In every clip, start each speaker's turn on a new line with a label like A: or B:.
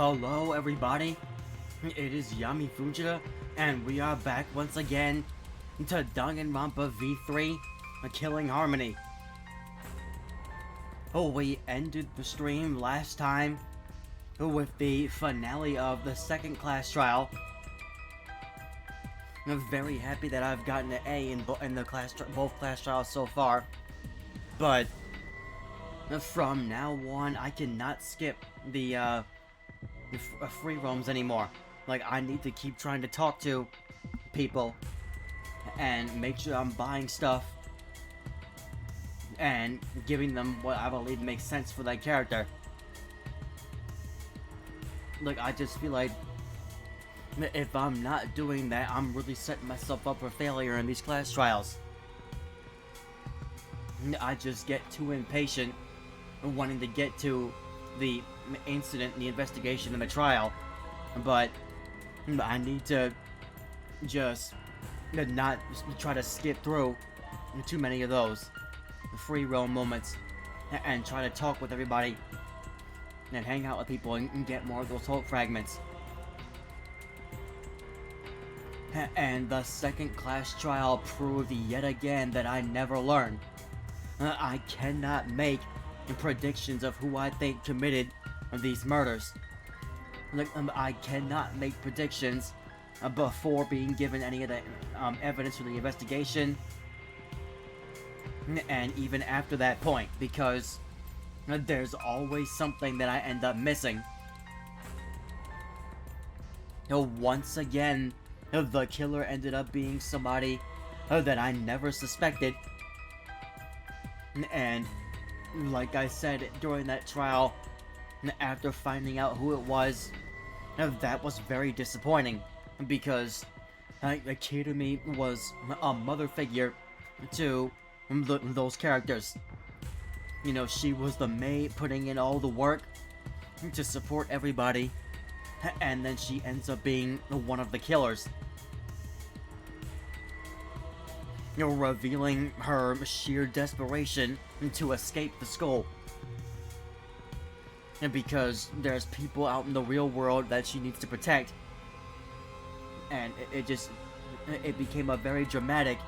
A: Hello everybody, it is Yami Fujita, and we are back once again to Danganronpa V3, Killing Harmony. We ended the stream last time with the finale of the second class trial. I'm very happy that I've gotten an A in both class trials so far, but from now on I cannot skip the free roams anymore. Like, I need to keep trying to talk to people and make sure I'm buying stuff and giving them what I believe makes sense for that character. Like, I just feel like if I'm not doing that, I'm really setting myself up for failure in these class trials. I just get too impatient wanting to get to the incident, the investigation, and the trial, but I need to just not try to skip through too many of those free roam moments and try to talk with everybody and hang out with people and get more of those hope fragments. And the second class trial proved yet again that I never learn. I cannot make predictions of who I think committed these murders. Like, I cannot make predictions before being given any of the evidence for the investigation, and even after that point, because there's always something that I end up missing. Once again, the killer ended up being somebody that I never suspected, and like I said during that trial, after finding out who it was, that was very disappointing, because Kirumi was a mother figure to those characters. You know, she was the maid putting in all the work to support everybody, and then she ends up being one of the killers. You know, revealing her sheer desperation to escape the school. And because there's people out in the real world that she needs to protect. And it became a very dramatic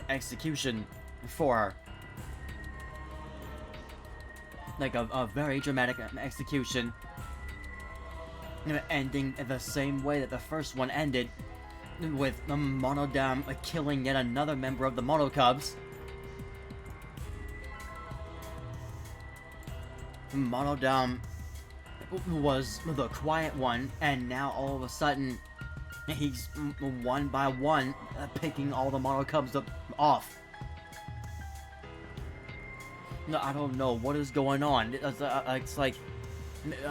A: execution for her. Like a very dramatic execution. Ending the same way that the first one ended, with the Monodam killing yet another member of the Mono Cubs. Monodam was the quiet one, and now all of a sudden he's one by one picking all the Mono Cubs off. No, I don't know what is going on. It's like,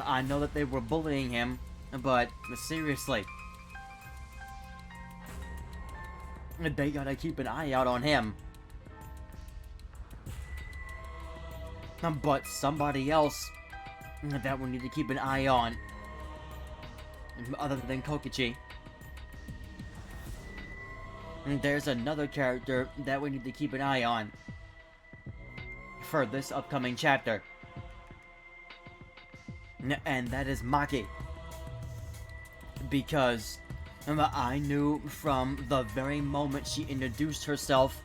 A: I know that they were bullying him, but seriously, they gotta keep an eye out on him. But somebody else that we need to keep an eye on, other than Kokichi, there's another character that we need to keep an eye on for this upcoming chapter, and that is Maki. Because I knew from the very moment she introduced herself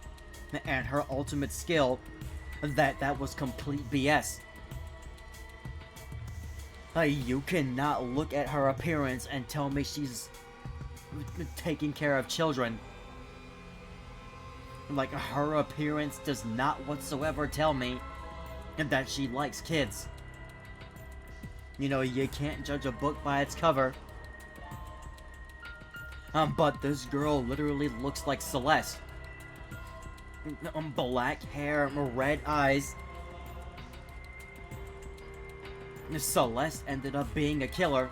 A: and her ultimate skill that was complete BS. You cannot look at her appearance and tell me she's taking care of children. Like, her appearance does not whatsoever tell me that she likes kids. You know, you can't judge a book by its cover. But this girl literally looks like Celeste. Black hair, red eyes. Celeste ended up being a killer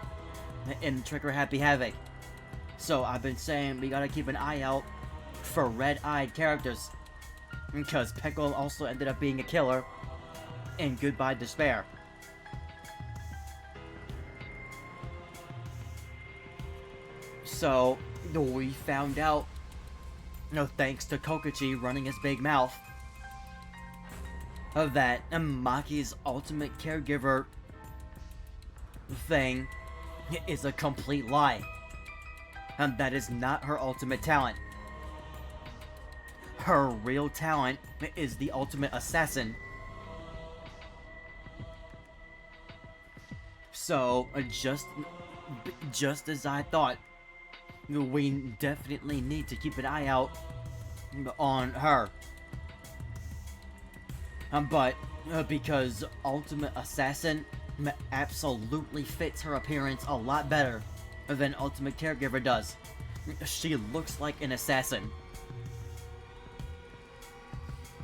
A: in Trigger Happy Havoc. So I've been saying we gotta keep an eye out for red-eyed characters, because Pickle also ended up being a killer in Goodbye Despair. So we found out, thanks to Kokichi running his big mouth, that Maki's ultimate caregiver thing is a complete lie. And that is not her ultimate talent. Her real talent is the ultimate assassin. So, just as I thought, we definitely need to keep an eye out on her. But because Ultimate Assassin absolutely fits her appearance a lot better than Ultimate Caregiver does. She looks like an assassin.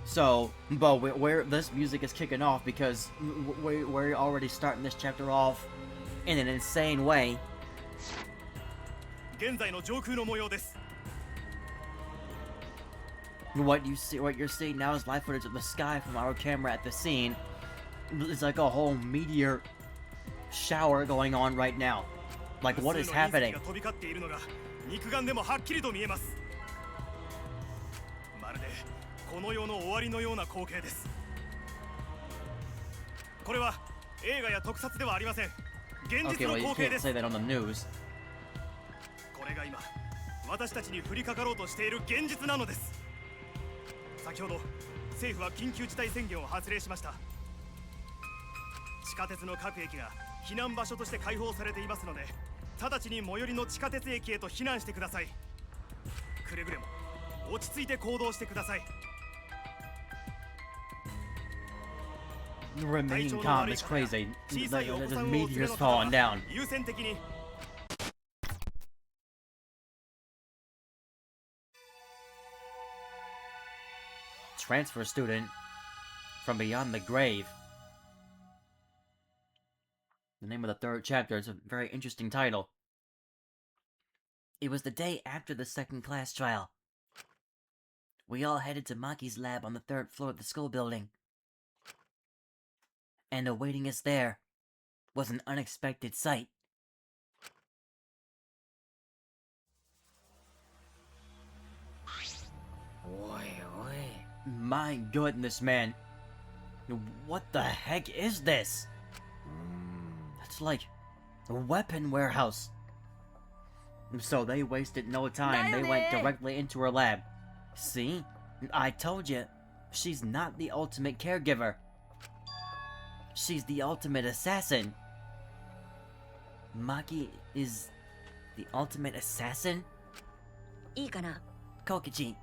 A: So, but where this music is kicking off, because we're already starting this chapter off in an insane way. What you're seeing now is live footage of the sky from our camera at the scene. It's like a whole meteor shower going on right now. Like, what is happening?
B: この世の終わりのような光景です。これは映画や特撮ではありません。現実の光景です。これが今私たちに降りかかろうとしている現実なのです。先ほど政府は緊急事態宣言を発令しました。地下鉄の各駅が避難場所として開放されていますので、直ちに最寄りの地下鉄駅へと避難してください。くれぐれも落ち着いて行動してください。
A: Remaining calm is crazy. The meteor's falling down. Transfer student from beyond the grave. The name of the third chapter is a very interesting title. It was the day after the second class trial. We all headed to Maki's lab on the third floor of the school building. And awaiting us there was an unexpected sight. My goodness, man. What the heck is this? It's like a weapon warehouse. So they wasted no time. They went directly into her lab. See? I told you. She's not the ultimate caregiver. She's the ultimate assassin. Maki is the ultimate assassin?
C: いいかな?
A: Kokichi,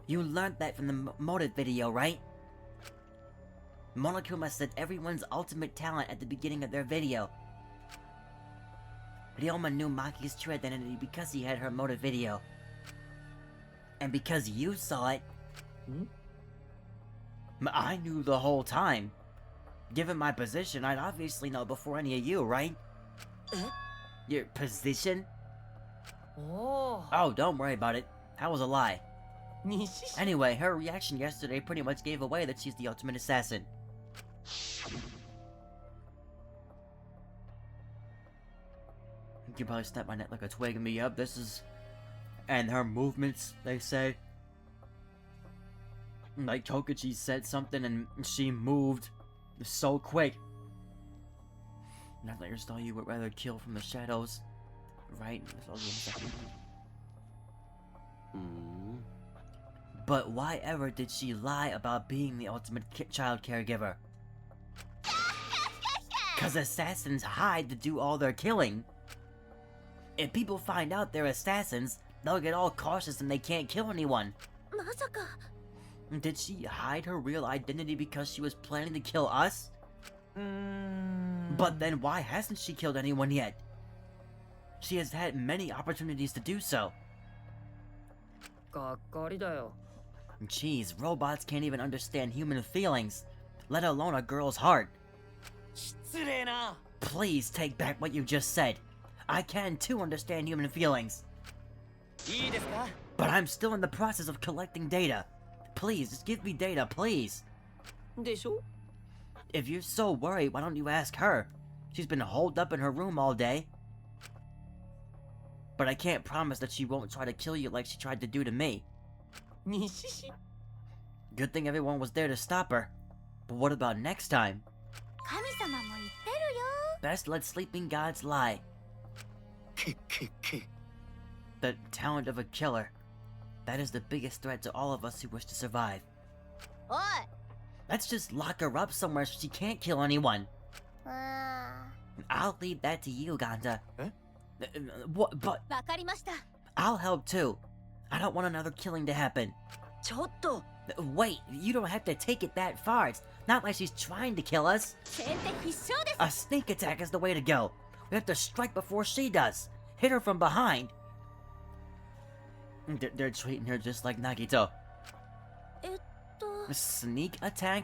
A: you learned that from the motive video, right? Monokuma said everyone's ultimate talent at the beginning of their video. Ryoma knew Maki's true identity because he had her motive video. And because you saw it... I knew the whole time. Given my position, I'd obviously know before any of you, right? Your position? Oh, don't worry about it. That was a lie. Anyway, her reaction yesterday pretty much gave away that she's the ultimate assassin. You can probably snap my neck like a twig and me up. This is... And her movements, they say. Like, Kokichi said something and she moved so quick. Not like your style, you would rather kill from the shadows. Right? But why ever did she lie about being the ultimate child caregiver? Cause assassins hide to do all their killing. If people find out they're assassins, they'll get all cautious and they can't kill anyone.
C: まさか
A: Did she hide her real identity because she was planning to kill us? But then why hasn't she killed anyone yet? She has had many opportunities to do so.
C: がっかりだよ
A: Jeez, robots can't even understand human feelings, let alone a girl's heart.
C: 失礼な
A: Please take back what you just said. I can too understand human feelings.
C: いいですか
A: But I'm still in the process of collecting data. Please, just give me data, please.
C: でしょ
A: If you're so worried, why don't you ask her? She's been holed up in her room all day. But I can't promise that she won't try to kill you like she tried to do to me.
C: にしし
A: Good thing everyone was there to stop her. But what about next time?
C: 神様も言ってるよ
A: best let sleeping gods lie. The talent of a killer. That is the biggest threat to all of us who wish to survive.
D: おい
A: Let's just lock her up somewhere so she can't kill anyone.
D: うーん
A: I'll leave that to you, Ganta.
B: Eh?
A: What? But
D: わかりました
A: I'll help too. I don't want another killing to happen.
C: ちょっと
A: Wait, you don't have to take it that far. It's not like she's trying to kill us.
D: 先手必勝です
A: A sneak attack is the way to go. We have to strike before she does. Hit her from behind. They're treating her just like Nagito.
D: えっと
A: A sneak attack?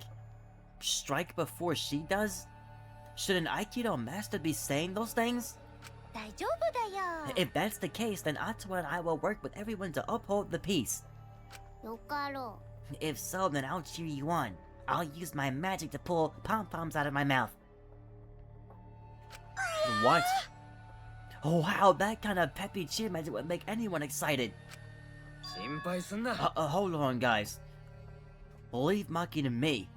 A: Strike before she does? Should an Aikido master be saying those things?
D: 大丈夫だよ
A: If that's the case, then Atsuwa and I will work with everyone to uphold the peace.
D: よかろ
A: If so, then I'll cheer you on. I'll use my magic to pull pom-poms out of my mouth. What? Oh wow, that kind of peppy cheer magic would make anyone excited.
C: 心配すんな
A: Hold on, guys. Leave Maki to me.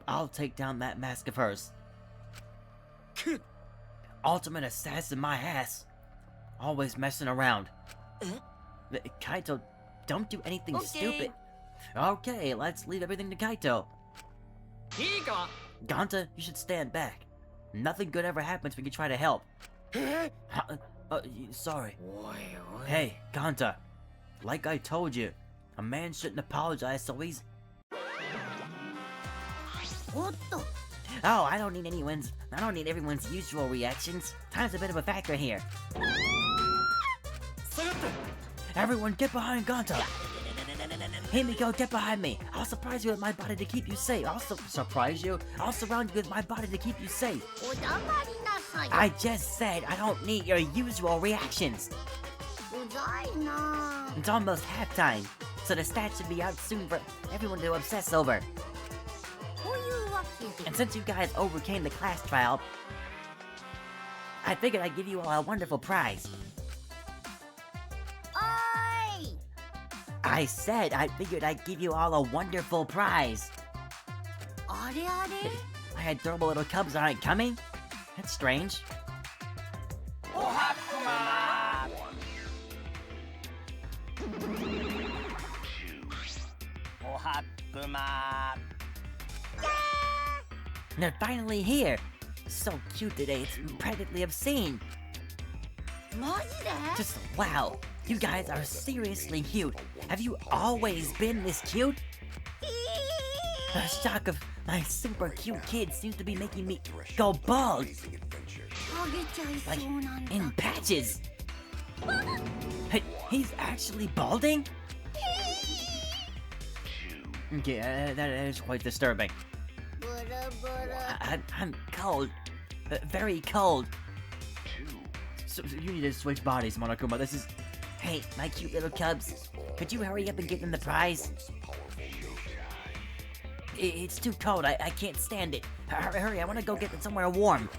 A: I'll take down that mask of hers. Ultimate assassin my ass. Always messing around. Kaito, don't do anything
C: Okay.
A: stupid. Okay, let's leave everything to Kaito.
C: いいか
A: Ganta, you should stand back. Nothing good ever happens when you try to help.
C: え
A: Sorry.
C: おいおい
A: Hey, Ganta. Like I told you, a man shouldn't apologize so easy.
D: おっと
A: Oh, I don't need everyone's usual reactions. Time's a bit of a factor here.
C: 下がって
A: Everyone get behind Ganta! Himiko, get behind me! I'll surprise you with my body to keep you safe. Surprise you? I'll surround you with my body to keep you safe.
D: おだまりなさい
A: I just said I don't need your usual reactions.
D: うざいな
A: It's almost halftime, so the stats should be out soon for everyone to obsess over.
D: というわけで
A: And since you guys overcame the class trial, I figured I'd give you all a wonderful prize.
D: おーい
A: I said I figured I'd give you all a wonderful prize.
D: あれあれ
A: My adorable little cubs aren't coming? That's strange.
C: おはくまおはくま
A: They're finally here. So cute today, it's practically obscene.
D: マジで
A: Just wow. You guys are seriously cute. Have you always been this cute? The shock of my super cute kid seems to be making me go bald.
D: ハゲちゃい
A: Like
D: そうなんだ
A: in patches. He's actually balding? Okay, that is quite disturbing.
D: ブルブル
A: I'm cold. Very cold. So you need to switch bodies, Monokuma. This is... Hey, my cute little cubs. Could you hurry up and get them the prize? It's too cold. I can't stand it. Hurry, I want to go get them somewhere warm.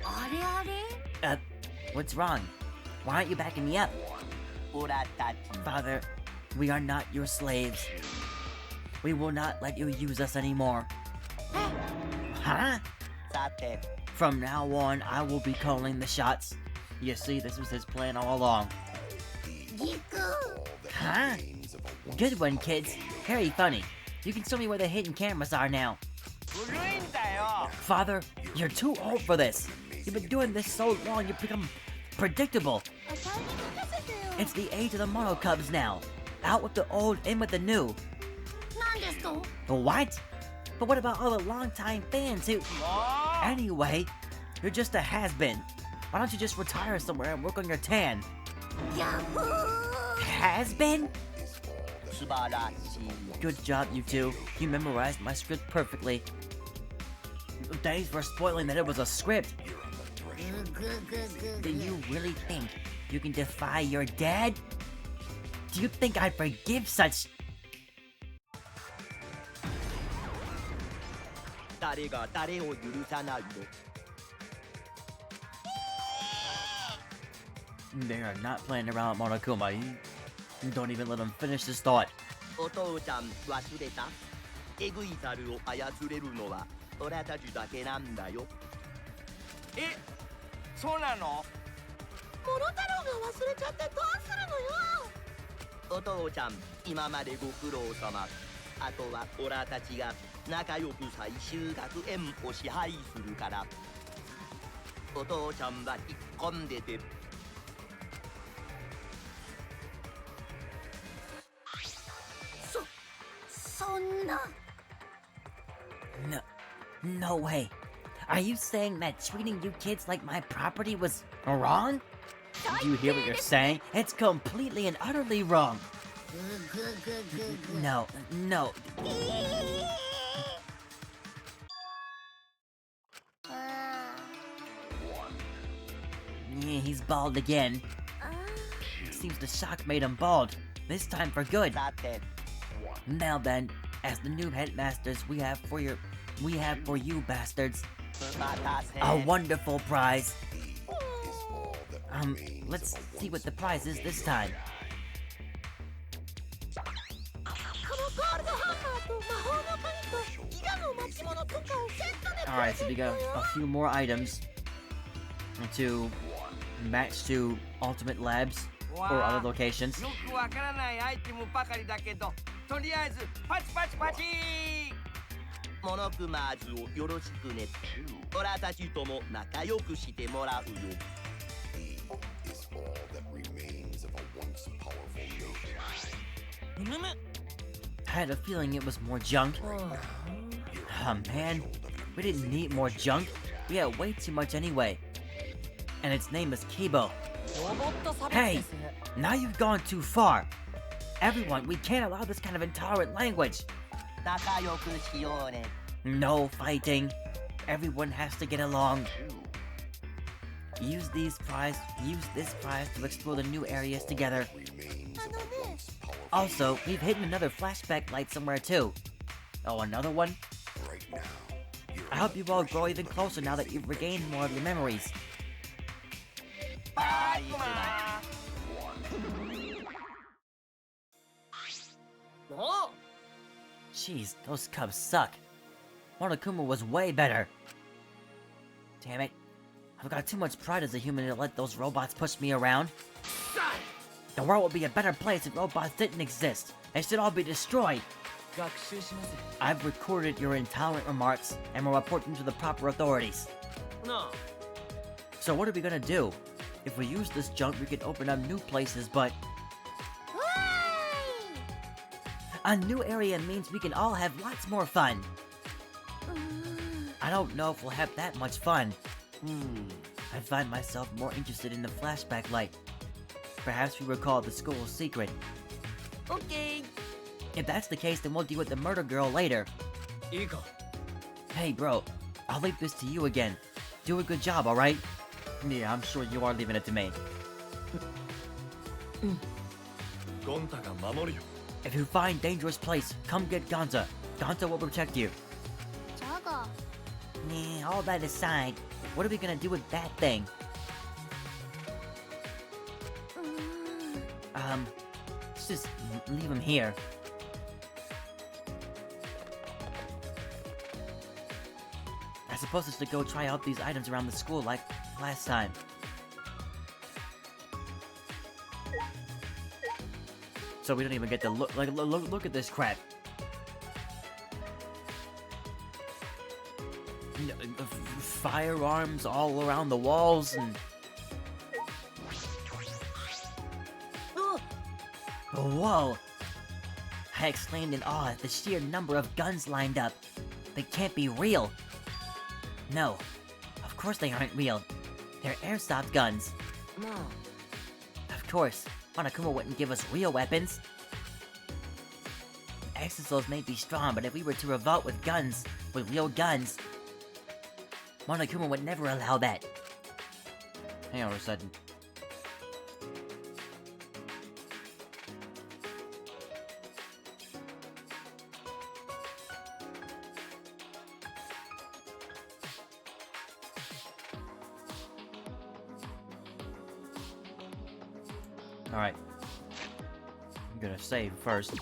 D: あれあれ
A: What's wrong? Why aren't you backing me up?
C: オラたち
A: Father, we are not your slaves. We will not let you use us anymore. Huh?
C: さて
A: From now on, I will be calling the shots. You see, this was his plan all along.
D: ギク
A: Huh? Good one, kids. Very funny. You can show me where the hidden cameras are now.
C: 古いんだよ
A: Father, you're too old for this. You've been doing this so long, you've become predictable.
D: あたり任せてよ
A: It's the age of the Mono Cubs now. Out with the old, in with the new.
D: なんですと
A: What? But what about all the longtime fans who...
C: もう
A: Anyway, you're just a has-been. Why don't you just retire somewhere and work on your tan?
D: ヤフー
A: Has-been?
C: 素晴らしい
A: Good job, you two. You memorized my script perfectly. Thanks for spoiling that it was a script.
D: グググ
A: Do you really think you can defy your dad? Do you think I forgive such...
C: 誰が誰を許さないの
A: They are not playing around with Monokuma. You don't even let him finish his thought.
C: お父ちゃん忘れたエグい猿を操れるのは俺たちだけなんだよ。え、そうなの？
D: モロ太郎が忘れちゃってどうするのよ。
C: お父ちゃん、今までご苦労様。あとは俺たちが仲良く最終学園を支配するから。お父ちゃんは引っ込んでて。
D: そんな。
A: No way. Are you saying that treating you kids like my property was wrong? Do you hear what you're saying? It's completely and utterly wrong. No. Yeah, he's bald again. Seems the shock made him bald. This time for good.
C: さて、
A: Now then, as the new headmasters, we have for you bastards
C: またせ。
A: a wonderful prize. Let's see what the prize is this time.
D: このゴールドハンマーと魔法の鍵と伊賀の巻物とかをセットでプ
A: Alright,
D: レ
A: so
D: ゼ
A: we
D: ント
A: got
D: よ。
A: a few more items to match to Ultimate Labs or other locations.
E: よくわからないアイテムばかりだけど、とりあえずパチパチパチ
C: モノクマーズをよろしくね。俺たちとも仲良くしてもらうよ。
F: is all that remains of a once powerful nation.
A: I had a feeling it was more junk. Oh man, we didn't need more junk. We had way too much anyway. And its name is Kibo. Hey, now you've gone too far. Everyone, we can't allow this kind of intolerant language.
C: 仲良くしようね。
A: No fighting. Everyone has to get along. Use this prize to explore the new areas together.
F: Remains
D: あ
F: of
D: の
F: a
D: ね、
F: once powerful
A: Also, we've hidden another flashback light somewhere too. Oh, another one?
F: right now. You're
A: I hope you all grow even closer now that you've regained more of your memories.
C: バイクマン。
A: Jeez, those cubs suck. Monokuma was way better. Damn it. I've got too much pride as a human to let those robots push me around. The world would be a better place if robots didn't exist. They should all be destroyed. I've recorded your intolerant remarks and will report them to the proper authorities.
E: No.
A: So what are we gonna do? If we use this junk, we can open up new places, but
D: わーい。
A: a new area means we can all have lots more fun. I don't know if we'll have that much fun. I find myself more interested in the flashback light. Perhaps we recall the school's secret.
C: Okay.
A: If that's the case, then we'll deal with the murder girl later.
E: いいか。
A: Hey, bro, I'll leave this to you again. Do a good job, alright? Yeah, I'm sure you are leaving it to me.
E: ゴンタが守るよ。
A: If you find dangerous place, come get Gonza. Gonza will protect you.
D: ジャガー。
A: Nah, all that aside, what are we gonna do with that thing? Let's just leave him here. I suppose I should go try out these items around the school like last time. So we don't even get to look. Like, look at this crap. Firearms all around the walls and. Whoa! I exclaimed in awe at the sheer number of guns lined up. They can't be real. No, of course they aren't real. They're airsoft guns.
C: No.
A: Of course, Monokuma wouldn't give us real weapons. Exosols may be strong, but if we were to revolt with guns, with real guns, Monokuma would never allow that. Hang on a second. Alright. I'm gonna save first.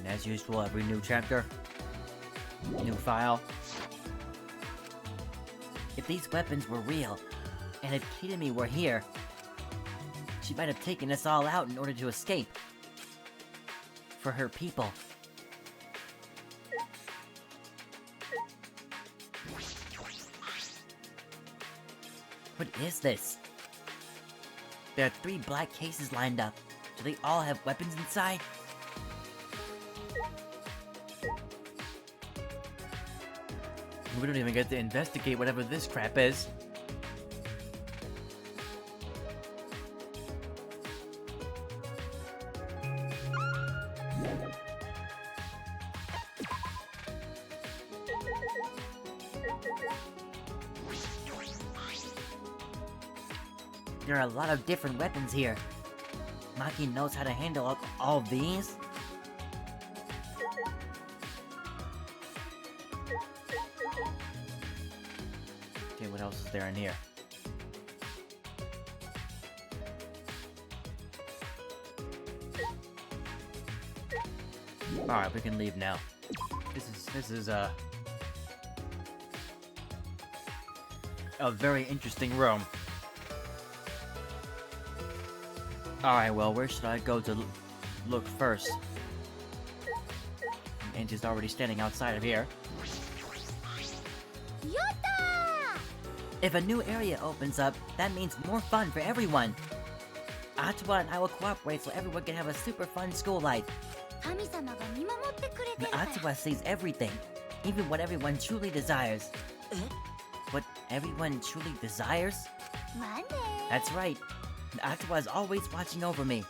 A: As usual, every new chapter, new file. If these weapons were real, and if Kitami were here, she might have taken us all out in order to escape. For her people. What is this? There are 3 black cases lined up. Do they all have weapons inside? We don't even get to investigate whatever this crap is. There are a lot of different weapons here. Maki knows how to handle all of these? Okay, what else is there in here? Alright, we can leave now. This is a very interesting room. Alright, well, where should I go to look first? Angie's already standing outside of here.
D: Yatta!
A: If a new area opens up, that means more fun for everyone. Atsuwa and I will cooperate so everyone can have a super fun school life.
D: 神様が見守ってくれてるから。
A: Atsuwa sees everything, even what everyone truly desires. What everyone truly desires?
D: まあね。
A: That's right. Atsuwa is always watching over me.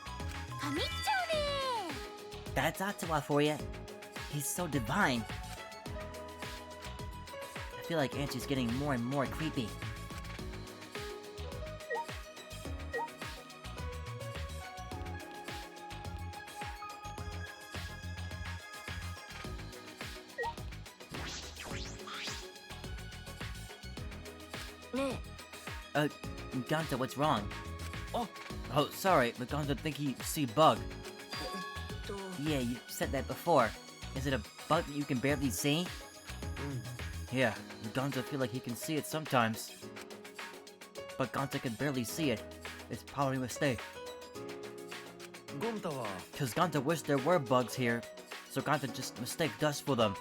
D: 神っちゃうね。
A: That's Atsuwa for you. He's so divine. I feel like Angie's getting more and more creepy. Ganta, what's wrong? Oh, sorry, but Ganta think he see bug. Yeah, you said that before. Is it a bug that you can barely see? Yeah, Ganta feel like he can see it sometimes. But Ganta can barely see it. It's probably a mistake. Cause Ganta wished there were bugs here, so Ganta just mistaked us for them.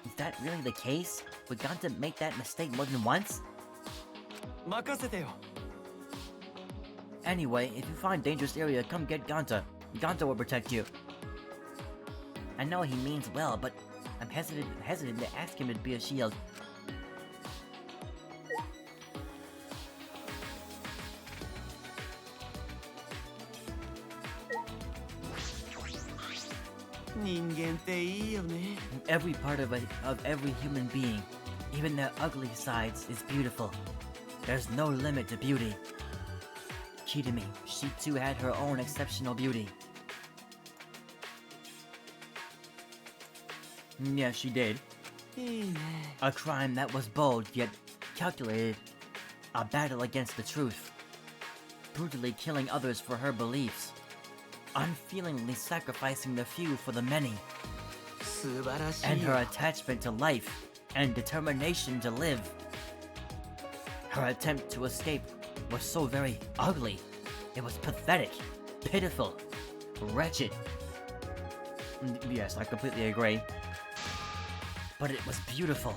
A: Is that really the case? Would Ganta make that mistake more than once? Anyway, if you find dangerous area, come get Ganta. Ganta will protect you. I know he means well, but I'm hesitant to ask him to be a shield. Every part of every human being, even their ugly sides, is beautiful. There's no limit to beauty. Kitami, she too had her own exceptional beauty. Yeah, she did. A crime that was bold yet calculated. A battle against the truth. Brutally killing others for her beliefs. Unfeelingly sacrificing the few for the many. And her attachment to life and determination to live. Her attempt to escape was so very ugly. It was pathetic, pitiful, wretched. Yes, I completely agree. But it was beautiful.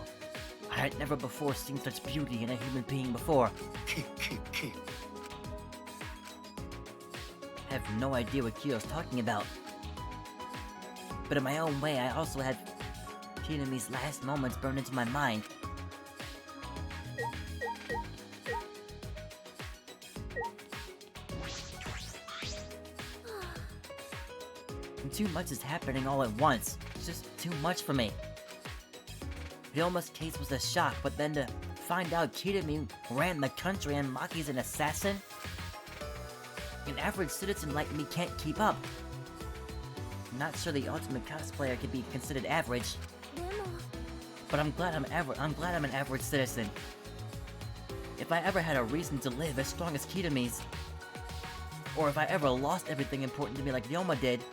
A: I had never before seen such beauty in a human being before. I have no idea what Kyo's talking about. But in my own way, I also had Kitami's last moments burned into my mind. Too much is happening all at once. It's just too much for me. Ryoma's case was a shock, but then to find out Kitami ran the country and Maki's an assassin? An average citizen like me can't keep up. I'm not sure the ultimate cosplayer could be considered average.
D: でも
A: But I'm glad I'm an average citizen. If I ever had a reason to live as strong as Kitami's, or if I ever lost everything important to me like Ryoma did,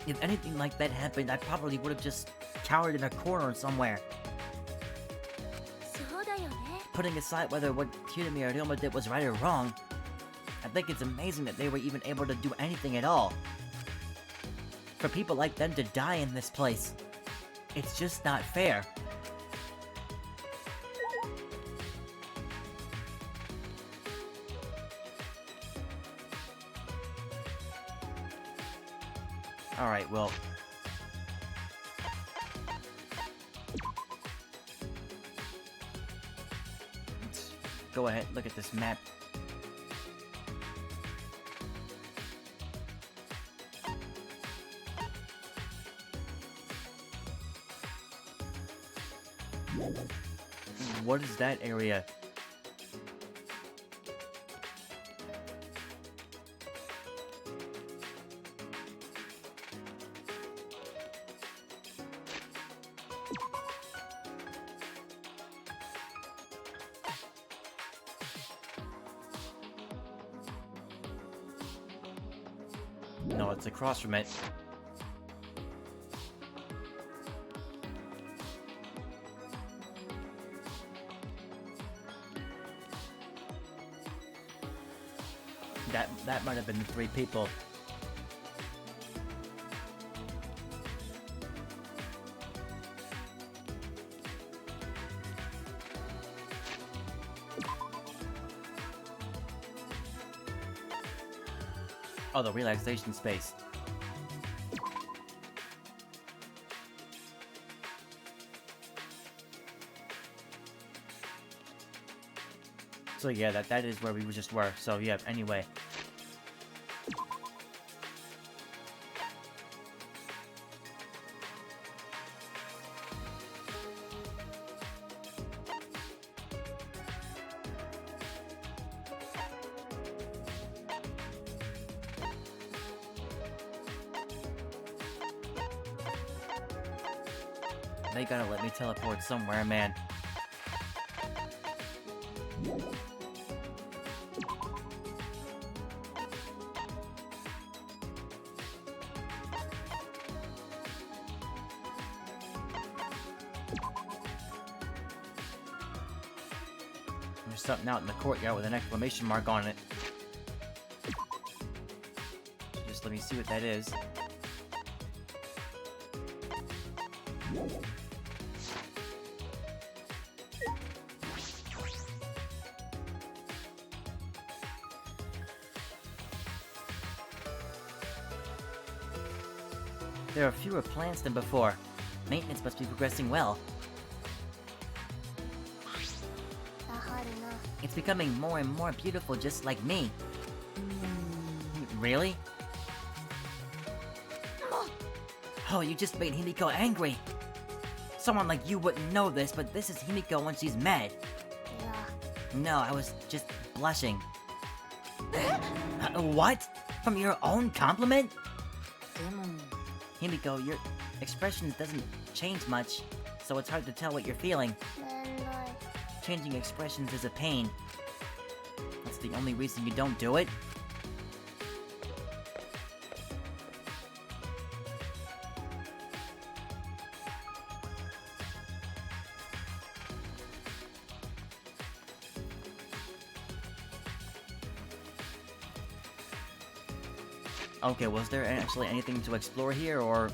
A: If anything like that happened, I probably would have just cowered in a corner somewhere.
D: そうだよね。
A: Putting aside whether what Kirumi or Ryoma did was right or wrong, I think it's amazing that they were even able to do anything at all. For people like them to die in this place, it's just not fair. Alright, well... let's go ahead, look at this map. What is that area? No, it's across from it. That might have been the 3 people. Oh, the relaxation space. So yeah, that is where we just were. So yeah, anyway. They gotta let me teleport somewhere, man. There's something out in the courtyard with an exclamation mark on it. Just let me see what that is. There are fewer plants than before. Maintenance must be progressing well.
D: だはるな。
A: It's becoming more and more beautiful just like me. Really? Oh, you just made Himiko angry. Someone like you wouldn't know this, but this is Himiko when she's mad.
D: いや、
A: No, I was just blushing. What? From your own compliment?
D: でも、
A: Himiko, your expressions doesn't change much, so it's hard to tell what you're feeling.
D: めんどい。
A: Changing expressions is a pain. That's the only reason you don't do it? Okay, was there actually anything to explore here, or...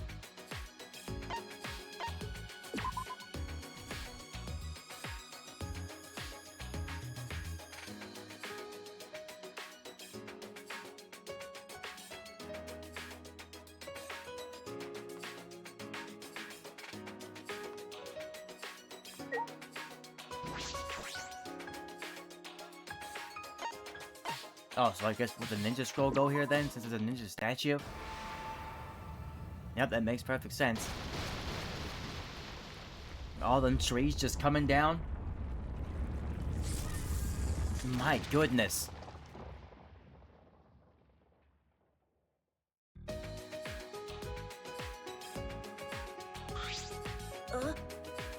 A: Oh, so I guess would the ninja scroll go here then, since it's a ninja statue? Yep, that makes perfect sense. All them trees just coming down? My goodness.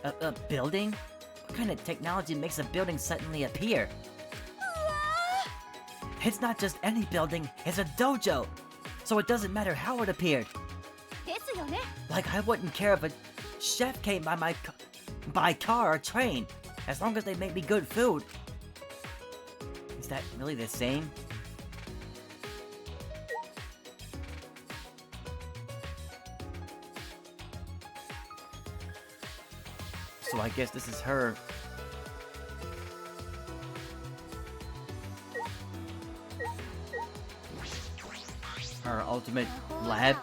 A: A building? What kind of technology makes a building suddenly appear? It's not just any building, it's a dojo! So it doesn't matter how it appeared. Like, I wouldn't care if a chef came by car or train, as long as they make me good food. Is that really the same? So I guess this is her. Her ultimate lab.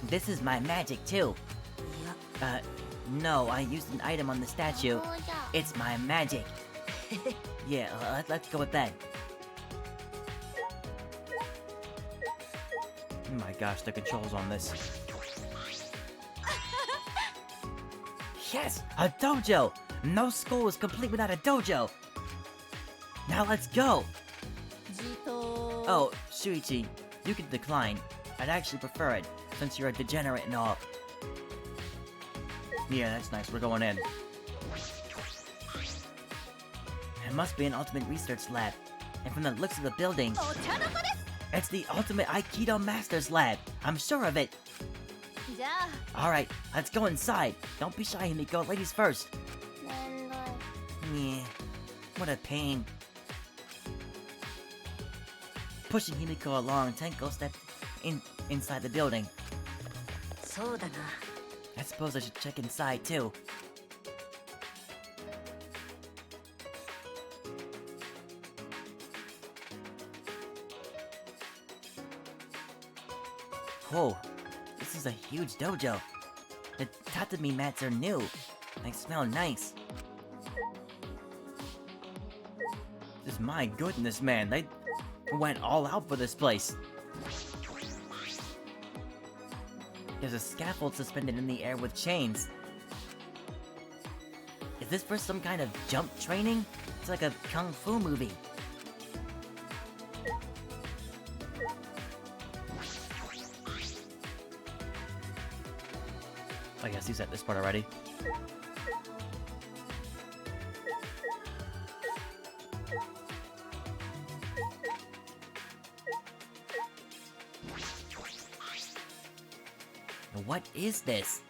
A: This is my magic too. No, I used an item on the statue.
D: そうじゃ
A: It's my magic. Yeah, let's go with that. Oh my gosh, the controls on this. Yes, a dojo! No school is complete without a dojo! Now let's go!
D: じと
A: Oh, Shuichi, you can decline. I'd actually prefer it, since you're a degenerate and all. Yeah, that's nice, we're going in. It must be an ultimate research lab. And from the looks of the building,
D: お茶の子です
A: it's the ultimate Aikido Masters lab. I'm sure of it.
D: じゃあ
A: Alright, let's go inside. Don't be shy, Himiko. Ladies first.
D: めんどい
A: Yeah, what a pain. Pushing Himiko along, Tenko stepped inside the building.
D: そうだな
A: I suppose I should check inside too. Whoa, this is a huge dojo. The tatami mats are new. They smell nice. Just my goodness, man, they went all out for this place. There's a scaffold suspended in the air with chains. Is this for some kind of jump training? It's like a kung fu movie. I guess you said this part already. What is this?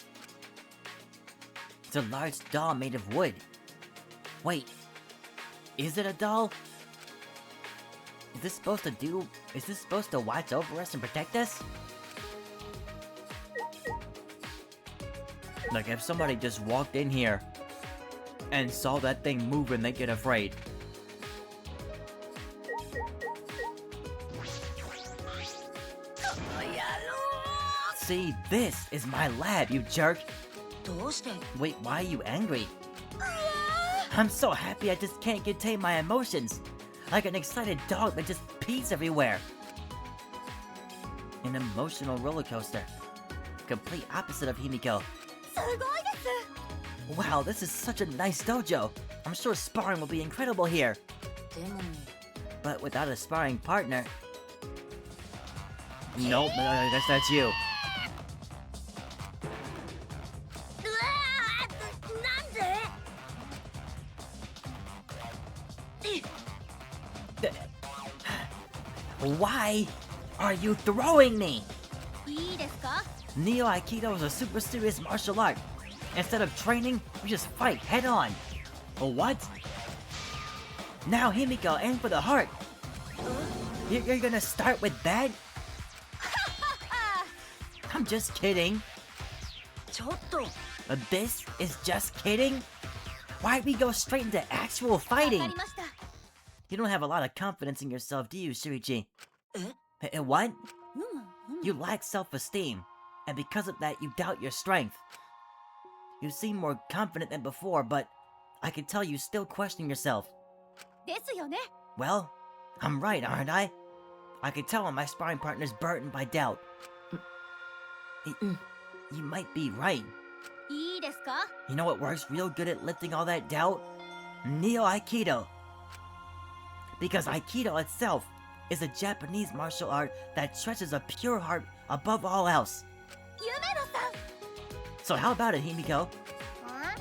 A: It's a large doll made of wood. Wait, is it a doll? Is this supposed to watch over us and protect us? Like, if somebody just walked in here and saw that thing moving, they'd get afraid. See, this is my lab, you jerk!
D: どうして
A: Wait, why are you angry? I'm so happy I just can't contain my emotions! Like an excited dog that just pees everywhere! An emotional roller coaster. Complete opposite of Himiko.
D: すごいです
A: Wow, this is such a nice dojo! I'm sure sparring will be incredible here!
D: でも
A: But without a sparring partner... Nope, I guess that's you.
D: うわーなんで
A: Why are you throwing me?
D: いいですか
A: Neo Aikido is a super serious martial art. Instead of training, we just fight head on. What? Now Himiko, aim for the heart. You're gonna start with that? I'm just kidding.
D: ちょっと
A: This is just kidding? Why'd we go straight into actual
D: わか
A: fighting?
D: りました
A: You don't have a lot of confidence in yourself, do you, Shuichi?
D: え
A: What?
D: うんうん
A: You lack self-esteem, and because of that, you doubt your strength. You seem more confident than before, but I can tell you still question yourself.
D: ですよね
A: Well, I'm right, aren't I? I can tell when my sparring partner's burdened by doubt. You might be right.
D: いいですか
A: You know what works real good at lifting all that doubt? Neo Aikido. Because Aikido itself is a Japanese martial art that treasures a pure heart above all else.
D: 夢野さん
A: So how about it, Himiko?
D: あ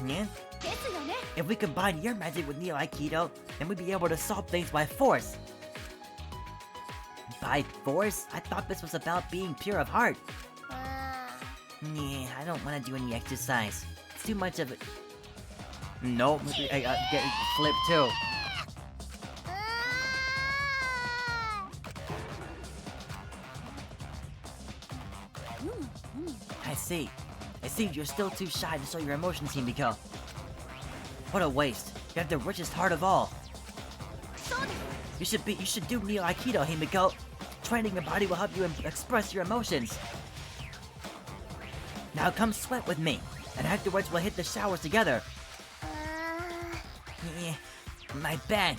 A: Yeah?
D: ですよね
A: If we combine your magic with Neo Aikido, then we'd be able to solve things by force. By force? I thought this was about being pure of heart.
D: あ
G: Yeah, I don't want to do any exercise. It's too much of it.
A: Nope, I get flipped too.
G: I see. I see you're still too shy to show your emotions, Himiko. What a waste. You have the richest heart of all. You should do Neo Aikido, Himiko. Training your body will help you express your emotions. Now come sweat with me, and afterwards we'll hit the showers together. Yeah, my back.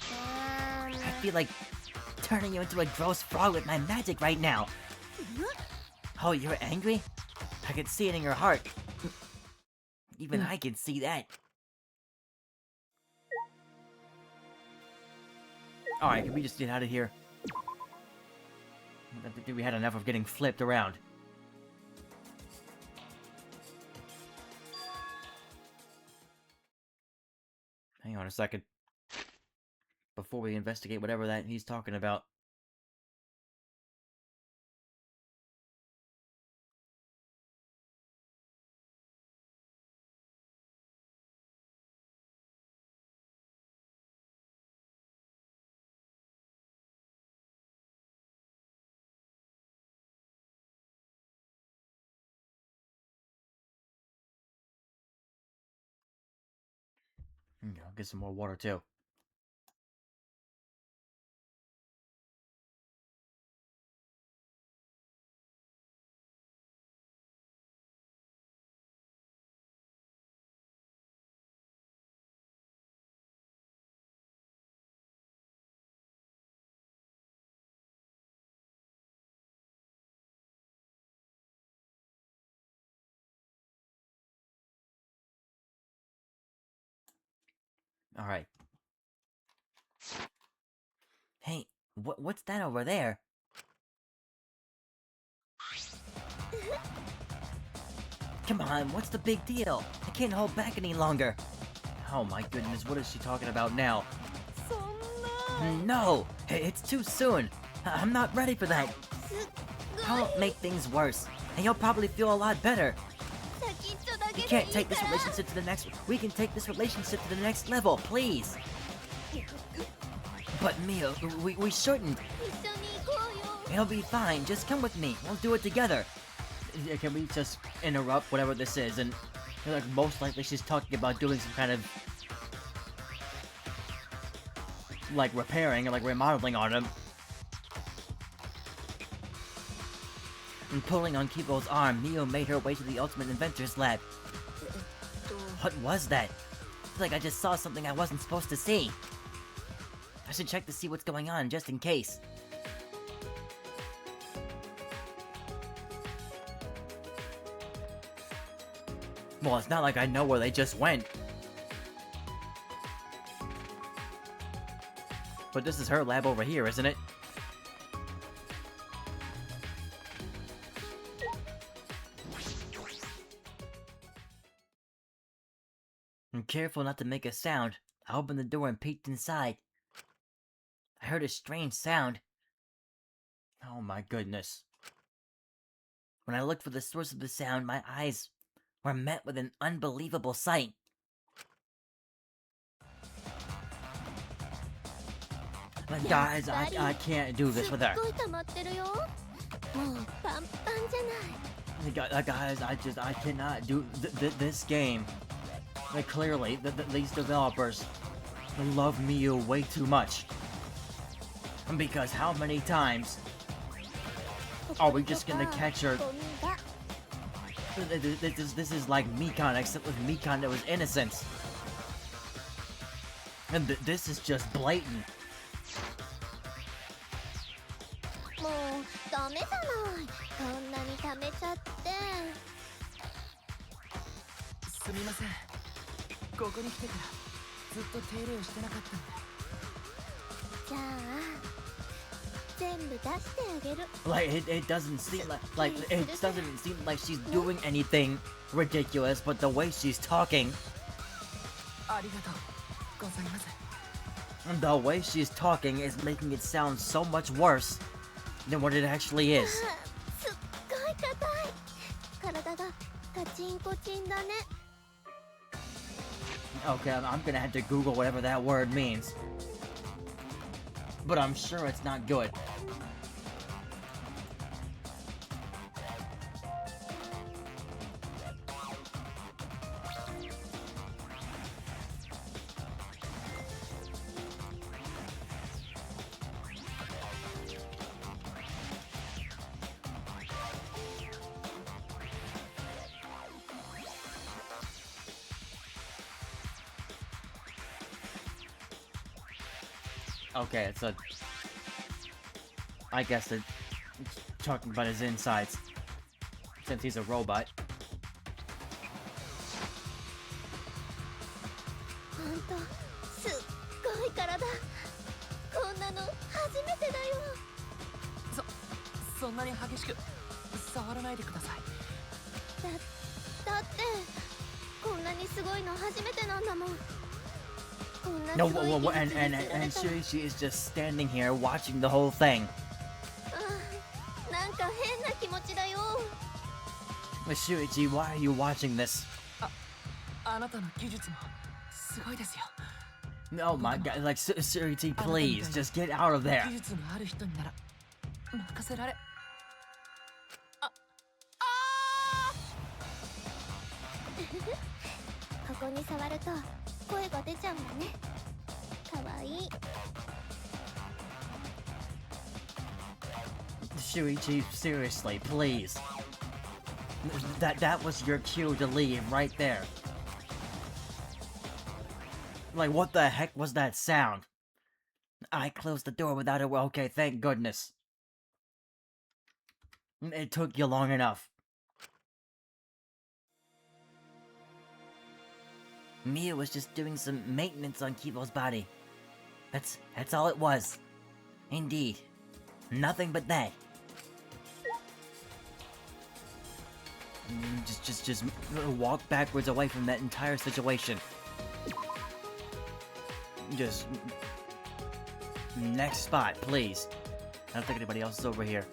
G: I feel like turning you into a gross frog with my magic right now. Oh, you're angry? I can see it in your heart. Even I can see that.
A: Alright, can we just get out of here? I think we had enough of getting flipped around. Hang on a second. Before we investigate whatever that he's talking about. Okay, I'll get some more water too. Alright.
G: Hey, what's that over there? Come on, what's the big deal? I can't hold back any longer.
A: Oh my goodness, what is she talking about now?
G: No, it's too soon. I'm not ready for that. I'll make things worse, and you'll probably feel a lot better. We can't take this relationship to the next. We can take this relationship to the next level, please. But Mio, we shouldn't. It'll be fine. Just come with me. We'll do it together.
A: Yeah, can we just interrupt whatever this is? And like, most likely she's talking about doing some kind of like repairing or like remodeling on him.
G: And pulling on Kibo's arm, Mio made her way to the Ultimate Inventor's lab. What was that? I feel like I just saw something I wasn't supposed to see. I should check to see what's going on, just in case.
A: Well, it's not like I know where they just went. But this is her lab over here, isn't it?
G: I'm careful not to make a sound. I opened the door and peeked inside. I heard a strange sound.
A: Oh my goodness.
G: When I looked for the source of the sound, my eyes were met with an unbelievable sight.
A: Guys, I can't do this with her. Guys, I cannot do this game. Like, clearly, these developers love Miyu way too much. Because how many times are we just gonna catch her? This is like Mikan, except with Mikan that was innocent. And this is just blatant.
D: もうダメじゃないこんなに溜めちゃって
E: すみませんここに来てからずっと手入れをしてなかったんで
D: じゃあ全部出してあげる
A: Like it doesn't seem like it doesn't seem like she's doing anything ridiculous, but the way she's talking,
E: ありがとうございます
A: and the way she's talking is making it sound so much worse than what it actually is.
D: すっごい硬い
A: Okay, I'm gonna have to Google whatever that word means. But I'm sure it's not good. Okay, it's a... I guess they're talking about his insides. Since he's a robot.
D: ほんとすっごい体こんなの初めてだよ
E: そんなに激しく触らないでください。
D: だってこんなにすごいの初めてなんだもんこんなす
A: No,
D: ごい技術
A: and
D: で釣られたら
A: Shuichi is just standing here watching the whole thing.
D: なんか変な気持ちだよ
A: Shuichi, why are you watching this?
E: あなたの技術もすごいですよ。
A: Oh my god, like, Shuichi, please, just get out of there.
E: 技術のある人になら任せられ。
D: ここに触ると声が出ちゃうんだねかわいい
A: Shuichi, seriously, please. That was your cue to leave right there. Like, what the heck was that sound? I closed the door without it. Okay, thank goodness. It took you long enough.
G: Mia was just doing some maintenance on Kivo's body. That's all it was. Indeed. Nothing but that.
A: Just walk backwards away from that entire situation. Just... Next spot, please. I don't think anybody else is over here.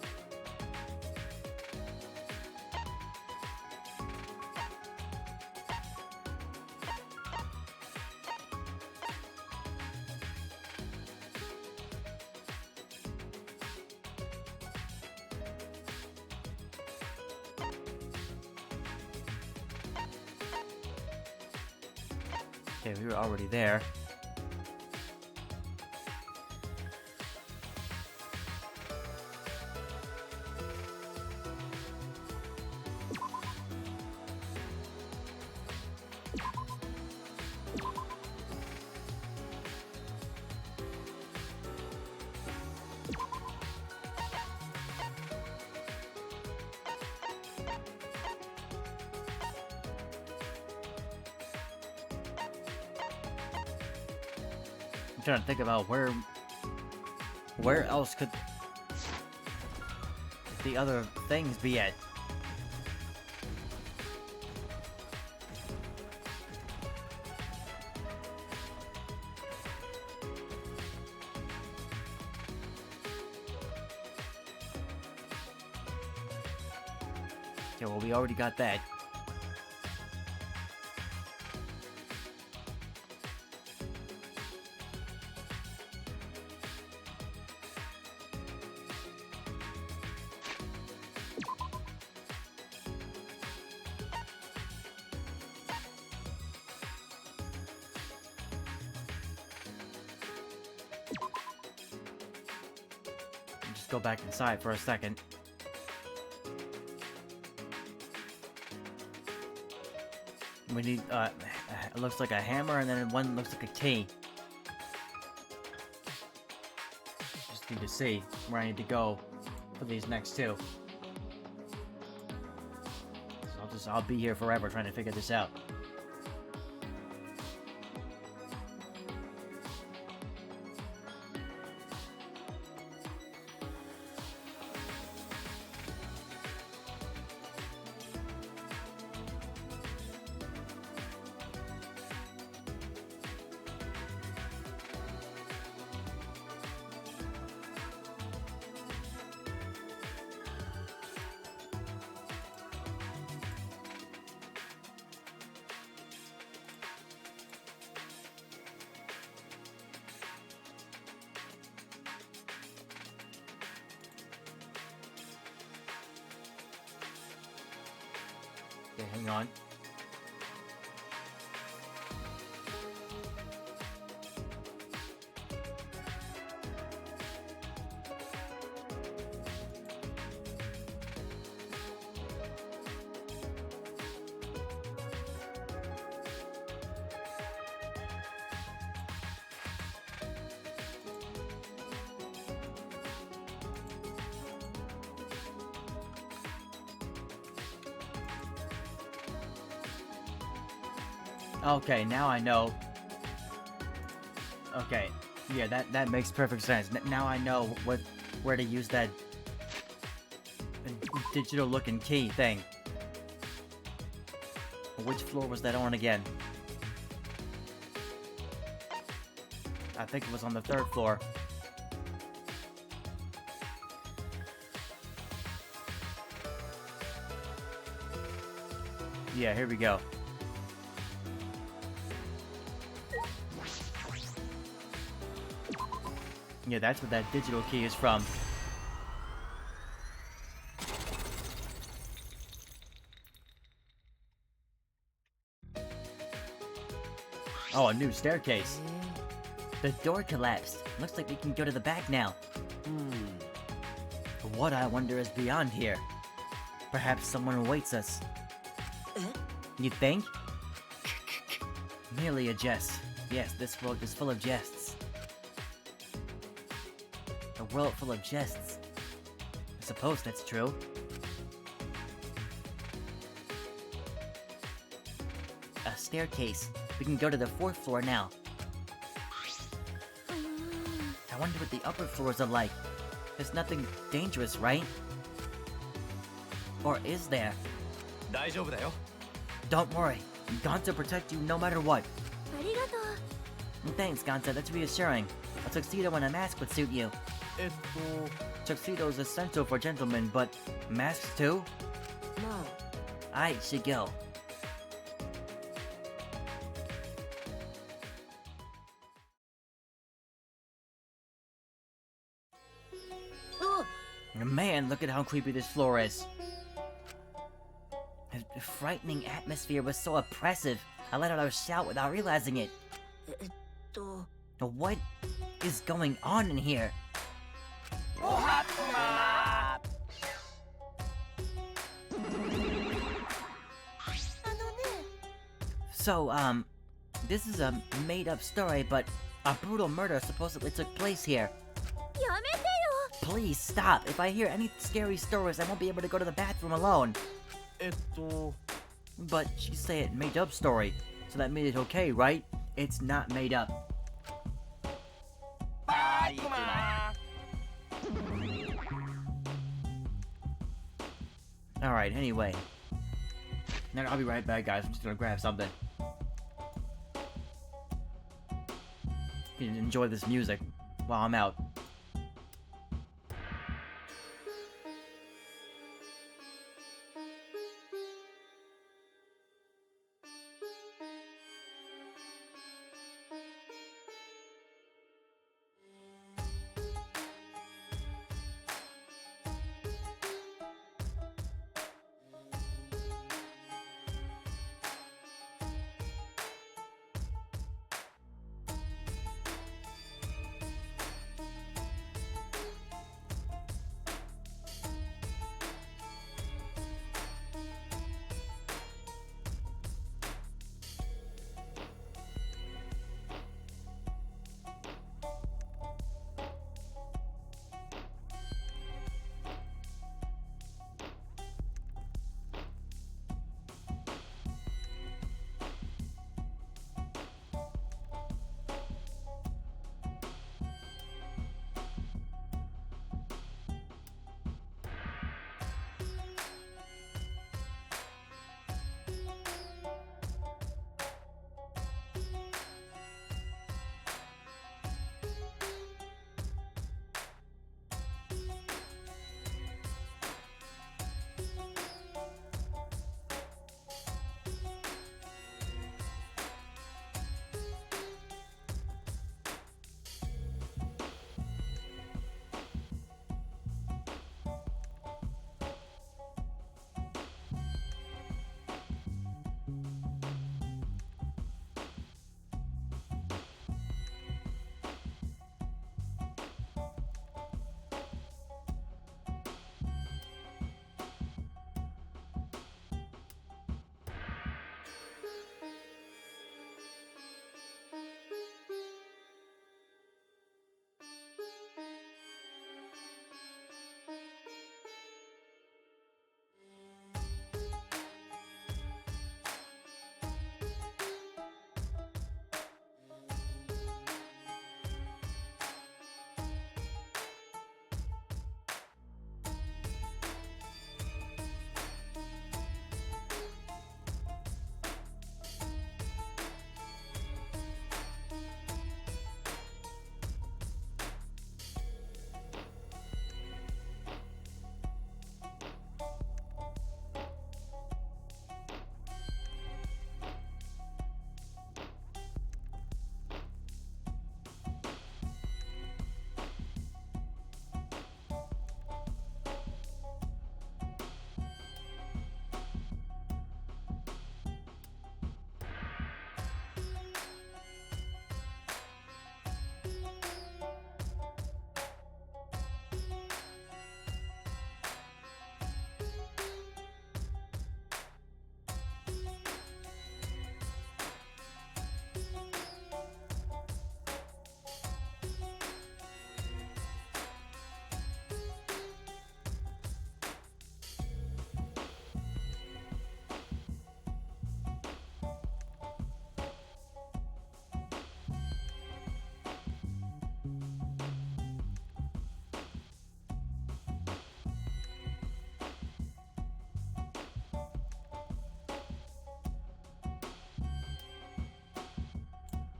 A: Okay, we were already there. I'm trying to think about where else could the other things be at? Okay, well, we already got that. Just go back inside for a second. We need, it looks like a hammer, and then one looks like a key. Just need to see where I need to go for these next two. So I'll be here forever trying to figure this out. hang on. Okay, now I know. Okay, yeah, that makes perfect sense. Now I know where to use that digital looking key thing. Which floor was that on again? I think it was on the 3rd floor. Yeah, here we go. Yeah, that's what that digital key is from. Oh, a new staircase.
G: The door collapsed. Looks like we can go to the back now. What I wonder is beyond here. Perhaps someone awaits us. You think? Merely a jest. Yes, this world is full of jests. A world full of jests. I suppose that's true. A staircase. We can go to the 4th floor now. I wonder what the upper floors are like. There's nothing dangerous, right? Or is there?
E: 大丈夫だよ
G: Don't worry. Gonta will protect you no matter what.
D: ありがとう
G: Thanks, Gonta. That's reassuring. A tuxedo and a mask would suit you. Tuxedo is essential for gentlemen, but masks too?
D: ま
G: I should go. Man, look at how creepy this floor is. The frightening atmosphere was so oppressive. I let out a shout without realizing it.
D: えっと
G: What is going on in here?
D: あのね
G: So, this is a made-up story, but a brutal murder supposedly took place here.
D: やめてよ
G: Please stop. If I hear any scary stories, I won't be able to go to the bathroom alone. But she said it made-up story, so that made it okay, right? It's not made up. Alright, anyway. Now I'll be right back, guys. I'm just gonna grab something. You can enjoy this music while I'm out.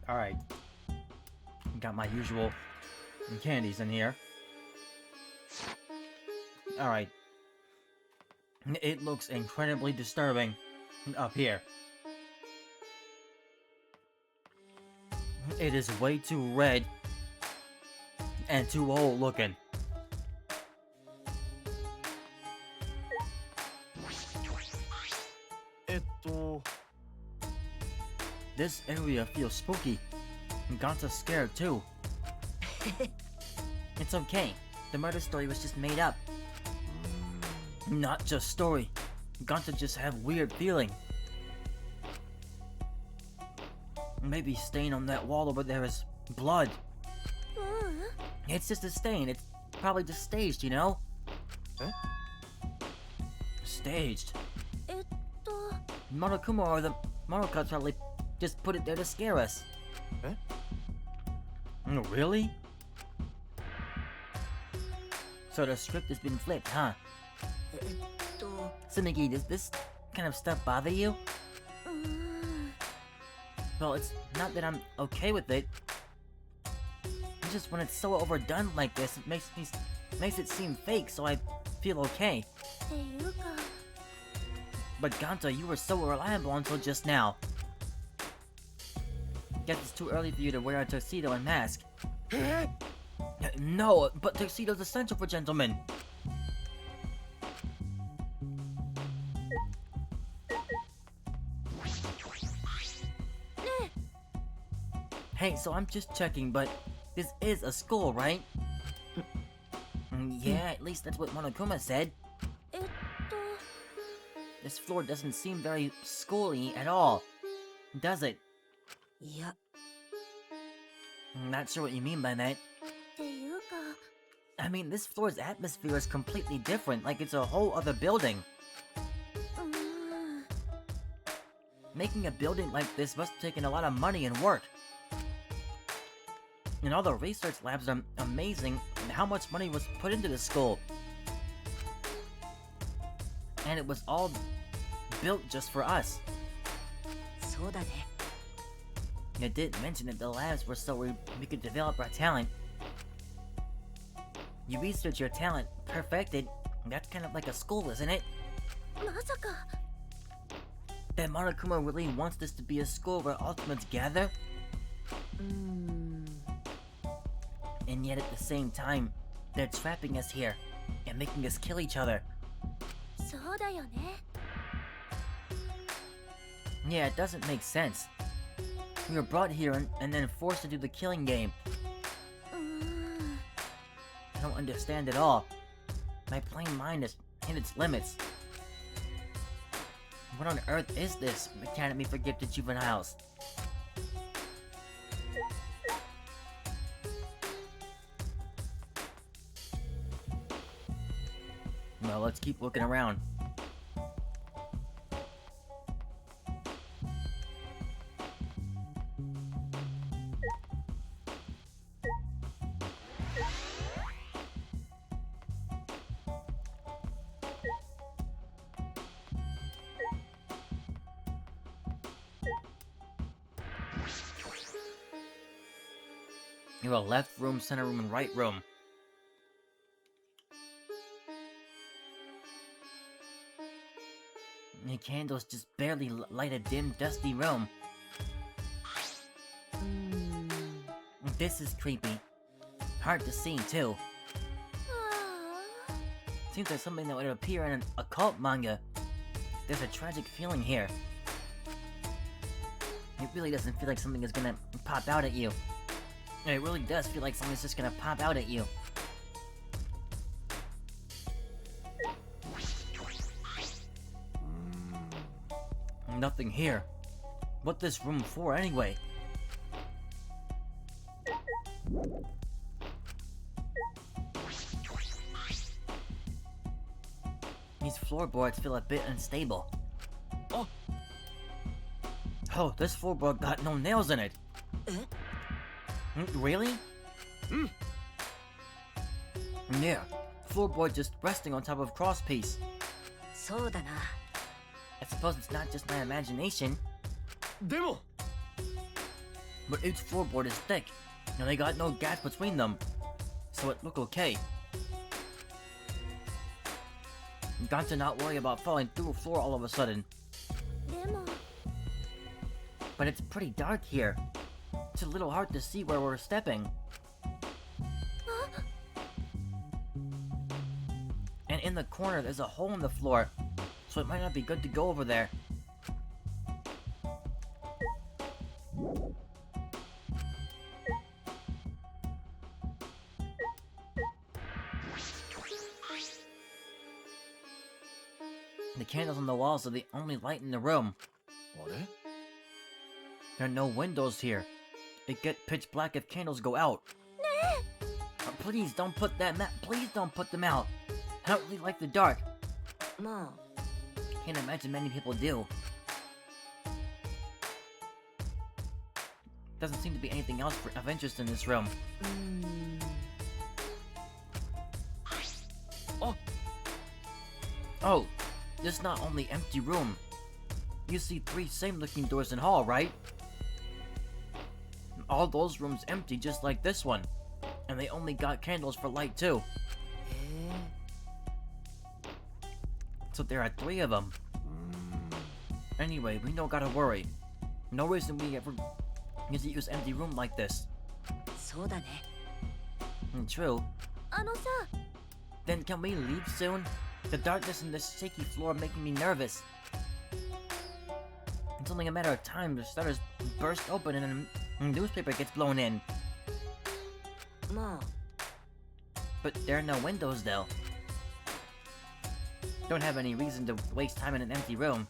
A: Alright. Got my usual candies in here. Alright. It looks incredibly disturbing up here. It is way too red and too old looking. This area feels spooky. Ganta's scared too.
G: It's okay. The murder story was just made up.
A: Not just story. Ganta just have weird feeling. Maybe stain on that wall over there is blood.
G: It's just a stain. It's probably just staged, you know?
A: Staged.
G: Monokuma or the Monoka probably just put it there to scare us.
A: Really?
G: So the script has been flipped, huh? Sumiki, does this kind of stuff bother you? Well, it's not that I'm okay with it. It's just when it's so overdone like this, it makes it seem fake, so I feel okay. But Ganta, you were so reliable until just now. Guess it's too early for you to wear a tuxedo and mask. No, but tuxedo's essential for gentlemen. Hey, so I'm just checking, but this is a school, right? Yeah, at least that's what Monokuma said. This floor doesn't seem very schooly at all, does it? I'm not sure what you mean by that. I mean, this floor's atmosphere is completely different, like it's a whole other building. Making a building like this must have taken a lot of money and work. And all the research labs are amazing, and how much money was put into the school. And it was all built just for us. It did mention that the labs were so we could develop our talent. You research your talent, perfect it. That's kind of like a school, isn't it? That Monokuma really wants this to be a school where ultimates gather? And yet at the same time, they're trapping us here and making us kill each other. Yeah, it doesn't make sense. We were brought here and then forced to do the killing game. I don't understand at all. My plain mind is hit its limits. What on earth is this Academy for Gifted Juveniles? Well, let's keep looking around. You have a left room, center room, and right room. The candles just barely light a dim, dusty room. This is creepy. Hard to see, too. Seems like something that would appear in an occult manga. There's a tragic feeling here. It really doesn't feel like something is gonna pop out at you. It really does feel like something's just gonna pop out at you. Nothing here. What this room for, anyway? These floorboards feel a bit unstable. Oh, this floorboard got no nails in it. Really? Yeah, floorboard just resting on top of crosspiece. I suppose it's not just my imagination. but each floorboard is thick, and they got no gaps between them, so it looked okay. Got to not worry about falling through a floor all of a sudden.
D: でも
G: But it's pretty dark here. It's a little hard to see where we're stepping. And in the corner, there's a hole in the floor, so it might not be good to go over there. The candles on the walls are the only light in the room.
H: あれ
G: There are no windows here. It gets pitch black if candles go out. Please don't put please don't put them out. I don't really like the dark.
D: ま
G: Can't imagine many people do. Doesn't seem to be anything else of interest in this room.
D: あ
G: Oh, this is not only empty room. You see 3 same-looking doors in hall, right? All those rooms empty just like this one. And they only got candles for light too.
D: へえ
G: So there are 3 of them. Anyway, we don't gotta worry. No reason we ever need to use empty room like this.
D: そうだね
G: True.
D: あのさ
G: Then can we leave soon? The darkness and this shaky floor are making me nervous. It's only a matter of time the shutters burst open and a newspaper gets blown in.
D: まあ
G: But there are no windows though. Don't have any reason to waste time in an empty room.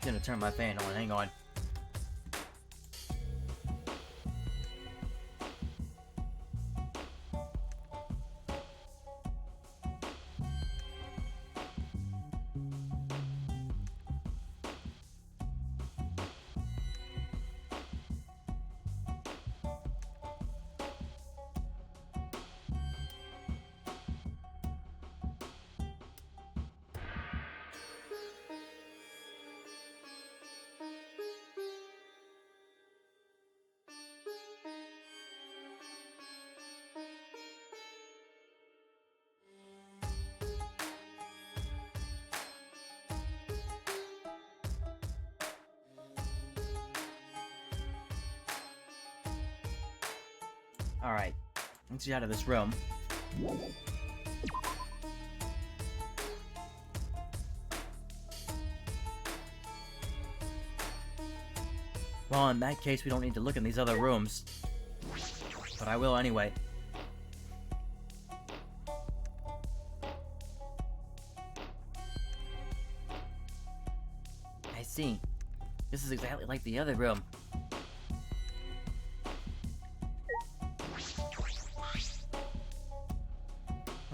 G: Gonna turn my fan on, hang on. Alright, let's get out of this room. Well, in that case, we don't need to look in these other rooms. But I will anyway. I see. This is exactly like the other room.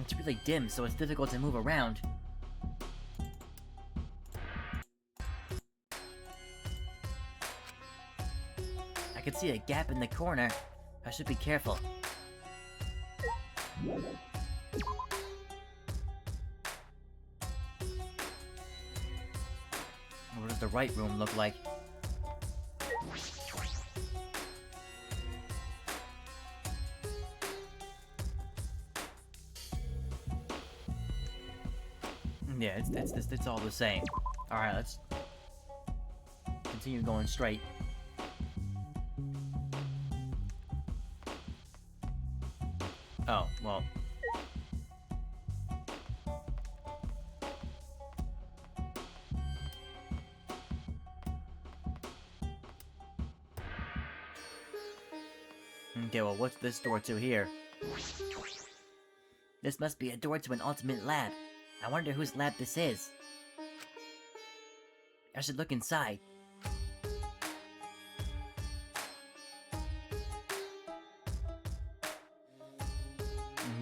G: It's really dim, so it's difficult to move around. I can see a gap in the corner. I should be careful. What does the right room look like? Yeah, it's all the same. Alright, let's continue going straight. Oh, well. Okay, well, what's this door to here? This must be a door to an ultimate lab. I wonder whose lab this is. I should look inside.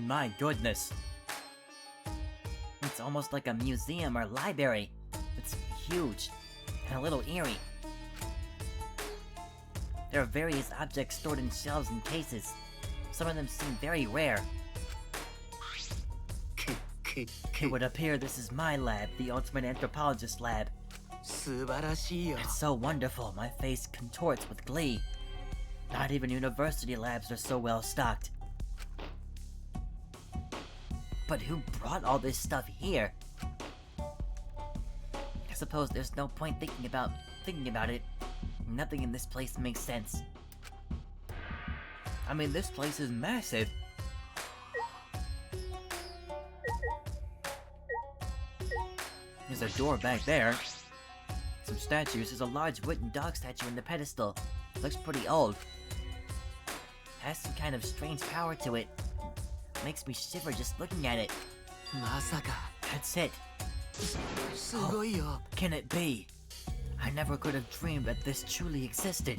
G: My goodness. It's almost like a museum or library. It's huge and a little eerie. There are various objects stored in shelves and cases. Some of them seem very rare. It would appear this is my lab, the Ultimate Anthropologist lab.
C: 素晴らしいよ。
G: It's so wonderful, my face contorts with glee. Not even university labs are so well stocked. But who brought all this stuff here? I suppose there's no point thinking about it. Nothing in this place makes sense. I mean, this place is massive. There's a door back there. Some statues. There's a large wooden dog statue in the pedestal. Looks pretty old. Has some kind of strange power to it. Makes me shiver just looking at it.
C: まさか
G: That's it.
C: すごいよ。
G: Can it be? I never could have dreamed that this truly existed.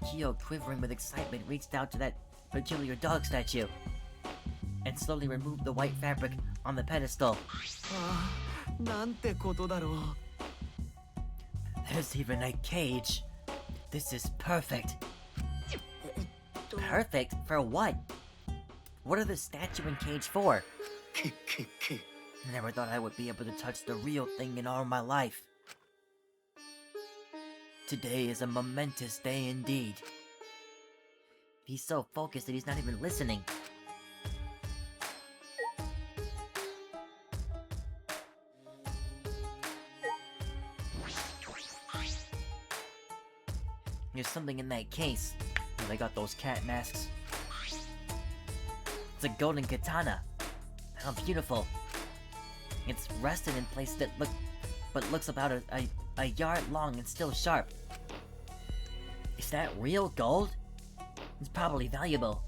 G: Kyo, quivering with excitement, reached out to that peculiar dog statue and slowly removed the white fabric on the pedestal.
C: ああ、なんてことだろう。
G: There's even a cage. This is perfect.
D: えっと
G: Perfect? For what? What are the statue and cage for?
C: くっくっく。
G: Never thought I would be able to touch the real thing in all my life. Today is a momentous day indeed. He's so focused that he's not even listening. There's something in that case. Oh, they got those cat masks. It's a golden katana. How beautiful. It's rested in place that looks about a yard long and still sharp. Is that real gold? It's probably valuable.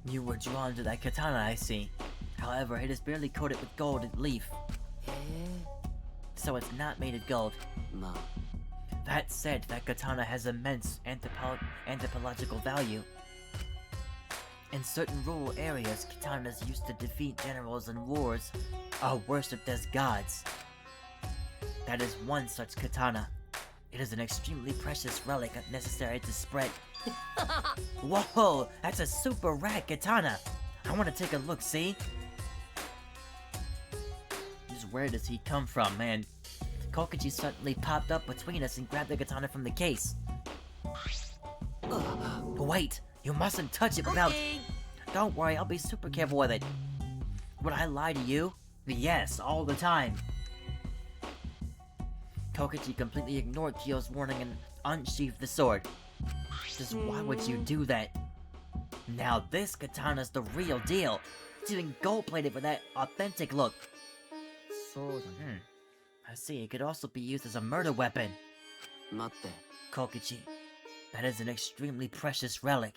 G: You were drawn to that katana, I see. However, it is barely coated with gold and leaf,
C: へえ。
G: so it's not made of gold.
C: まあ、
G: That said, that katana has immense anthropological value. In certain rural areas, katanas used to defeat generals in wars are worshipped as gods. That is one such katana. It is an extremely precious relic necessary to spread. Whoa, that's a super rad katana. I want to take a look, see? Just where does he come from, man? Kokichi suddenly popped up between us and grabbed the katana from the case. Wait, you mustn't touch it without... Don't worry, I'll be super careful with it. Would I lie to you? Yes, all the time. Kokichi completely ignored Kyo's warning and unsheathed the sword. Just why would you do that? Now this katana's the real deal. It's even gold-plated for that authentic look. I see, it could also be used as a murder weapon.
C: 待って。
G: Kokichi, that is an extremely precious relic.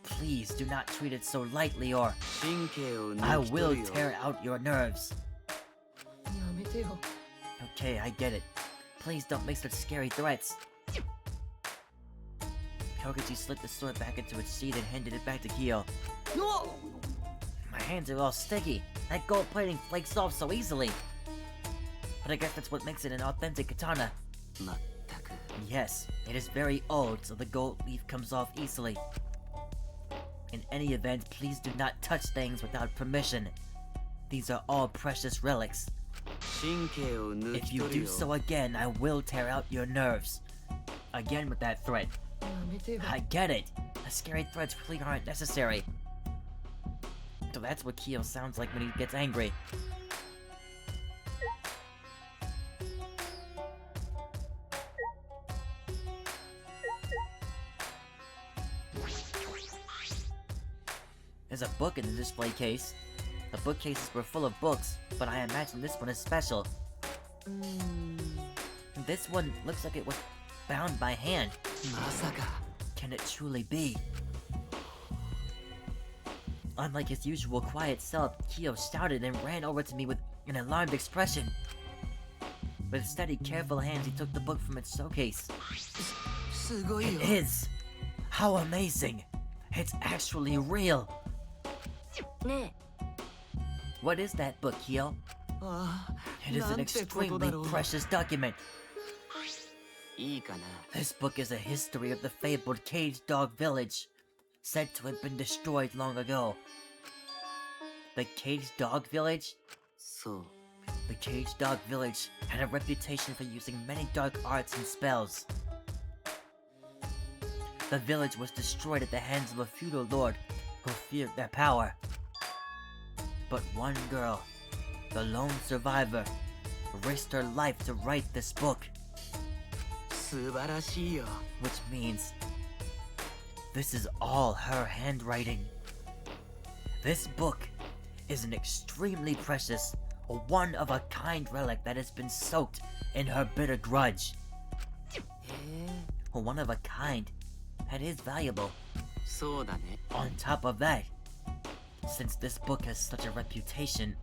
G: Please do not treat it so lightly or
C: 神経を
G: I
C: 抜き取
G: will
C: るよ。
G: tear out your nerves.
E: やめてよ。
G: Okay, I get it. Please don't make such scary threats. Kokichi slipped the sword back into its sheath and handed it back to Kyo. My hands are all sticky. That gold plating flakes off so easily. But I guess that's what makes it an authentic katana.
C: まったく。
G: Yes, it is very old, so the gold leaf comes off easily. In any event, please do not touch things without permission. These are all precious relics.
C: 神経を抜
G: If
C: き
G: you
C: 取る
G: do
C: よ。
G: so again, I will tear out your nerves. Again with that threat.
E: やめてよ。
G: I get it. The scary threats really aren't necessary. So that's what Kyo sounds like when he gets angry. There's a book in the display case. The bookcases were full of books, but I imagine this one is special. This one looks like it was bound by hand.
C: まさか。
G: Can it truly be? Unlike his usual quiet self, Kyo shouted and ran over to me with an alarmed expression. With steady, careful hands, he took the book from its showcase.
C: すごいよ
G: It。is! How amazing! It's actually real!
D: ね
G: What is that book, Kyo?
C: ああ、
G: It is
C: な
G: an
C: んてことだ
G: extremely
C: ろう。
G: precious document.
C: いいかな。
G: This book is a history of the fabled cage dog village, said to have been destroyed long ago. The Caged Dog Village?
C: そう
G: The Caged Dog Village had a reputation for using many dark arts and spells. The village was destroyed at the hands of a feudal lord who feared their power. But one girl, the lone survivor, risked her life to write this book,
C: 素晴らしいよ
G: which means this is all her handwriting. This book is an extremely precious, one-of-a-kind relic that has been soaked in her bitter grudge. One of a kind. That is valuable.
C: そうだね
G: On top of that, since this book has such a reputation,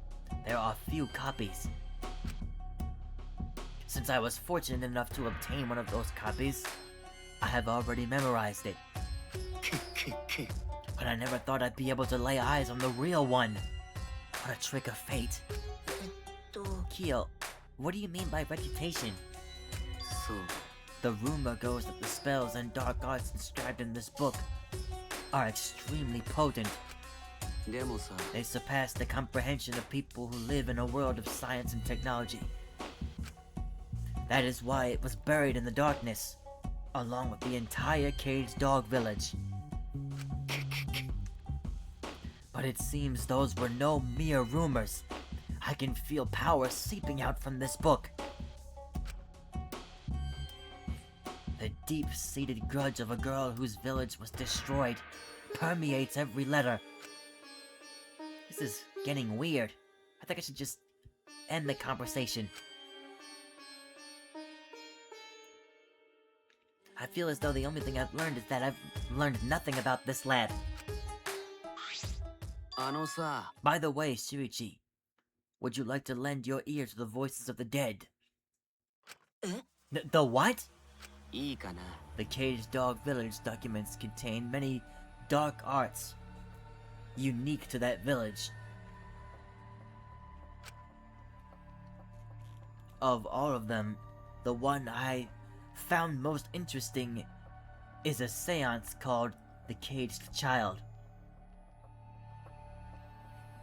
G: there are few copies. Since I was fortunate enough to obtain one of those copies, I have already memorized it. But I never thought I'd be able to lay eyes on the real one. What a trick of fate.
D: と
G: Kyo, what do you mean by reputation?
C: そう
G: The rumor goes that the spells and dark arts inscribed in this book are extremely potent.
C: でもさ
G: They surpass the comprehension of people who live in a world of science and technology. That is why it was buried in the darkness, along with the entire Caged Dog Village. But it seems those were no mere rumors. I can feel power seeping out from this book. The deep-seated grudge of a girl whose village was destroyed permeates every letter. This is getting weird. I think I should just end the conversation. I feel as though the only thing I've learned is that I've learned nothing about this lad.
C: あのさ
G: By the way, Shuichi, would you like to lend your ear to the voices of the dead? The what?
C: いいかな
G: The Caged Dog Village documents contain many dark arts unique to that village. Of all of them, the one I found most interesting is a seance called The Caged Child.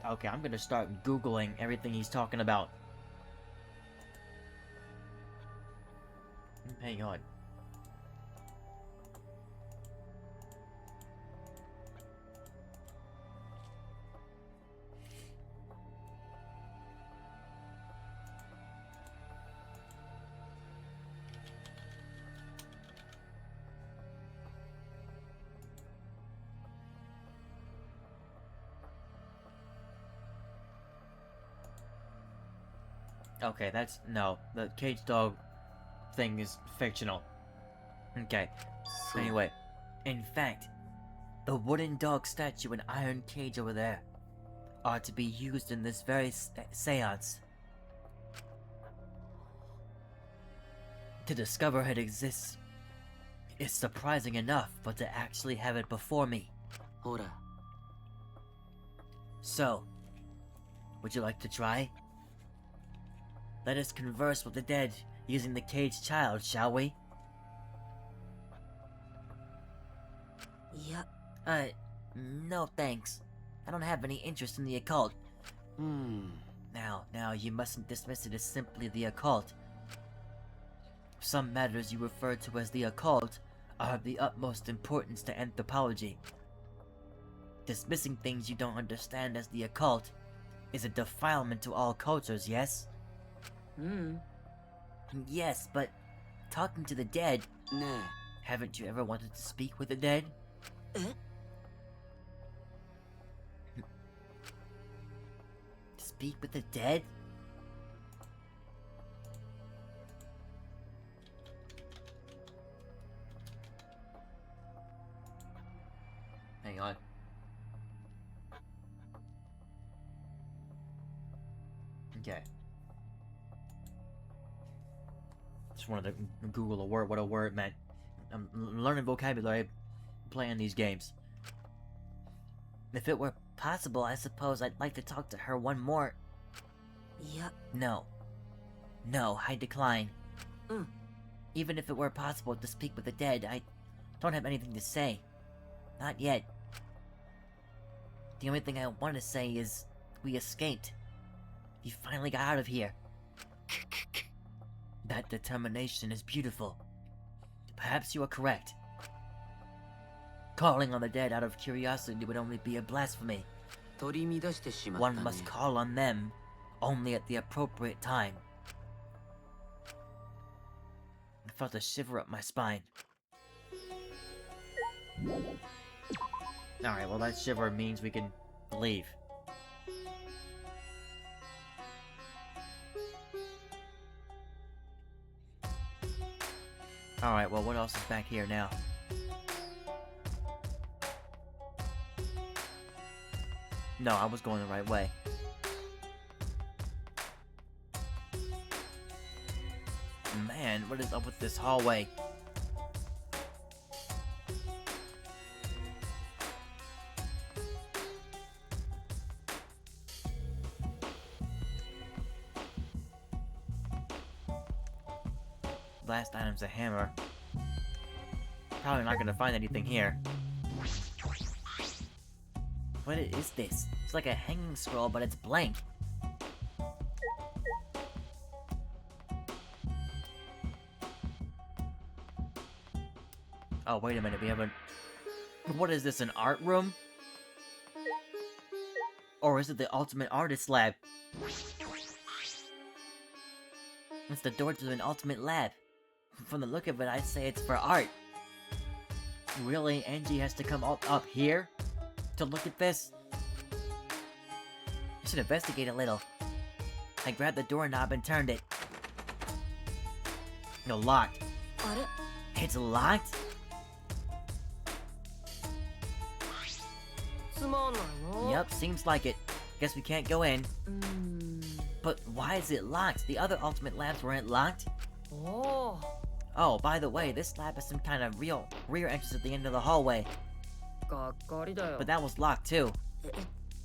G: Okay, I'm gonna start Googling everything he's talking about. Hang on. Okay, that's... no. The cage dog thing is fictional. Okay.
C: そう
G: Anyway, in fact, the wooden dog statue and iron cage over there are to be used in this very seance. To discover it exists is surprising enough, but to actually have it before me.
C: ほら
G: So, would you like to try? Let us converse with the dead using the caged child, shall we?
D: いや
G: No thanks. I don't have any interest in the occult.
C: うん
G: Now, you mustn't dismiss it as simply the occult. Some matters you refer to as the occult are of the utmost importance to anthropology. Dismissing things you don't understand as the occult is a defilement to all cultures, yes?
C: うん
G: Yes, but talking to the dead,
C: ね
G: haven't you ever wanted to speak with the dead?
D: え
G: Speak with the dead? Hang on. Okay. Just wanted to Google a word, what a word meant. I'm learning vocabulary, playing these games. If it were possible, I suppose I'd like to talk to her one more.
D: いや
G: No. No, I decline.
D: Mm.
G: Even if it were possible to speak with the dead, I don't have anything to say. Not yet. The only thing I want to say is, We escaped. You finally got out of here. That determination is beautiful. Perhaps you are correct. Calling on the dead out of curiosity would only be a blasphemy.
E: 取り乱してしまった
G: One
E: ね
G: must call on them only at the appropriate time. I felt a shiver up my spine. Alright, well that shiver means we can leave. Alright, well what else is back here now? No, I was going the right way. Man, what is up with this hallway? Last item's a hammer. Probably not gonna find anything here. What is this? It's like a hanging scroll, but it's blank. Oh, wait a minute, we have a... What is this, an art room? Or is it the ultimate artist lab? It's the door to an ultimate lab. From the look of it, I'd say it's for art. Really, Angie has to come up here to look at this? I should investigate a little. I grabbed the doorknob and turned it. No, locked.
D: あれ
G: It's locked?
D: つまんないの
G: Yep, seems like it. Guess we can't go in.
D: うーん
G: But why is it locked? The other ultimate labs weren't locked?
D: おー
G: Oh, by the way, this lab has some kind of rear entrance at the end of the hallway.
D: がっかりだよ
G: But that was locked too.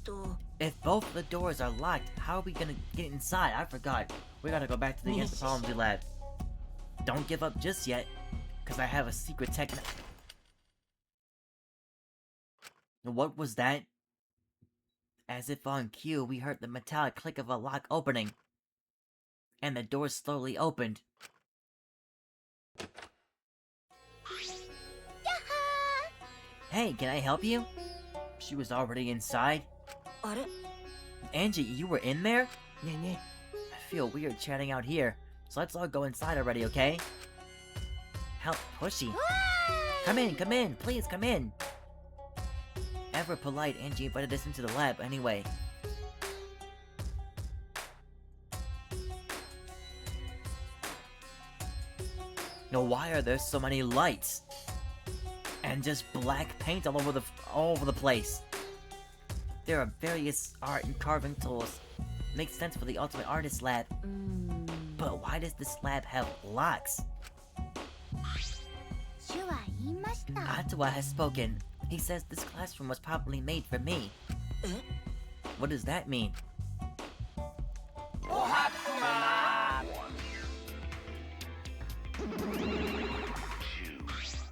D: と
G: If both the doors are locked, how are we gonna get inside? I forgot. We gotta go back to the anthropology lab. Don't give up just yet, cause I have a secret technique. What was that? As if on cue, we heard the metallic click of a lock opening. And the door slowly opened. Hey, can I help you? She was already inside.
D: あれ
G: Angie, you were in there?
D: ねえね
G: I feel weird chatting out here, so let's all go inside already, okay? How pushy. Come in, please come in. Ever polite, Angie invited us into the lab anyway. Now why are there so many lights? And just black paint all over the place. There are various art and carving tools. Makes sense for the ultimate artist lab.
D: うーん
G: But why does this lab have locks?
D: 主は言いました
G: Atawa has spoken. He says this classroom was probably made for me. What does that mean?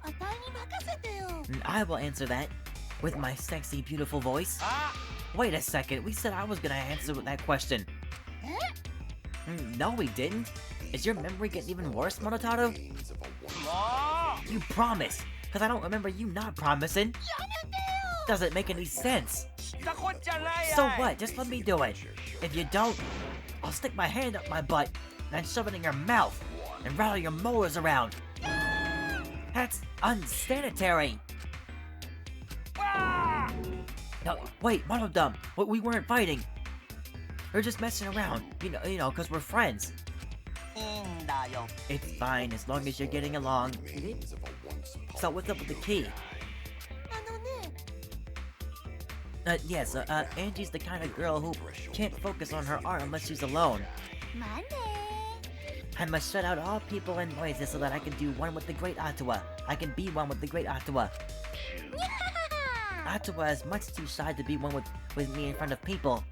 D: あたいに任せてよ
G: I will answer that with my sexy, beautiful voice. Wait a second, we said I was gonna answer that question. No, we didn't. Is your memory getting even worse, Monotaru?
F: Remains of a once
G: You promised, because I don't remember you not promising. Doesn't make any sense. So what? Just let me do it. If you don't, I'll stick my hand up my butt and shove it in your mouth and rattle your molars around. That's unsanitary. No, wait, Monodum, we weren't fighting. We're just messing around, you know, cause we're friends.
C: いいんだよ
G: It's fine as long as you're getting along.
F: remains of a once
G: So what's up with the key?
D: あのね
G: Yes, Angie's the kind of girl who can't focus on her art unless she's alone.
D: まあね
G: I must shut out all people and noises so that I can do one with the great Atawa. I can be one with the great Atawa. Atawa is much too shy to be one with me in front of people.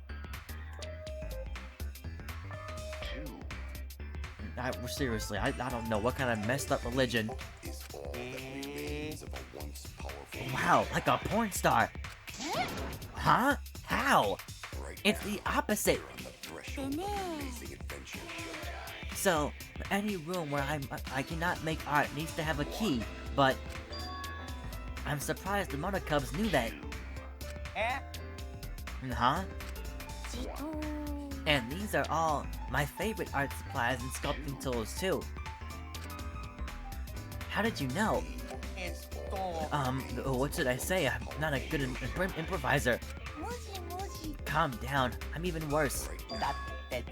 G: Seriously, I don't know what kind of messed up religion.
F: is all that remains of a once powerful
G: Wow, like a porn star. Huh? How?
F: right
G: It's the opposite.
D: でね
G: So, any room where I cannot make art needs to have a key, but I'm surprised the Monocubs knew that. Huh?
D: ちと
G: And these are all my favorite art supplies and sculpting tools too. How did you know? What should I say? I'm not a good improviser.
D: もしもし
G: Calm down. I'm even worse.
C: だって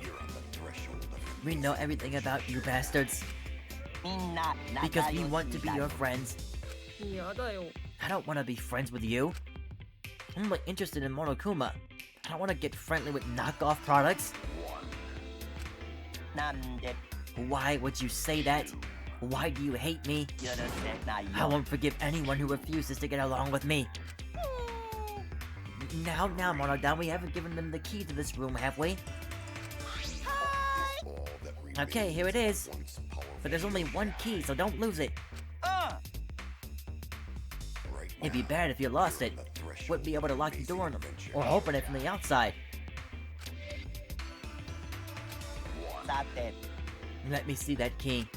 G: We know everything about you bastards.
C: みんな
G: Because
C: 仲
G: we
C: 良
G: want to
C: し
G: be
C: だ
G: your friends.
E: やだよ
G: I don't want to be friends with you. I'm only interested in Monokuma. I don't want to get friendly with knockoff products.
C: なんで
G: Why would you say that? Why do you hate me?
C: 許せない
G: I
C: よ
G: won't forgive anyone who refuses to get along with me. Now, Monodon, we haven't given them the key to this room, have we? Okay, here it is. But there's only one key, so don't lose it. It'd be bad if you lost it. Wouldn't be able to lock the door or open it from the outside.
C: さて
G: Let me see that key.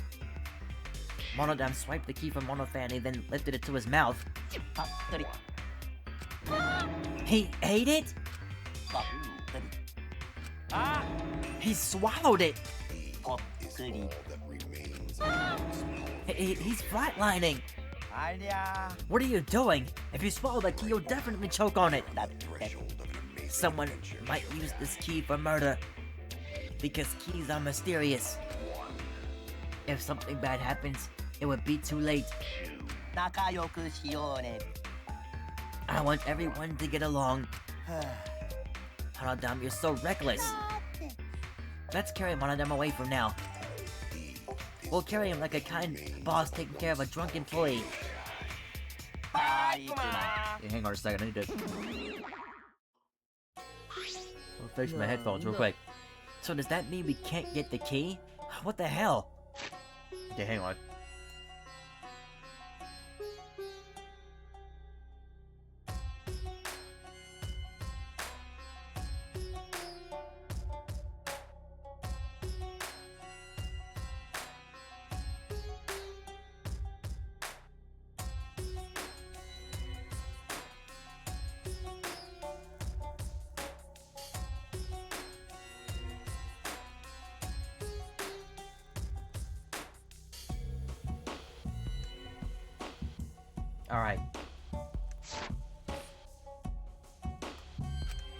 G: Monodon swiped the key from Monofanny, then lifted it to his mouth.
C: ぱっくり
G: He ate it?
C: ぱっくり
G: He swallowed it!
C: ぽっくり
G: He's flatlining!
C: ありゃ
G: What are you doing? If you swallow that key, you'll definitely choke on it!
C: だって
G: Someone might use this key for murder. Because keys are mysterious. If something bad happens, it would be too late.
C: 仲良くしようね
G: I want everyone to get along. Monodam, you're so reckless.
D: だって
G: Let's carry Monodam away from now. We'll carry him like a kind boss taking care of a drunk employee.
C: はーい行くな
G: Hey, hang on a second, I need to... I'll fix my headphones real quick. So does that mean we can't get the key? What the hell? Okay, hang on. Alright.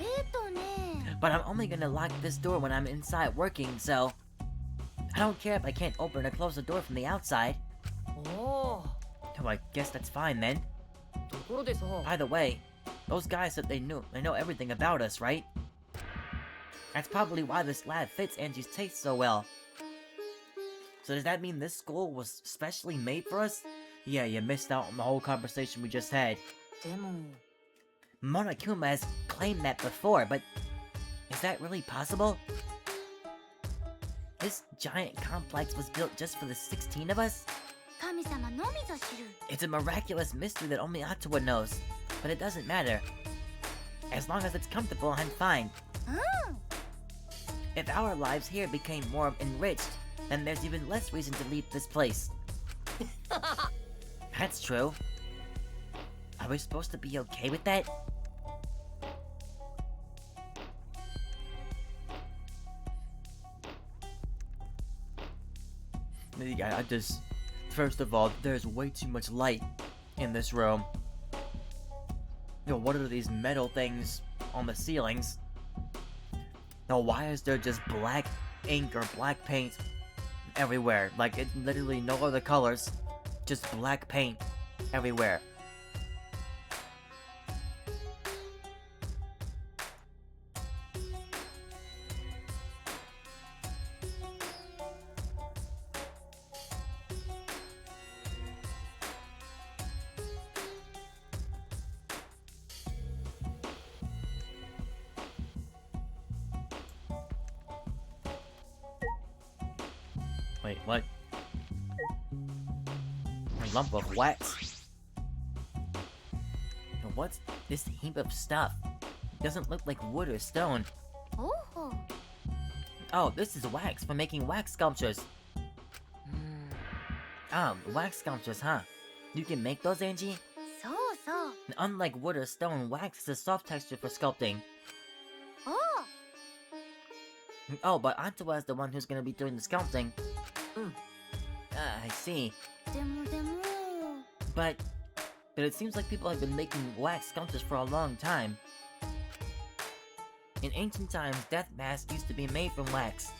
D: ね
G: But I'm only gonna lock this door when I'm inside working, so... I don't care if I can't open or close the door from the outside.
E: おお
G: So I guess that's fine then.
E: ところでさ
G: By the way, those guys said they know everything about us, right? That's probably why this lab fits Angie's taste so well. So does that mean this school was specially made for us? Yeah, you missed out on the whole conversation we just had.
E: でも
G: Monokuma has claimed that before, but is that really possible? This giant complex was built just for the 16 of us?
D: 神様のみぞ知る
G: It's a miraculous mystery that only Atua knows, but it doesn't matter. As long as it's comfortable, I'm fine.
D: うん
G: If our lives here became more enriched, then there's even less reason to leave this place. That's true. Are we supposed to be okay with that? Yeah, I just... First of all, there's way too much light in this room. Yo, what are these metal things on the ceilings? Now, why is there just black ink or black paint everywhere? Like, it literally no other colors, just black paint everywhere. Wait, what? A lump of wax? What's this heap of stuff? It doesn't look like wood or stone. Oh, this is wax for making wax sculptures. Wax sculptures, huh? You can make those, Angie?
D: そうそう。
G: Unlike wood or stone, wax is a soft texture for sculpting.
D: おう。
G: Oh, but Antoa is the one who's gonna be doing the sculpting. I see.
D: でも。
G: But it seems like people have been making wax sculptures for a long time. In ancient times, death masks used to be made from wax.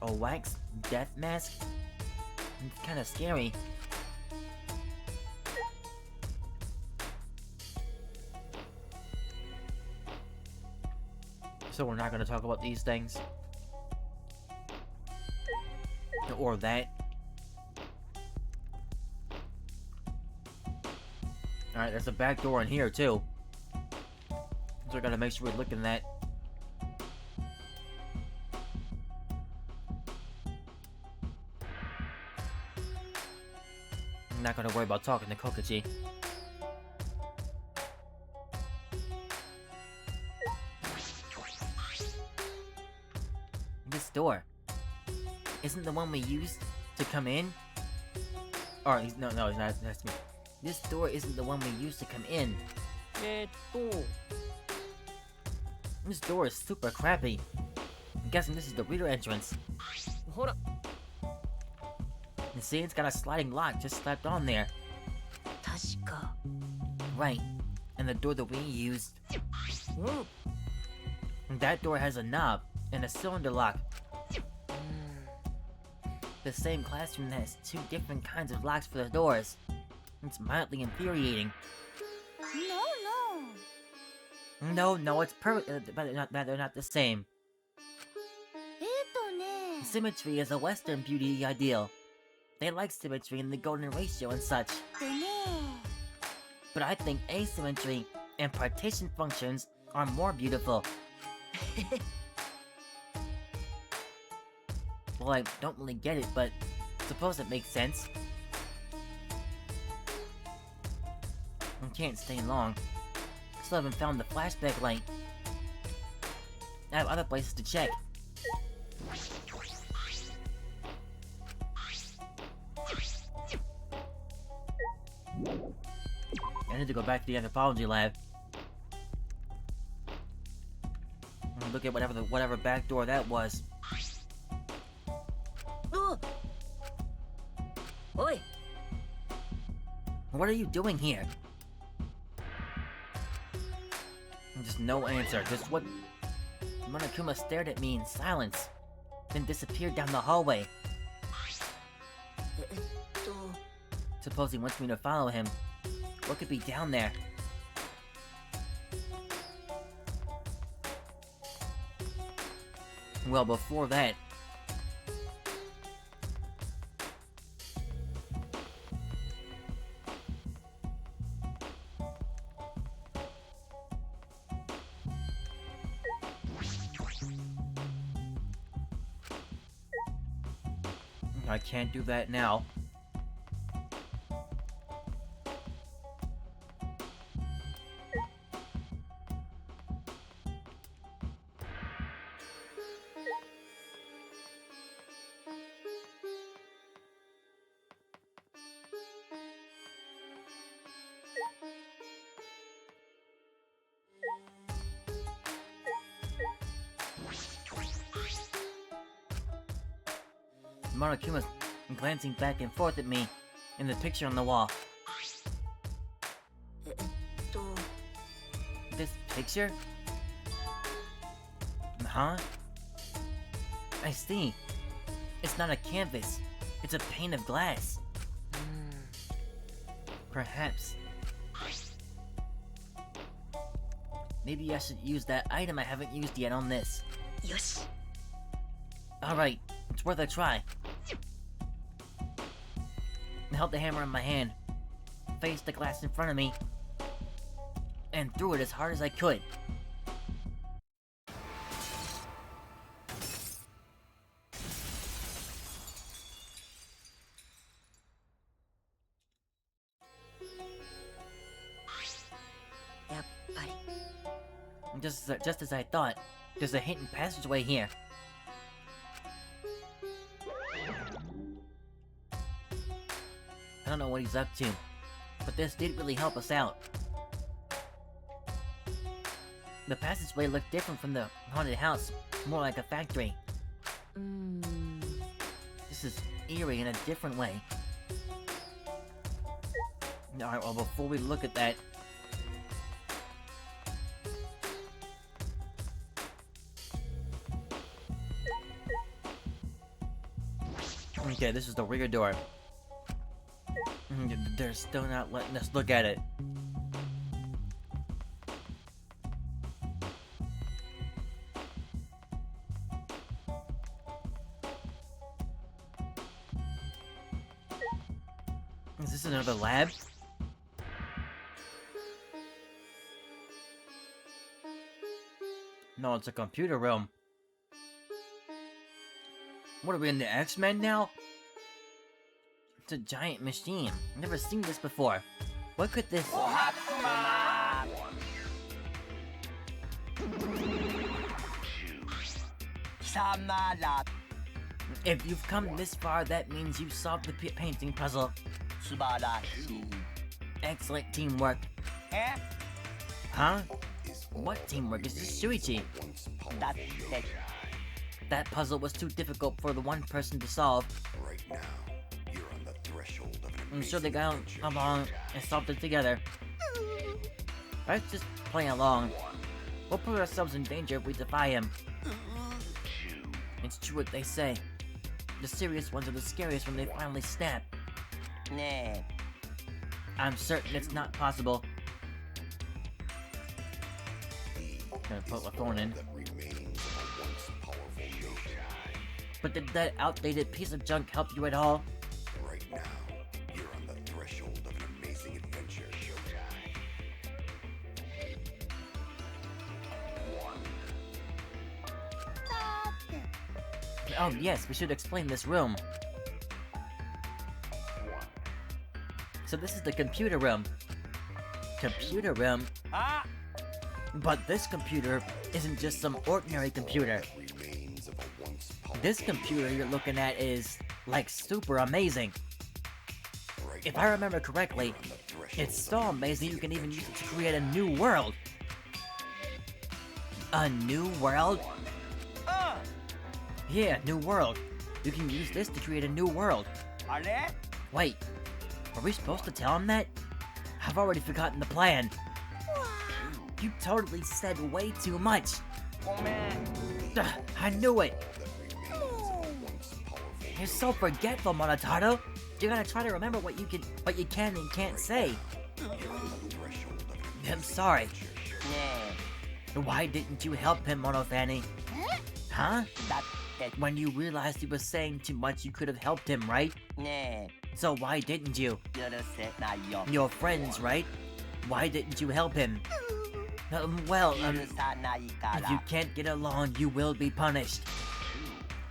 G: A wax death mask? It's kinda scary. So we're not gonna talk about these things? Or that? Alright, there's a back door in here too. So I gotta make sure we're looking at that. I'm not gonna worry about talking to Kokachi. This door isn't the one we used to come in? Or, no, it's not, that's me. This door isn't the one we used to come in. This door is super crappy. I'm guessing this is the reader entrance.
E: Hold up.
G: You see, it's got a sliding lock just slapped on there.
D: 確か。
G: Right. And the door that we used,
E: Mm.
G: that door has a knob and a cylinder lock. The same classroom has two different kinds of locks for the doors. It's mildly infuriating. No, it's perfect, but they're not the same.
D: ね。
G: Symmetry is a Western beauty ideal. They like symmetry in the golden ratio and such.
D: でね。
G: But I think asymmetry and partition functions are more beautiful. Well, I don't really get it, but suppose it makes sense. I can't stay long. Still haven't found the flashback light. I have other places to check. I need to go back to the anthropology lab and look at whatever back door that was.
E: おい。
G: What are you doing here? Just no answer. Just what? Monokuma stared at me in silence, then disappeared down the hallway. Suppose he wants me to follow him. What could be down there? Well, before that... I can't do that now. Monokuma's glancing back and forth at me in the picture on the wall. This picture? Huh? I see. It's not a canvas. It's a pane of glass. Perhaps. Maybe I should use that item I haven't used yet on this.
D: よし。
G: Alright, it's worth a try. I held the hammer in my hand, faced the glass in front of me, and threw it as hard as I could. Just as I thought, There's a hidden passageway here. I don't know what he's up to, but this did really help us out. The passageway looked different from the haunted house, more like a factory. This is eerie in a different way. Alright, well, before we look at that... Okay, this is the rear door. They're still not letting us look at it. Is this another lab? No, it's a computer room. What are we in the X-Men now? It's a giant machine. I've never seen this before. What could this... If you've come this far, that means you've solved the painting puzzle. Excellent teamwork. Huh? What teamwork? Is this Shuichi? That puzzle was too difficult for the one person to solve.
F: Right now, you're on the threshold of an
G: I'm sure they
F: amazing
G: got
F: adventure.
G: along and solved it together. Let's just play along. We'll put ourselves in danger if we defy him. It's true what they say. The serious ones are the scariest when they finally snap. I'm certain it's not possible. Gonna put my phone in.
F: That remains of a once powerful nation.
G: But did that outdated piece of junk help you at all?
F: Right now, you're on the threshold of an amazing adventure.
G: Oh yes, we should explain this room. So this is the computer room. Computer room? But this computer isn't just some ordinary computer.
F: Remains of a once powerful
G: This computer you're looking at is, like, super amazing.
F: Right
G: If I remember correctly,
F: on the threshold
G: it's so amazing you can even use it to create a new world. A new world? Yeah, new world. You can use this to create a new world. Wait, are we supposed to tell him that? I've already forgotten the plan. You totally said way too much. Ugh, I knew it.
F: that remains of a once powerful
G: You're so forgetful, Monotaro. You gotta try to remember what you can and can't say.
F: threshold of an
G: I'm sorry. Why didn't you help him, Monofani? Huh? When you realized he was saying too much, you could have helped him, right? So why didn't you? You're friends, right? Why didn't you help him? If you can't get along, you will be punished.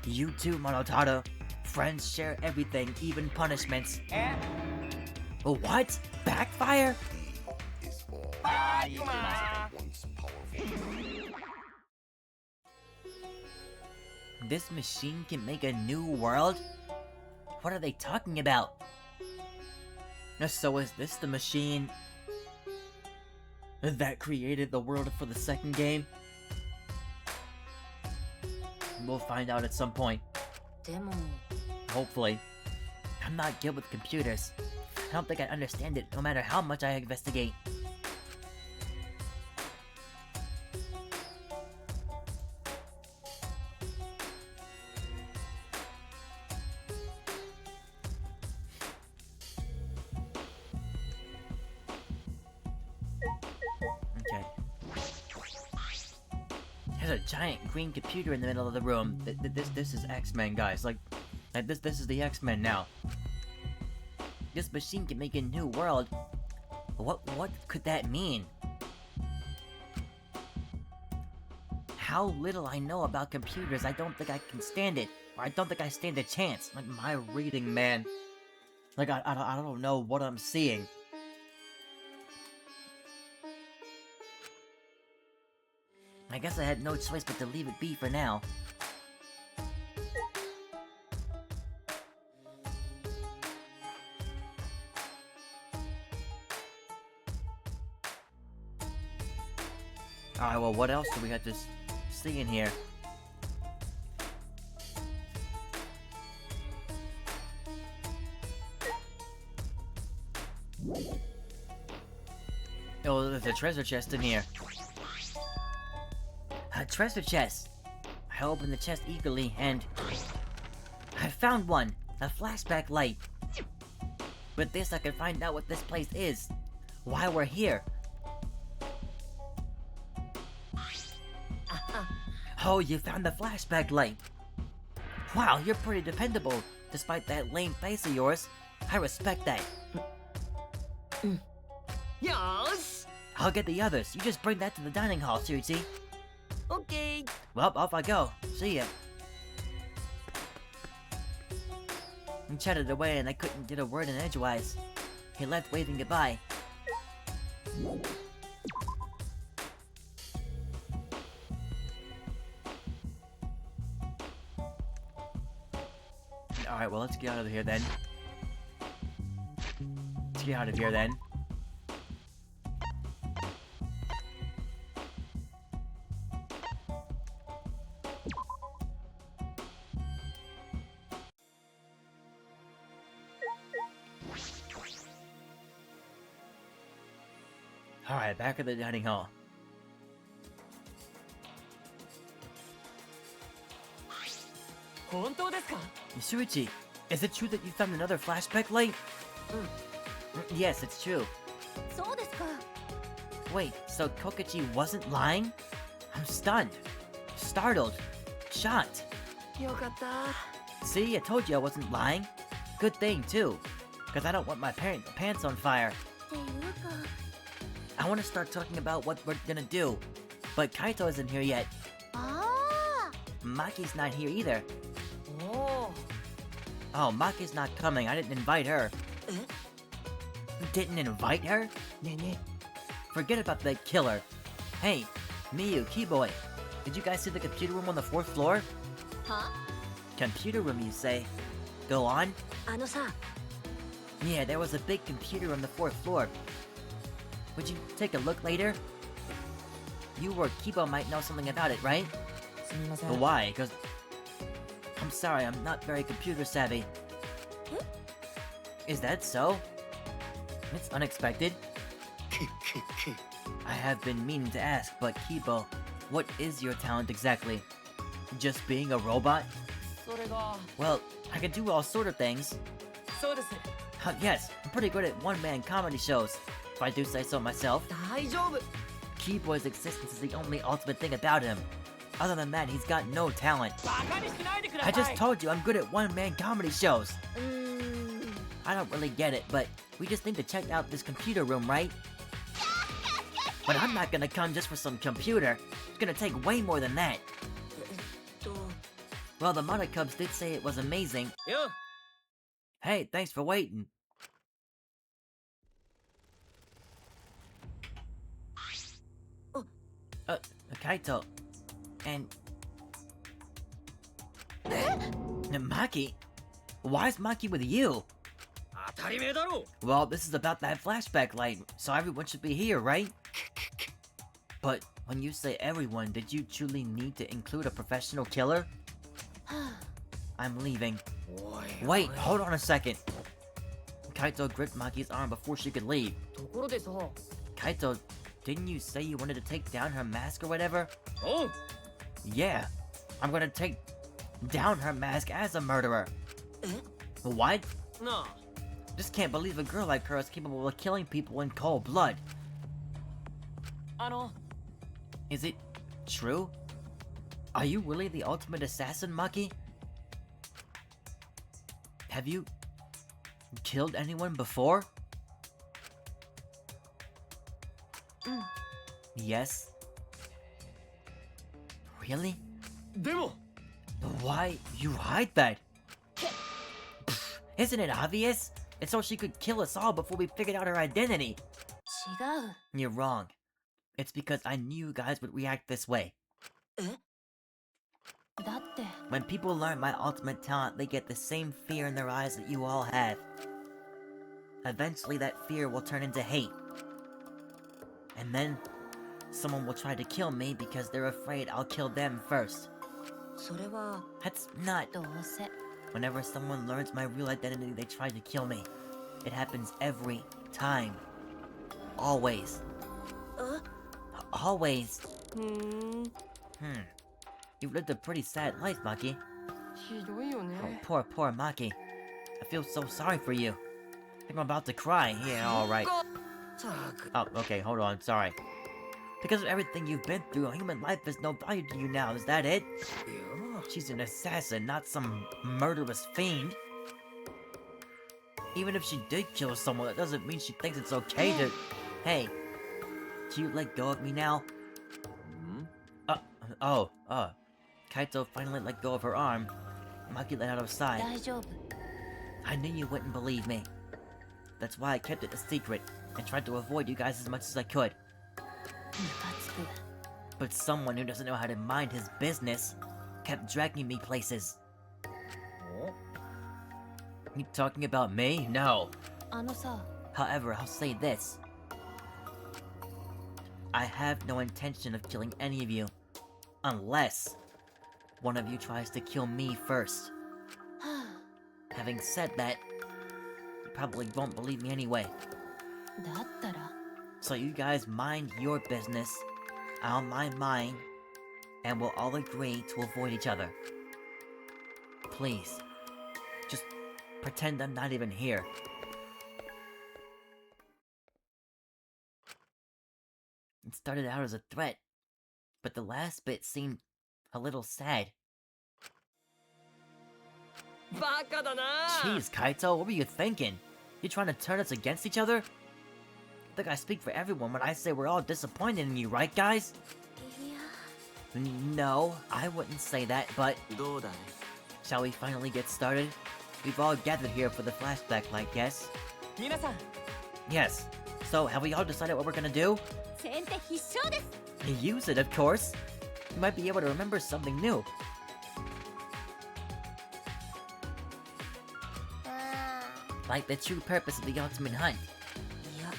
G: You too, Monotaro. Friends share everything, even punishments. What? Backfire?
F: is all that remains of a once powerful nation.
G: This machine can make a new world? What are they talking about? So is this the machine that created the world for the second game? We'll find out at some point.
D: でも
G: Hopefully. I'm not good with computers. I don't think I understand it no matter how much I investigate. Okay. There's a giant green computer in the middle of the room. This is X-Men, guys. Like this is the X-Men now. This machine can make a new world. What could that mean? How little I know about computers, I don't think I can stand it. Or I don't think I stand a chance. Like, my reading, man. Like, I don't know what I'm seeing. I guess I had no choice but to leave it be for now. Alright, well, what else do we have to see in here? Oh, there's a treasure chest in here. A treasure chest! I opened the chest eagerly, and... I found one! A flashback light! With this, I can find out what this place is. Why we're here. Oh, you found the flashback light! Wow, you're pretty dependable, despite that lame face of yours. I respect that.
E: Yosh!
G: I'll get the others. You just bring that to the dining hall, Suichi.
E: Okay.
G: Well, off I go. See ya. He chatted away and I couldn't get a word in edgewise. He left waving goodbye. Alright, well, let's get out of here then. Let's get out of here then. Alright, back at the dining hall. Suichi, is it true that you found another flashback light? Yes, it's true.
D: そうですか。
G: Wait, so Kokichi wasn't lying? I'm stunned. Startled. Shocked.
E: よかった。
G: See, I told you I wasn't lying. Good thing, too. Because I don't want my pants on fire.
D: っていうか、
G: I want to start talking about what we're gonna do. But Kaito isn't here yet.
D: あ
G: Maki's not here either.
E: おお。
G: Oh, Maki's not coming. I didn't invite her. Didn't invite her?
E: ねえね
G: Forget about that killer. Hey, Miyu, Keyboy. Did you guys see the computer room on the 4th floor?
D: ーは
G: Computer room, you say? Go on?
D: あのさ、
G: Yeah, there was a big computer on the 4th floor. Would you take a look later? You or Kibo might know something about it, right?
E: すみません。
G: But why? Because... I'm sorry, I'm not very computer savvy. Is that so? It's unexpected. I have been meaning to ask, but Kibo, what is your talent exactly? Just being a robot?
E: それが、
G: Well, I can do all sort of things.
E: そうです。
G: Yes, I'm pretty good at one-man comedy shows, if I do say so myself.
E: 大丈夫。
G: Keyboy's existence is the only ultimate thing about him. Other than that, he's got no talent.
E: バカにしないでくださ
G: I
E: い。
G: just told you I'm good at one-man comedy shows.
D: うーん。
G: I don't really get it, but we just need to check out this computer room, right? But I'm not gonna come just for some computer. It's gonna take way more than that.
E: と、
G: Well, the Mother Cubs did say it was amazing.
E: よ。
G: Hey, thanks for waiting. Kaito. And... Maki? Why is Maki with you?
E: 当たり前だろう。
G: Well, this is about that flashback light, so everyone should be here, right? But when you say everyone, did you truly need to include a professional killer? I'm leaving.
E: おい。
G: Wait, hold on a second. Kaito gripped Maki's arm before she could leave.
E: ところでさ。
G: Kaito, didn't you say you wanted to take down her mask or whatever?
E: おう。
G: Yeah, I'm gonna take down her mask as a murderer. What?
E: なあ。
G: Just can't believe a girl like her is capable of killing people in cold blood.
E: あの、
G: Is it true? Are you really the ultimate assassin, Maki? Have you killed anyone before? Yes. Really?
E: でも、
G: Why you hide that? Isn't it obvious? It's so she could kill us all before we figured out her identity.
D: 違う。
G: You're wrong. It's because I knew you guys would react this way.
D: だって
G: When people learn my ultimate talent, they get the same fear in their eyes that you all have. Eventually, that fear will turn into hate. And then, someone will try to kill me because they're afraid I'll kill them first.
D: それは
G: That's not...
D: どうせ
G: Whenever someone learns my real identity, they try to kill me. It happens every time. Always. Always. You've lived a pretty sad life, Maki.
E: ひどいよね
G: Poor Maki. I feel so sorry for you. I think I'm about to cry. Yeah, alright. Oh, okay, hold on, sorry. Because of everything you've been through, human life is no value to you now, is that it? She's an assassin, not some murderous fiend. Even if she did kill someone, that doesn't mean she thinks it's okay to... Hey, do you let go of me now? Kaito finally let go of her arm. Maki let out a sigh.
D: 大丈夫
G: I knew you wouldn't believe me. That's why I kept it a secret, and tried to avoid you guys as much as I could.
D: ムカつく
G: But someone who doesn't know how to mind his business kept dragging me places. You talking about me? No.
D: あのさ
G: However, I'll say this. I have no intention of killing any of you. Unless one of you tries to kill me first.
D: は
G: Having said that, you probably won't believe me anyway.
D: あだったら
G: So you guys mind your business, I'll mind mine, and we'll all agree to avoid each other. Please, just pretend I'm not even here. It started out as a threat, but the last bit seemed a little sad.
E: バカだな
G: Jeez, Kaito, what were you thinking? You trying to turn us against each other? I think I speak for everyone when I say we're all disappointed in you, right, guys?
D: いや
G: No, I wouldn't say that, but
C: どうだい
G: shall we finally get started? We've all gathered here for the flashback light, yes?
E: 皆さん
G: Yes. So, have we all decided what we're gonna do?
D: 先手必勝です
G: Use it, of course. You might be able to remember something new. Like the true purpose of the ultimate hunt.
D: いや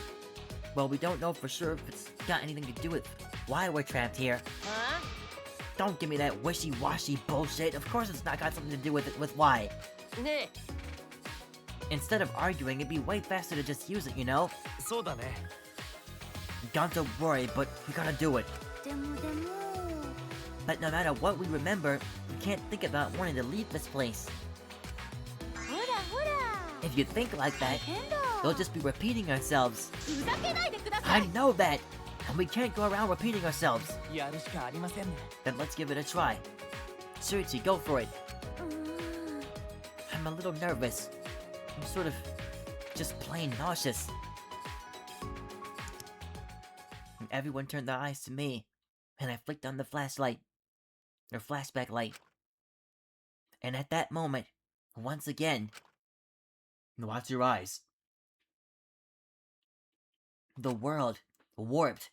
G: Well, we don't know for sure if it's got anything to do with why we're trapped here. Don't give me that wishy-washy bullshit. Of course it's not got something to do with why.
E: ね
G: Instead of arguing, it'd be way faster to just use it, you know?
E: えそうだね
G: Don't worry, but we gotta do it.
D: でも
G: But no matter what we remember, we can't think about wanting to leave this place.
D: ほらほら
G: If you think like that,
D: 変だ
G: we'll just be repeating ourselves.
D: ふざけないでくださ
G: I
D: い
G: know that! And we can't go around repeating ourselves.
E: やるしかありませんね
G: Then let's give it a try. Shuichi, go for it.
D: うーん
G: I'm a little nervous. I'm sort of just plain nauseous. And everyone turned their eyes to me, and I flicked on the flashlight. Or flashback light. And at that moment, once again, watch your eyes. The world warped.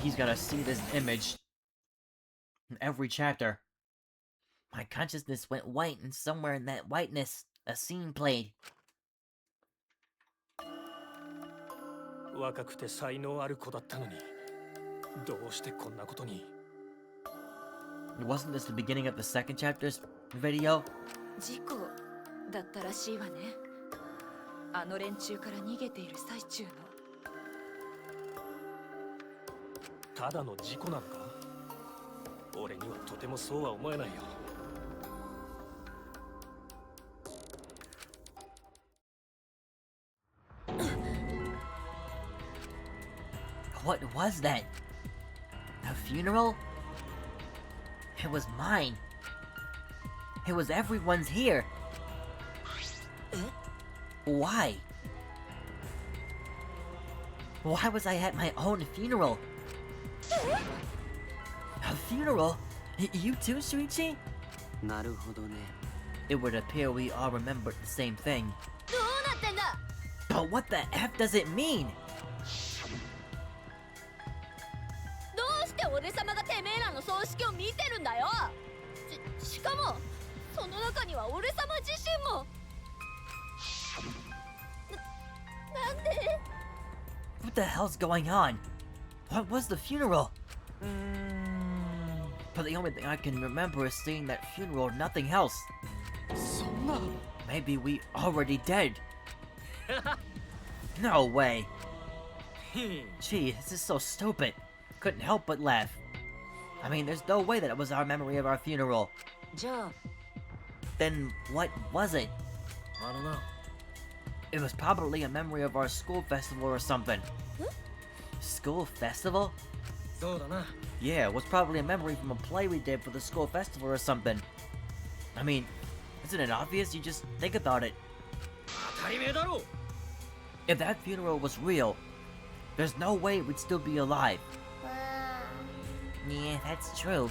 G: He's gotta see this image in every chapter. My consciousness went white, and somewhere in that whiteness, a scene played.
H: 若くて才能ある子だったのにどうしてこんなことに
G: Wasn't this the beginning of the second chapter's video?
I: 事故だったらしいわね。あの連中から逃げている最中の。
H: ただの事故なのか俺にはとてもそうは思えないよ
G: What was that? A funeral? It was mine. It was everyone's here. Why? Why was I at my own funeral? A funeral? You too, Shuichi?
C: なるほどね
G: it would appear we all remembered the same thing.
D: どうなってんだ
G: But what the F does it mean?
D: どうして俺様がてめえらの葬式を見てるんだよしかもその中には俺様自身もなんで
G: What the hell's going on? What was the funeral? But the only thing I can remember is seeing that funeral, nothing else. Maybe we already dead. No way. Gee, this is so stupid. Couldn't help but laugh. I mean, there's no way that it was our memory of our funeral.
E: じゃあ
G: Then what was it?
E: I don't know.
G: It was probably a memory of our school festival or something. School festival?
E: そうだな
G: Yeah, it was probably a memory from a play we did for the school festival or something. I mean, isn't it obvious? You just think about it.
E: 当たり前だろ
G: If that funeral was real, there's no way we'd still be alive. Yeah, that's true.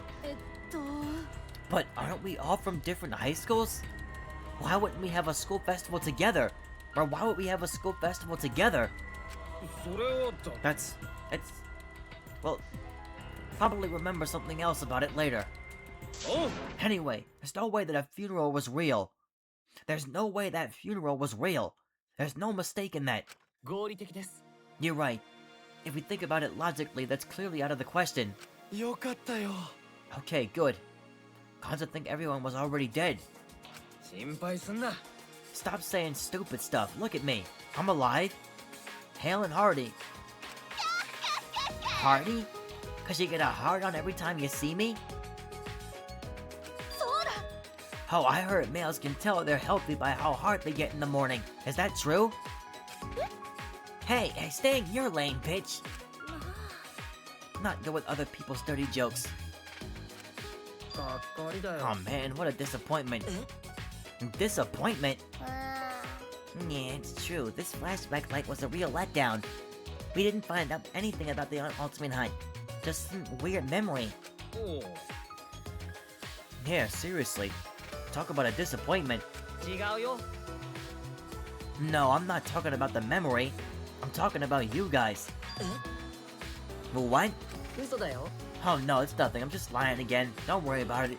D: と
G: But aren't we all from different high schools? Why wouldn't we have a school festival together? Or why would we have a school festival together?
E: それはだ
G: That's... Well, probably remember something else about it later.
E: おう
G: Anyway, there's no way that a funeral was real. There's no way that funeral was real. There's no mistake in that.
E: 合理的です
G: You're right. If we think about it logically, that's clearly out of the question.
E: よかったよ
G: Okay, good. Cause I think everyone was already dead.
E: 心配すんな
G: Stop saying stupid stuff. Look at me. I'm alive. Hale and hearty. Hearty? Cause you get a hard on every time you see me?
D: そうだ
G: Oh, I heard males can tell they're healthy by how hard they get in the morning. Is that true? Hey, stay in your lane, bitch. Not good with other people's dirty jokes.
E: がっかりだよ
G: Oh man, what a disappointment. Disappointment? Yeah, it's true. This flashback light was a real letdown. We didn't find out anything about the ultimate hunt. Just some weird memory.
E: おう
G: Yeah, seriously. Talk about a disappointment.
E: 違うよ
G: No, I'm not talking about the memory. I'm talking about you guys. Well, what?
E: 嘘だよ
G: Oh no, it's nothing. I'm just lying again. Don't worry about it.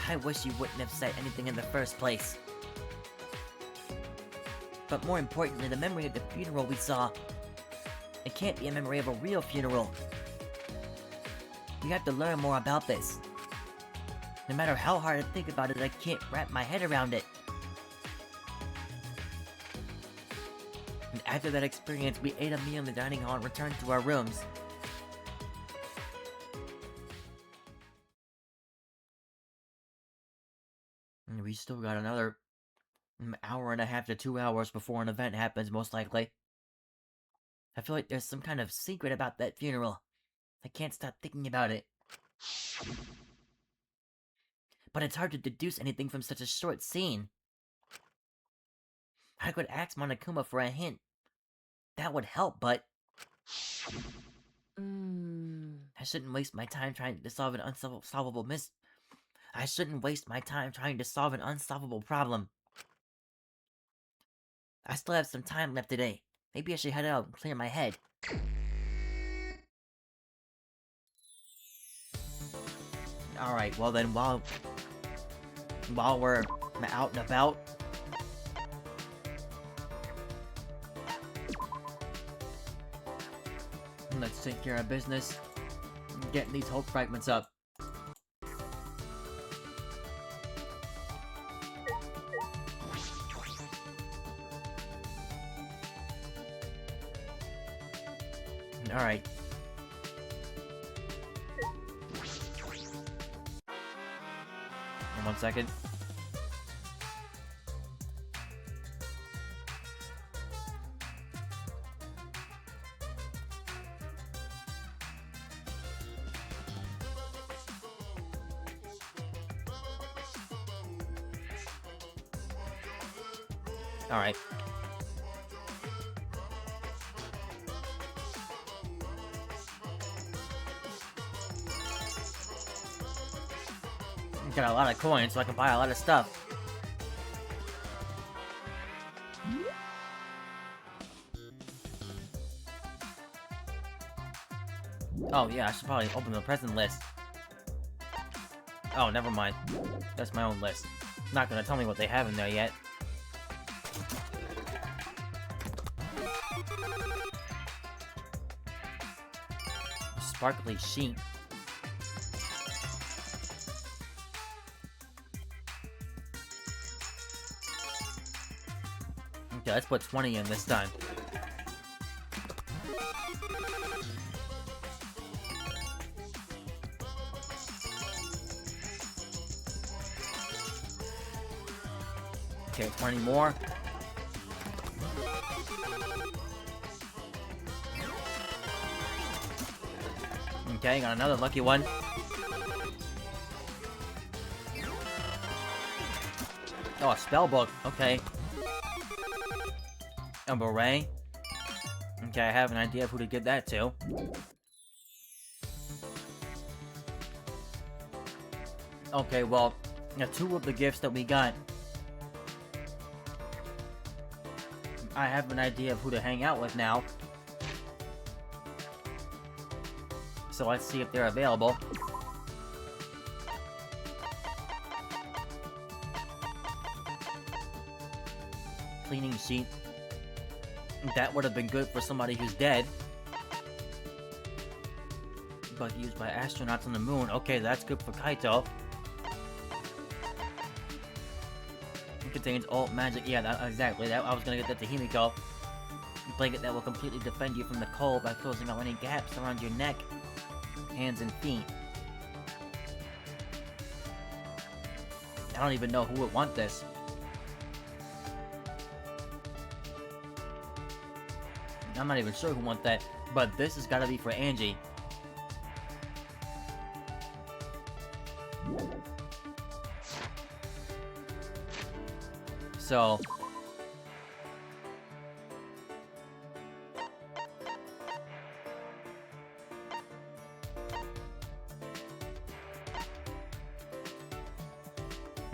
G: I wish you wouldn't have said anything in the first place. But more importantly, the memory of the funeral we saw. It can't be a memory of a real funeral. We have to learn more about this. No matter how hard I think about it, I can't wrap my head around it. And after that experience, we ate a meal in the dining hall and returned to our rooms. And we still got another hour and a half to 2 hours before an event happens, most likely. I feel like there's some kind of secret about that funeral. I can't stop thinking about it. But it's hard to deduce anything from such a short scene. I could ask Monokuma for a hint. That would help, but...
E: うーん
G: I shouldn't waste my time trying to solve an unsolvable I shouldn't waste my time trying to solve an unsolvable problem. I still have some time left today. Maybe I should head out and clear my head. Alright, well then, while we're out and about... let's take care of business. Getting these Hulk fragments up. Alright. One second. Alright. Got a lot of coins, so I can buy a lot of stuff. Oh yeah, I should probably open the present list. Oh, never mind. That's my own list. Not gonna tell me what they have in there yet. Sparkly sheet. Okay, let's put 20 in this time. Okay, 20 more. Okay, got another lucky one. Oh, a spell book. Okay. A beret. Okay, I have an idea of who to give that to. Okay, well, two of the gifts that we got, I have an idea of who to hang out with now. So let's see if they're available. Cleaning sheet. That would have been good for somebody who's dead. But used by astronauts on the moon. Okay, that's good for Kaito. It contains alt magic. Yeah, exactly. I was gonna get that to Himiko. Blanket that will completely defend you from the cold by closing out any gaps around your neck, hands, and feet. I don't even know who would want this. I'm not even sure who wants that, but this has got to be for Angie. So...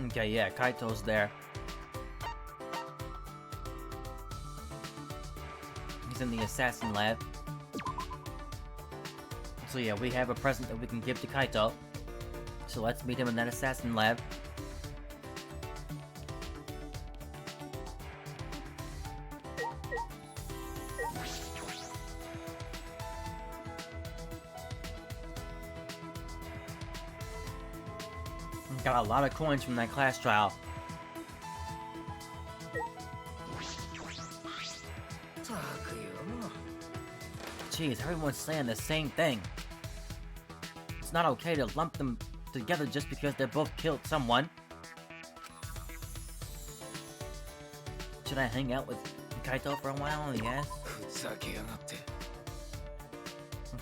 G: okay, yeah, Kaito's there. He's in the assassin lab. So yeah, we have a present that we can give to Kaito. So let's meet him in that assassin lab. Got a lot of coins from that class trial. Jeez, everyone's saying the same thing. It's not okay to lump them together just because they both killed someone. Should I hang out with Kaito for a while? Yes.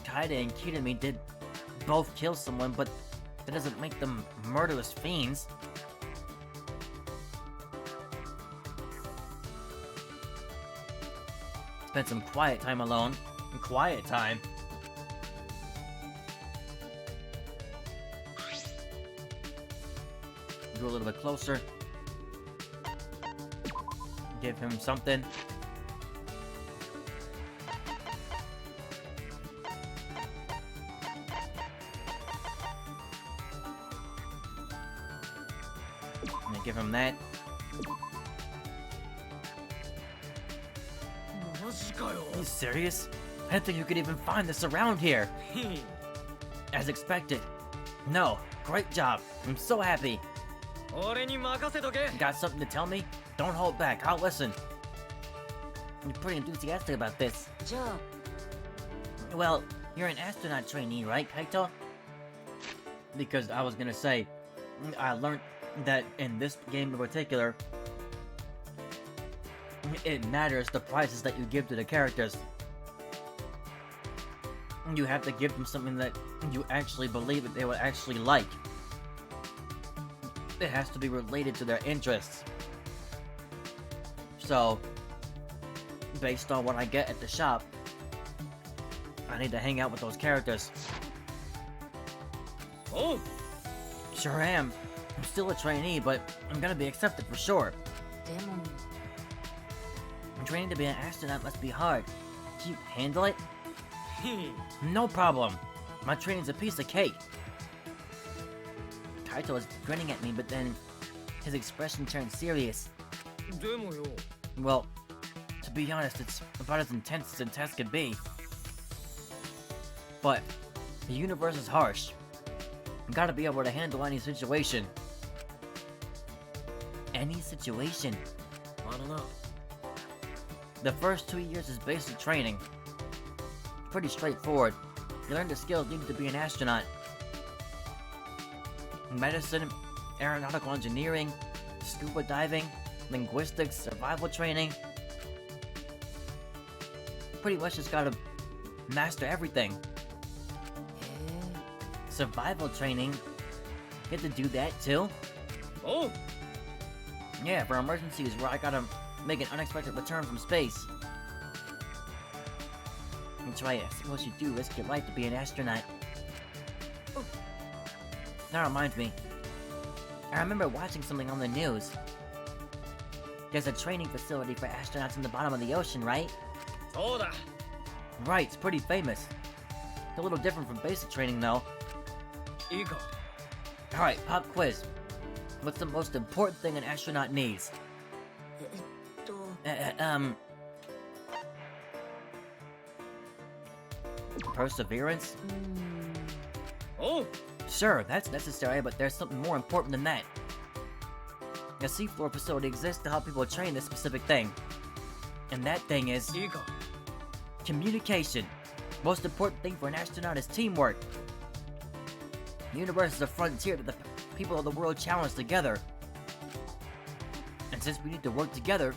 G: Kaide and Kirimi did both kill someone, but that doesn't make them murderous fiends. Spend some quiet time alone. Quiet time. Go a little bit closer. Give him something. And give him that. Are you serious? I didn't think you could even find this around here. As expected. No, great job. I'm so happy. Got something to tell me? Don't hold back, I'll listen. You're pretty enthusiastic about this. Well, you're an astronaut trainee, right, Kaito? Because I was gonna say, I learned that in this game in particular, it matters the prizes that you give to the characters. You have to give them something that you actually believe that they would actually like. It has to be related to their interests. So, based on what I get at the shop, I need to hang out with those characters. Oh! Sure am. I'm still a trainee, but I'm gonna be accepted for sure.
I: でも
G: Training to be an astronaut must be hard. Can you handle it? No problem. My training's a piece of cake. Kaito was grinning at me, but then his expression turned serious.
E: でもよ
G: Well, to be honest, it's about as intense as a test could be. But the universe is harsh. You gotta be able to handle any situation. Any situation.
E: あのな
G: The first 2 years is basic training. Pretty straightforward. You learn the skills needed to be an astronaut. Medicine, aeronautical engineering, scuba diving, linguistics, survival training. Pretty much just gotta master everything. Survival training? You have to do that too?
E: Oh!
G: Yeah, for emergencies where I gotta make an unexpected return from space. That's right, I suppose you do risk your life to be an astronaut. That reminds me. I remember watching something on the news. There's a training facility for astronauts in the bottom of the ocean, right?
E: そうだ
G: Right, it's pretty famous. It's a little different from basic training, though.
E: いいか
G: Alright, pop quiz. What's the most important thing an astronaut needs?
I: えっと
G: Perseverance?
E: おう
G: Sure, that's necessary, but there's something more important than that. A seafloor facility exists to help people train this specific thing. And that thing is
E: いいか
G: communication. Most important thing for an astronaut is teamwork. The universe is a frontier that the people of the world challenge together. And since we need to work together,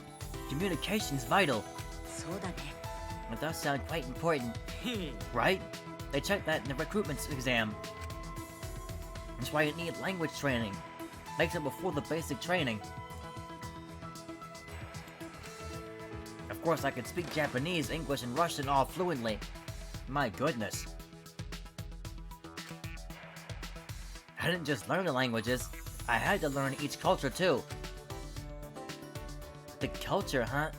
G: communication's vital.
I: そうだね
G: It does sound quite important, right? They check that in the recruitment exam. That's why you need language training. Makes it before the basic training. Of course, I can speak Japanese, English, and Russian all fluently. My goodness. I didn't just learn the languages, I had to learn each culture too. The culture, huh?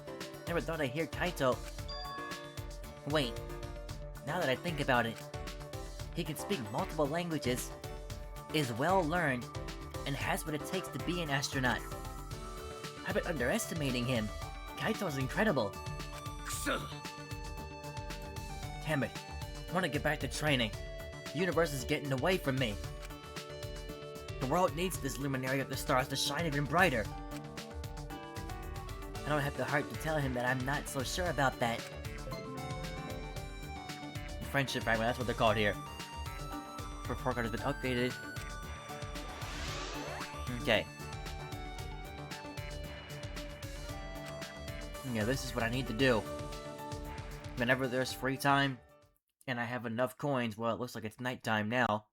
G: Never thought I'd hear Kaito. Wait, now that I think about it, he can speak multiple languages, is well learned, and has what it takes to be an astronaut. I've been underestimating him. Kaito's incredible.
E: くそ
G: Damn it. I want to get back to training. The universe is getting away from me. The world needs this luminary of the stars to shine even brighter. I don't have the heart to tell him that I'm not so sure about that. Friendship fragment, that's what they're called here. Report card has been updated. Okay. Yeah, this is what I need to do. Whenever there's free time, and I have enough coins, well, it looks like it's nighttime now.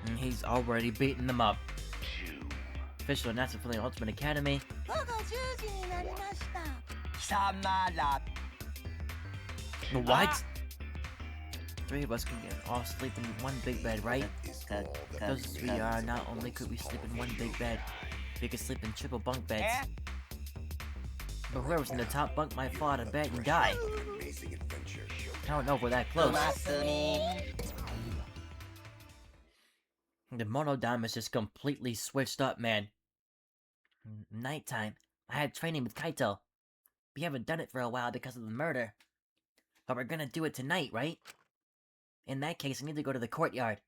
G: And he's already beaten them up. Official announcement for the Ultimate Academy.
C: 午後10時になりました貴様ら
G: What? Three of us can get all sleep in one big bed, right? Because we are, not only could we sleep in one big bed, we could sleep in triple bunk beds. But whoever's in the top bunk might fall out of bed and die.
F: Amazing adventure show.
G: I don't know if we're that close.
C: ますみ
G: The monodime is just completely switched up, man. Nighttime. I had training with Kaito. We haven't done it for a while because of the murder. But we're gonna do it tonight, right? In that case, I need to go to the courtyard.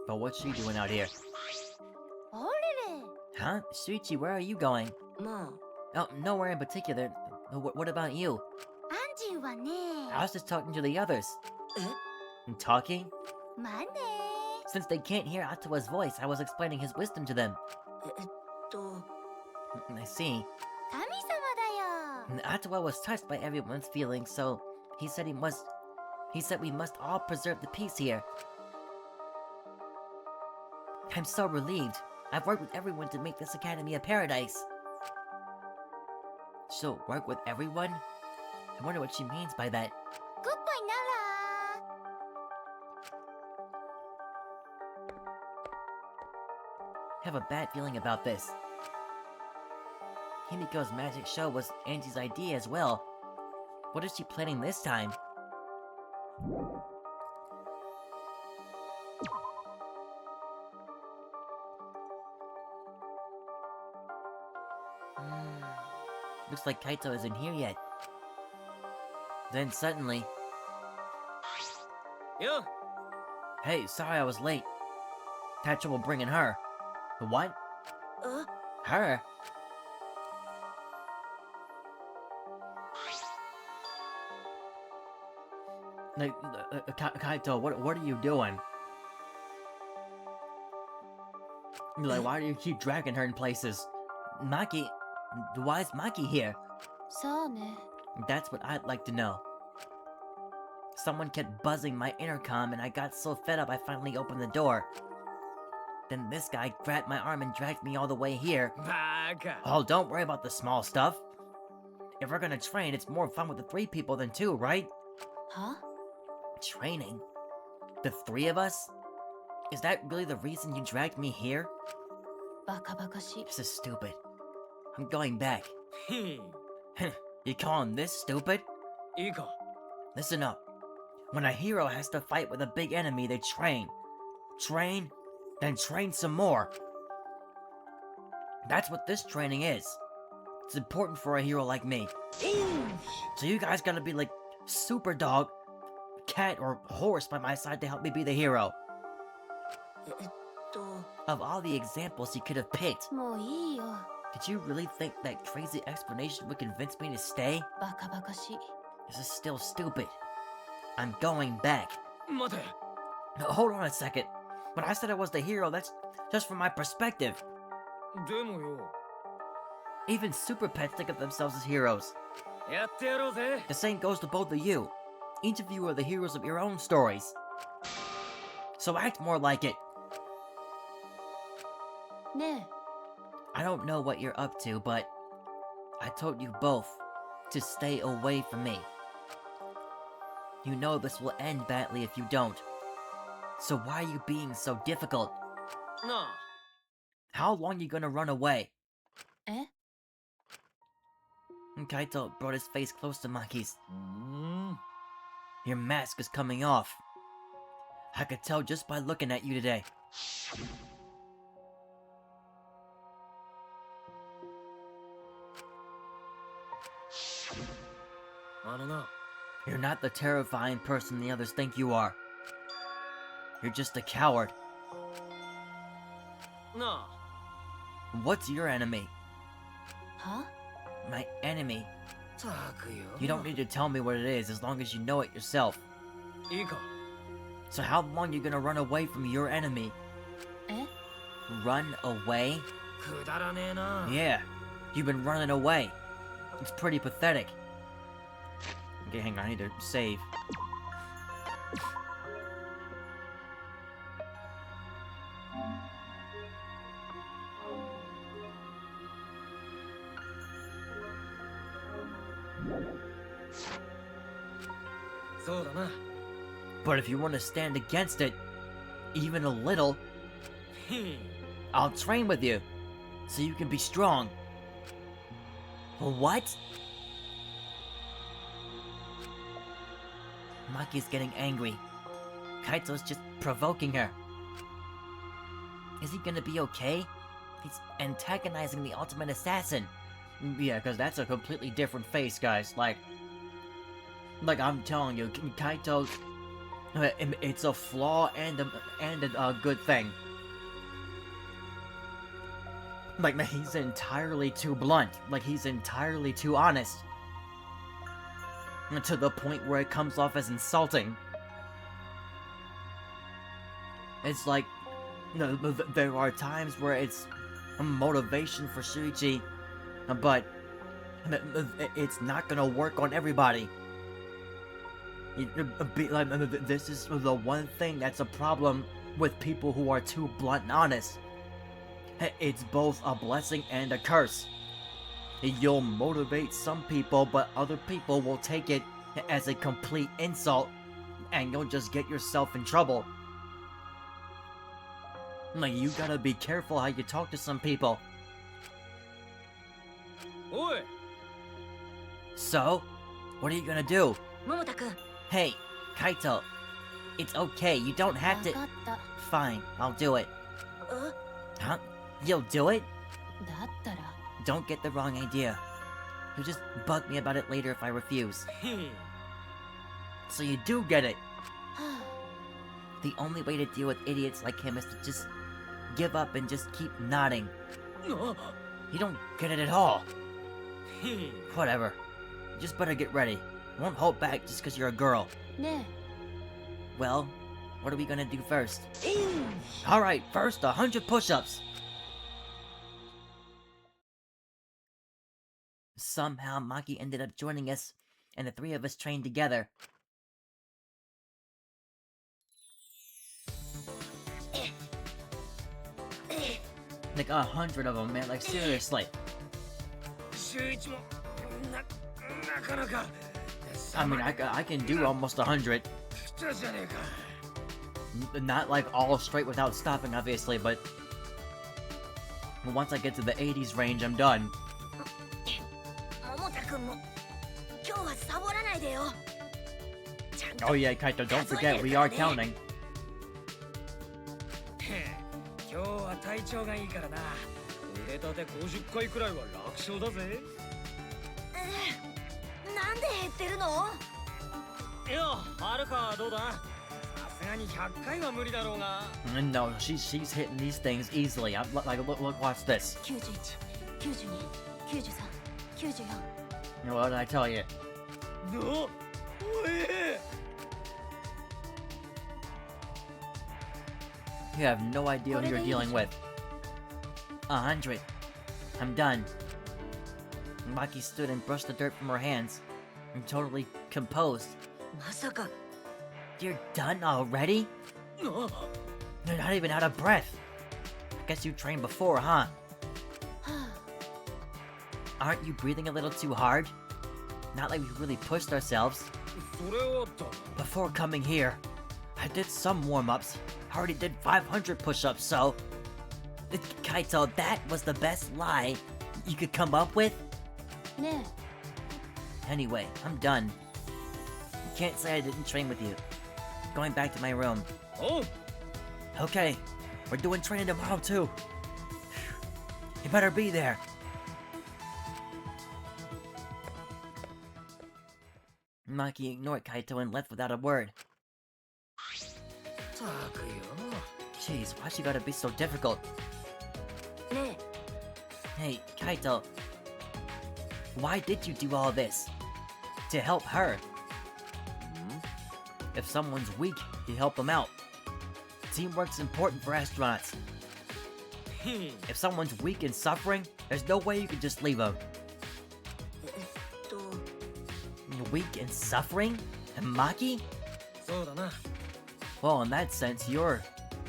G: But what's she doing out here?
D: あれれ
G: Huh? Shuichi, where are you going?
I: ま
G: Oh, nowhere in particular. What about you?
D: アンジーはね
G: I was just talking to the others.
I: え
G: Talking?
D: まあね
G: Since they can't hear Atawa's voice, I was explaining his wisdom to them.
I: えっと
G: I see.
D: 神様だよ
G: Atawa was touched by everyone's feelings, so He said we must all preserve the peace here. I'm so relieved. I've worked with everyone to make this academy a paradise. She'll work with everyone? I wonder what she means by that.
D: Good boy, Nara.
G: I have a bad feeling about this. Himiko's magic show was Angie's idea as well. What is she planning this time? Looks like Kaito isn't here yet. Then suddenly...
E: Yo!
G: Hey, sorry I was late. Had trouble bringing her. What? Her? Like, Kaito, what are you doing? Like, why do you keep dragging her in places? Maki, why is Maki here?
D: そうね。
G: That's what I'd like to know. Someone kept buzzing my intercom and I got so fed up I finally opened the door. Then this guy grabbed my arm and dragged me all the way here.
E: Baka.
G: Oh, don't worry about the small stuff. If we're gonna train, it's more fun with the 3 people than 2, right?
D: Huh?
G: Training? The 3 of us? Is that really the reason you dragged me here?
D: バカバカしい。
G: This is stupid. I'm going back.
E: へ
G: You calling this stupid?
E: いいか
G: Listen up. When a hero has to fight with a big enemy, they train. Train, then train some more. That's what this training is. It's important for a hero like me. So you guys gotta be like super dog, cat, or horse by my side to help me be the hero. Of all the examples you could have picked,
D: もういいよ。
G: did you really think that crazy explanation would convince me to stay?
D: バカバカしい。
G: This is still stupid. I'm going back.
E: 待て
G: Hold on a second. When I said I was the hero, that's just from my perspective.
E: でもよ
G: Even super pets think of themselves as heroes.
E: やってやろうぜ
G: The same goes to both of you. Each of you are the heroes of your own stories. So act more like it.
D: ね
G: I don't know what you're up to, but I told you both to stay away from me. You know this will end badly if you don't. So why are you being so difficult?
E: な
G: How long you gonna run away?
D: え。
G: Kaito brought his face close to Maki's.
E: あ
G: Your mask is coming off. I could tell just by looking at you today.
E: No.
G: You're not the terrifying person the others think you are. You're just a coward.
E: No.
G: What's your enemy?
D: は
G: My enemy.
E: たくよ
G: You don't need to tell me what it is as long as you know it yourself.
E: いいか
G: So how long you gonna run away from your enemy?
D: え
G: Run away?
E: くだらねえな
G: Yeah, you've been running away. It's pretty pathetic. Okay, hang on, I need to save. But if you want to stand against it, even a little, I'll train with you, so you can be strong. What? Maki's getting angry. Kaito's just provoking her. Is he gonna be okay? He's antagonizing the ultimate assassin. Yeah, because that's a completely different face, guys. Like I'm telling you, Kaito, it's a flaw and a good thing. Like, he's entirely too blunt. Like, he's entirely too honest. To the point where it comes off as insulting. It's like, there are times where it's a motivation for Shuichi, but it's not gonna work on everybody.
A: This is the one thing that's a problem with people who are too blunt and honest. It's both a blessing and a curse. You'll motivate some people, but other people will take it as a complete insult, and you'll just get yourself in trouble. Like, you gotta be careful how you talk to some people.
H: Oi!
G: So, what are you gonna do?
D: 桃太くん
G: Hey, Kaito, it's okay. You don't have
D: 分
G: to.
D: かった
G: Fine, I'll do it.
D: え
G: Huh? You'll do it?
D: だったら
G: Don't get the wrong idea. You'll just bug me about it later if I refuse. So you do get it.
D: は
G: The only way to deal with idiots like him is to just give up and just keep nodding. You don't get it at all. Whatever. You just better get ready. Won't hold back just because you're a girl.
D: あね
G: Well, what are we gonna do first? Alright, first 100 push-ups. Somehow Maki ended up joining us, and the three of us trained together. Like 100 of them, man, like seriously.
H: 週一もなかなか
G: I mean, I can do almost 100.
H: 来たじゃねえか
G: Not like all straight without stopping, obviously, but once I get to the 80s range, I'm done.
D: 桃太くんも今日はサボらないでよちゃんと
A: Oh yeah, Kaito, don't forget, we are counting.
H: 今日は体調がいいからな腕立て50回くらいは楽勝だぜ
D: なんで減ってるの
H: いやはるかどうださすがに100回は無理だろうが
A: No, she's hitting these things easily. I'm like, look, watch this.
D: 91、92、93、94
A: You know, what did I tell you?
H: おえ
A: You have no idea who you're dealing with.
G: 100. I'm done. Maki stood and brushed the dirt from her hands. I'm totally composed.
D: まさか
G: You're done already? You're not even out of breath. I guess you trained before, huh?
D: はあ
G: Aren't you breathing a little too hard? Not like we really pushed ourselves.
H: それはだ
G: Before coming here, I did some warm-ups. I already did 500 push-ups, so... Kaito, that was the best lie you could come up with?
D: ね
G: Anyway, I'm done. You can't say I didn't train with you. Going back to my room.
H: おう
G: Okay, we're doing training tomorrow too. You better be there. Maki ignored Kaito and left without a word.
H: たくよ
G: Jeez, why'd you gotta be so difficult?
D: えね
G: Hey, Kaito. Why did you do all this? To help her. If someone's weak, you help them out. Teamwork's important for astronauts. If someone's weak and suffering, there's no way you can just leave them.
D: えと
G: Weak and suffering? And Maki?
H: そうだな
G: Well, in that sense, you're...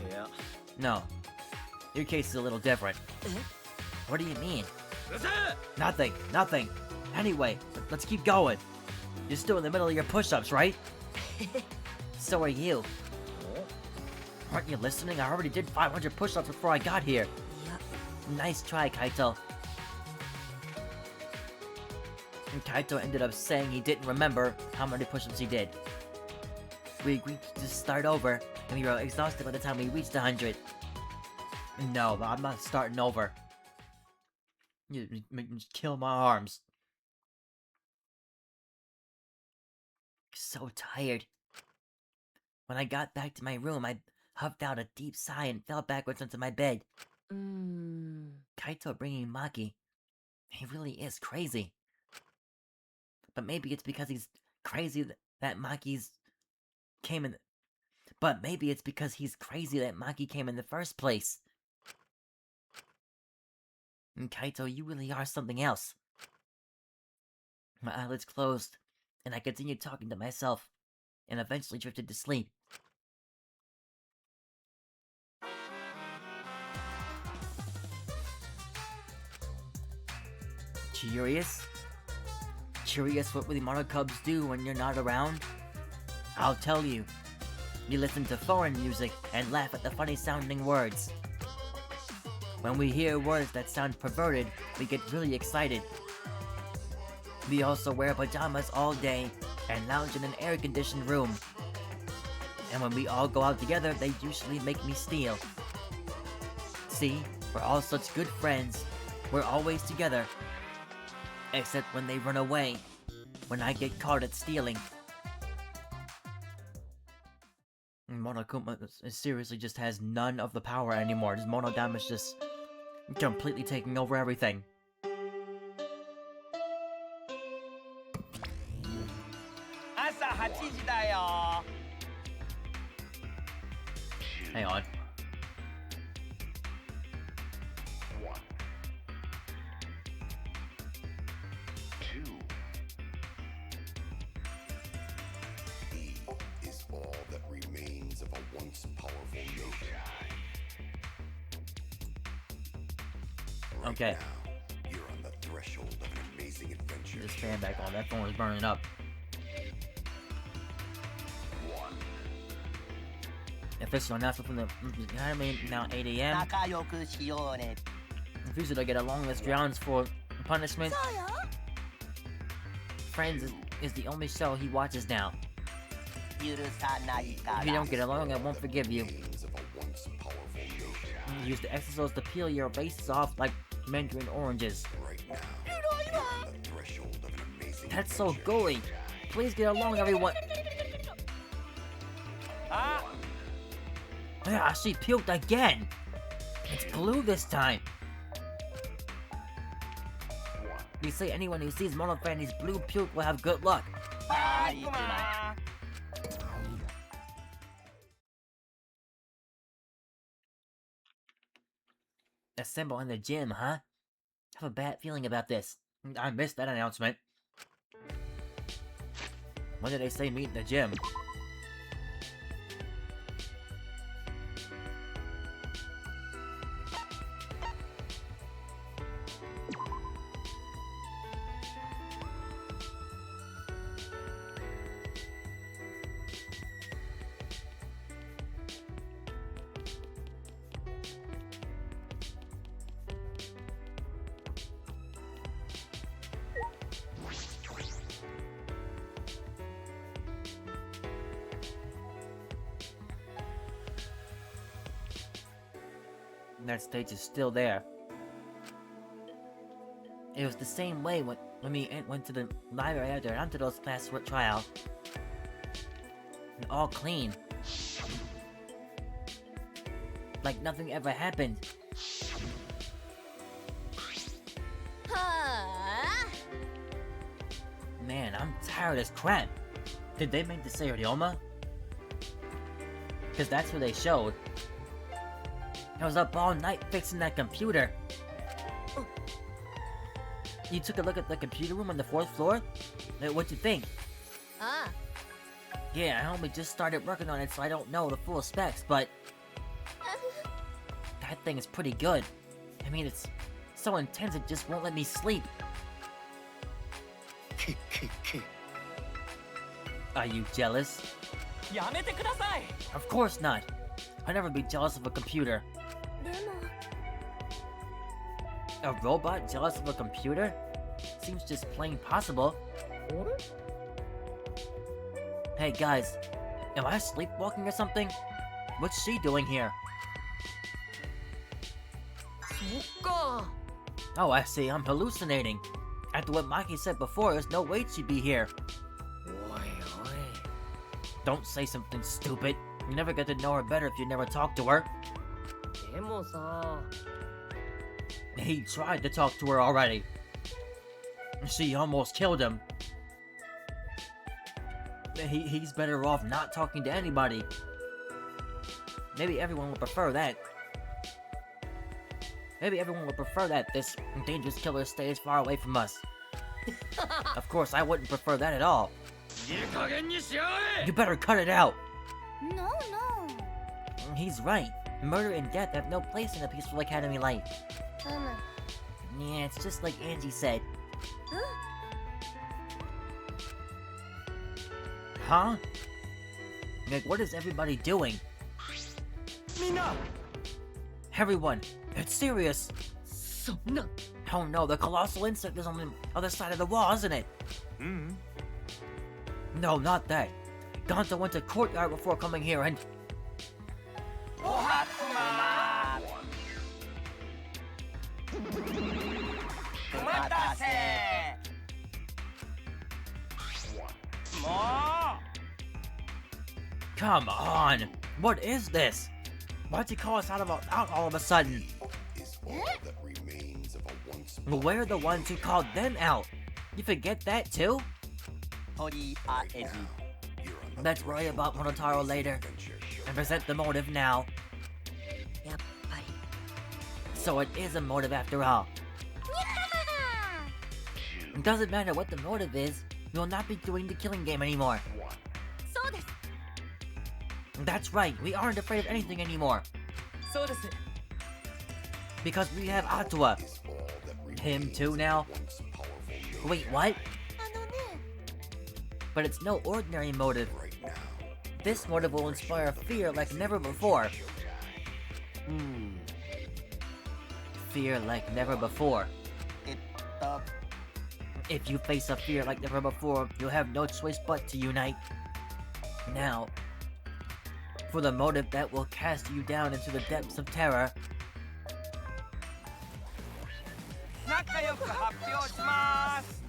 H: いや
G: No. Your case is a little different.
D: え
G: What do you mean?
H: うるせえ
G: Nothing, nothing. Anyway, let's keep going. You're still in the middle of your push-ups, right? So are you. Aren't you listening? I already did 500 push-ups before I got here.
D: いや
G: Nice try, Kaito. And Kaito ended up saying he didn't remember how many push-ups he did. We agreed to just start over, and we were exhausted by the time we reached 100.
A: No, I'm not starting over. You make me kill my arms.
G: So tired. When I got back to my room, I huffed out a deep sigh and fell backwards onto my bed.
D: うーん
G: Kaito bringing Maki. He really is crazy. But maybe it's because he's crazy that Maki's came in. But maybe it's because he's crazy that Maki came in the first place. And Kaito, you really are something else. My eyelids closed, and I continued talking to myself. and eventually drifted to sleep. Curious? Curious what Mono Cubs do when you're not around? I'll tell you. You listen to foreign music and laugh at the funny sounding words. When we hear words that sound perverted, we get really excited. We also wear pajamas all day and lounge in an air-conditioned room. And when we all go out together, they usually make me steal. See, we're all such good friends. We're always together. Except when they run away. When I get caught at stealing. Monokuma seriously just has none of the power anymore. Just Monodama's just completely taking over everything. Hang on.
F: Is all that remains of a once powerful nation. Right
G: Okay.
F: now, you're on the threshold of an amazing adventure.
G: This fan back on. That phone is burning up. Official announcement from the Academy, now 8 a.m.
C: 仲良くしようね
G: Refused to get along with grounds for punishment. Friends is the only show he watches now.
C: 許さないか
G: If you
C: ら
G: don't get along, I won't forgive you.
F: Remains of a once powerful nation.
G: Use the exosoles to peel your faces off like mandarin oranges.
F: Right now, you're on the threshold of an amazing
G: That's so
F: adventure.
G: gooey. Please get along, everyone. Yeah, she puked again. It's blue this time. They say anyone who sees Mono Fanny's blue puke will have good luck.
C: あーいくな
G: Assemble in the gym, huh? I have a bad feeling about this. I missed that announcement. When did they say meet in the gym? That stage is still there. It was the same way when we went to the library after Antidote's class trial. And all clean. Like nothing ever happened.
D: はあ
G: Man, I'm tired as crap. Did they make the Sayorioma? Cause that's what they showed. I was up all night fixing that computer. You took a look at the computer room on the 4th floor? What'd you think?
D: あ
G: Yeah, I only just started working on it, so I don't know the full specs, but that thing is pretty good. I mean, it's so intense it just won't let me sleep. Are you jealous?
E: やめてください
G: Of course not. I'd never be jealous of a computer.
D: でも
G: A robot jealous of a computer? Seems just plain possible. Hey guys, am I sleepwalking or something? What's she doing here?
I: そっか
G: Oh, I see, I'm hallucinating. After what Maki said before, there's no way she'd be here. Don't say something stupid. You never get to know her better if you never talk to her.
E: でもさ
G: He tried to talk to her already. She almost killed him. He's better off not talking to anybody. Maybe everyone would prefer that. Maybe everyone would prefer that this dangerous killer stays far away from us. Of course, I wouldn't prefer that at all. You better cut it out.
D: No, no.
G: He's right. Murder and death have no place in a peaceful academy life. Yeah, it's just like Angie said. Huh? Like, what is everybody doing?
H: Mina!
G: Everyone, it's serious.
E: そんな
G: Oh no, the colossal insect is on the other side of the wall, isn't it? No, not that. Gonta went to courtyard before coming here and... Come on! What is this? Why'd you call us out all of a sudden?
F: Is all that remains of a once
G: We're the ones who called them out. You forget that too?
C: とりあえず
F: you're on the
G: Let's worry about Monotaro later
F: adventure show.
G: and present the motive now.
I: やっぱり
G: So it is a motive after all. It doesn't matter what the motive is, we will not be doing the killing game anymore.
D: そうです。
G: That's right, we aren't afraid of anything anymore.
E: そうです
G: Because we have Atua.
F: Is all that remains
G: Him too
F: of
G: now?
F: a once powerful
G: Wait, what?
D: あのね、
G: But it's no ordinary motive.
F: right now.
G: This motive will inspire fear like never before. Fear like never before.
C: えっと
G: If you face a fear like never before, you'll have no choice but to unite. Now, for the motive that will cast you down into the depths of terror,
C: 仲良く発表します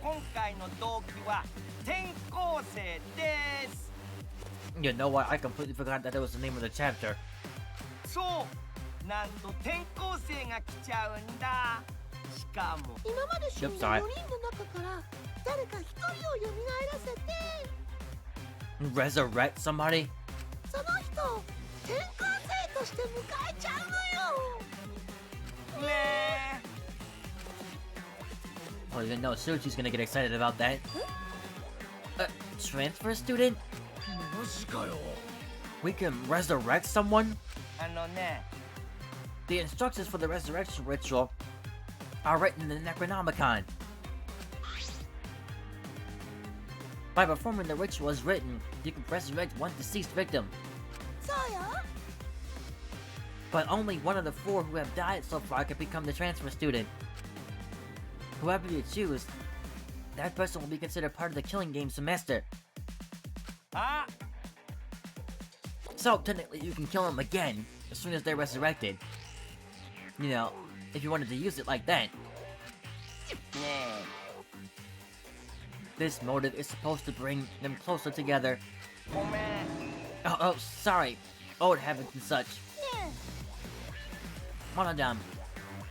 C: 今回の動機は転校生です
G: you know what? I completely forgot that it was the name of the chapter.
C: そうなんと転校生が来ちゃうんだしかも
D: 今まで死ん
G: Yep,
D: だ
G: sorry.
D: 4人の中から誰か1人を蘇らせて、
G: Resurrect somebody?
D: その人を転校生として迎えちゃうのよ。
C: ね
G: Well, you know Suchi's gonna get excited about that. Transfer student?
H: マジかよ
G: We can resurrect someone?
C: あのね
G: The instructions for the resurrection ritual are written in the Necronomicon. By performing the ritual as written, you can resurrect one deceased victim.
D: そうよ。
G: But only one of the 4 who have died so far can become the transfer student. Whoever you choose, that person will be considered part of the killing game semester.
C: あ
G: So technically you can kill them again as soon as they're resurrected. You know, if you wanted to use it like that.
C: ね
G: This motive is supposed to bring them closer together.
C: えごめん
G: Oh, sorry. Old habits and such. Monodam,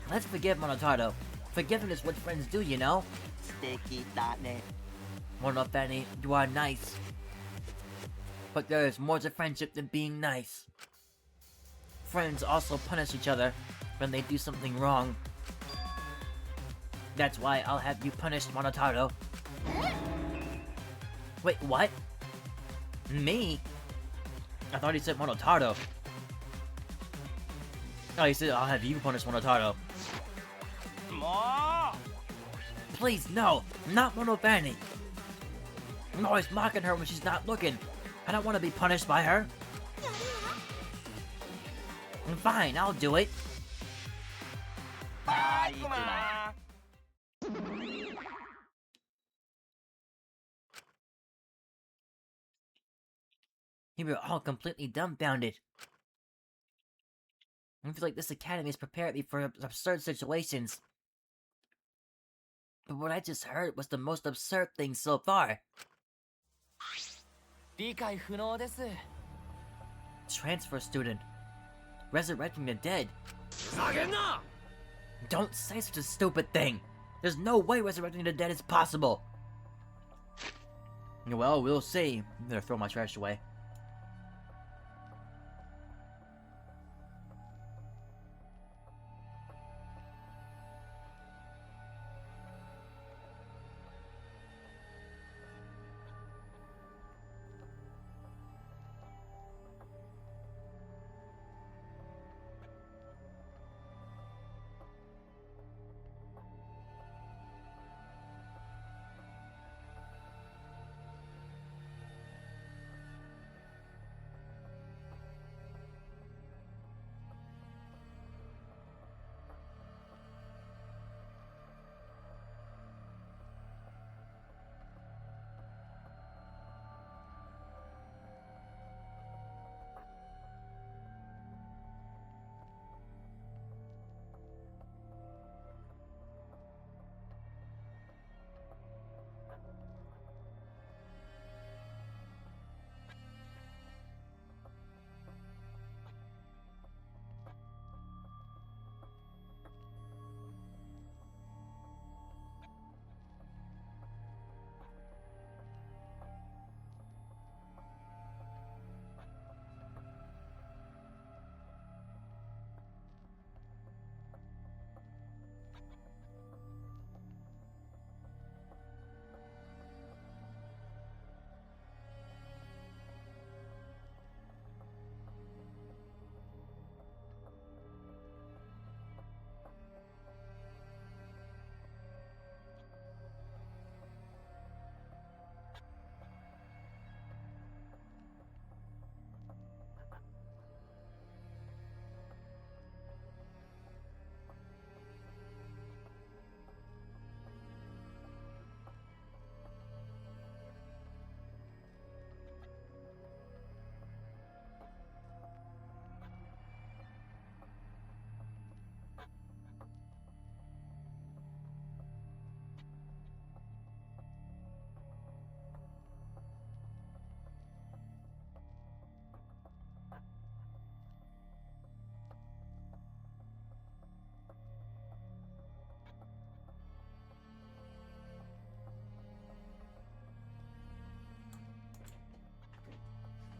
G: let's forgive Monotaro. Forgiveness is what friends do, you know?
C: 素敵だね
G: Monofani, you are nice. But there is more to friendship than being nice. Friends also punish each other when they do something wrong. That's why I'll have you punished, Monotaro. Wait, what? Me? I thought he said Monotaro. Oh, he said I'll have you punish Monotaro.
C: も
G: Please, no! Not Monofani! I'm always mocking her when she's not looking. I don't want to be punished by her. Fine, I'll do it.
C: うバイクマ
G: We were all completely dumbfounded. I feel like this academy has prepared me for absurd situations. But what I just heard was the most absurd thing so far.
E: 理解不能です
G: Transfer student. Resurrecting the dead.
H: ふざけんな
G: Don't say such a stupid thing. There's no way resurrecting the dead is possible. Well, we'll see. I'm gonna throw my trash away.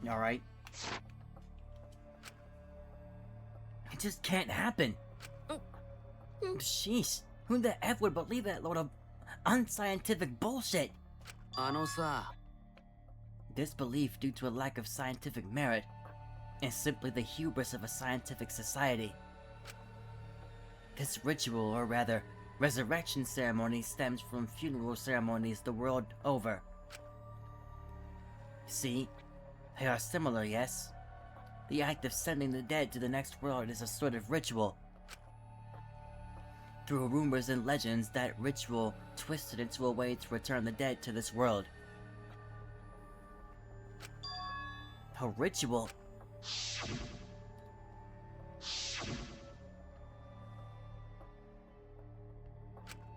A: Alright? It just can't happen. Sheesh, who the F would believe that load of unscientific bullshit?
E: あのさ、
A: This belief, due to a lack of scientific merit, is simply the hubris of a scientific society. This ritual, or rather, resurrection ceremony, stems from funeral ceremonies the world over. See, they are similar, yes? The act of sending the dead to the next world is a sort of ritual. Through rumors and legends, that ritual twisted into a way to return the dead to this world. A ritual?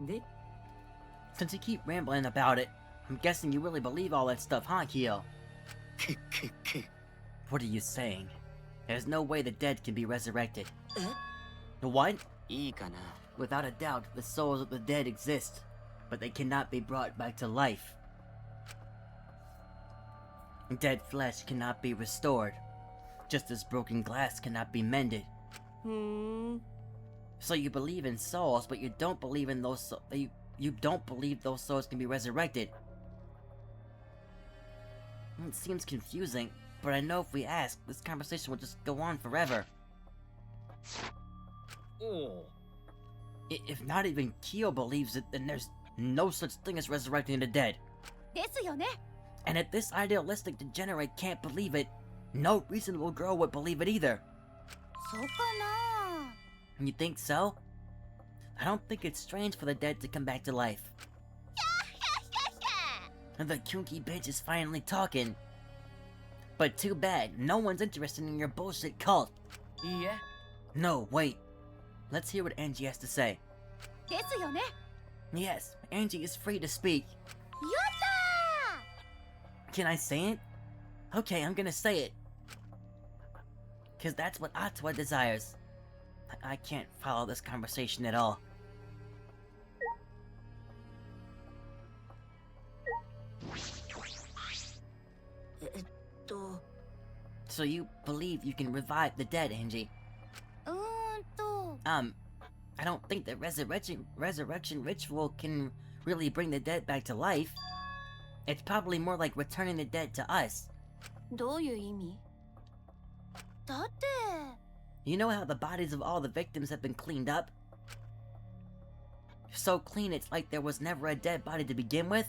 E: で、
A: Since you keep rambling about it, I'm guessing you really believe all that stuff, huh, Kyo? What are you saying? There's no way the dead can be resurrected. What?
E: いいかな。
A: Without a doubt, the souls of the dead exist, but they cannot be brought back to life. Dead flesh cannot be restored, just as broken glass cannot be mended. So you believe in souls, but you don't believe in those you don't believe those souls can be resurrected. It seems confusing, but I know if we ask, this conversation will just go on forever. If not even Kyo believes it, then there's no such thing as resurrecting the dead.
D: ですよね。
A: And if this idealistic degenerate can't believe it, no reasonable girl would believe it either.
D: そうかな。
A: You think so? I don't think it's strange for the dead to come back to life. And the Kyunki bitch is finally talking. But too bad, no one's interested in your bullshit cult.
E: いいえ。
A: No, wait. Let's hear what Angie has to say.
D: ですよね。
A: Yes, Angie is free to speak.
D: やったー。
A: Can I say it? Okay, I'm gonna say it. Cause that's what Atwa desires. I can't follow this conversation at all. So you believe you can revive the dead, Angie?
D: と。
A: I don't think the resurrection ritual can really bring the dead back to life. It's probably more like returning the dead to us.
D: どういう意味？だって。
A: You know how the bodies of all the victims have been cleaned up? So clean it's like there was never a dead body to begin with?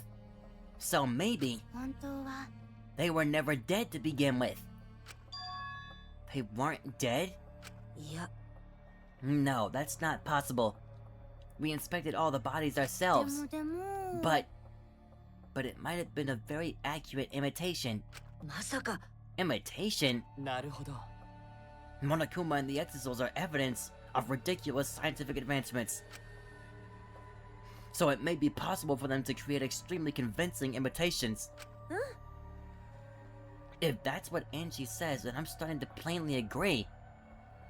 A: So maybe
D: 本当は。
A: they were never dead to begin with. They weren't dead?
D: いや。
A: No, that's not possible. We inspected all the bodies ourselves.
D: でも。
A: But it might have been a very accurate imitation.
D: まさか。
A: Imitation?
E: なるほど。
A: Monokuma and the Exisals are evidence of ridiculous scientific advancements. So it may be possible for them to create extremely convincing imitations. If that's what Angie says, then I'm starting to plainly agree.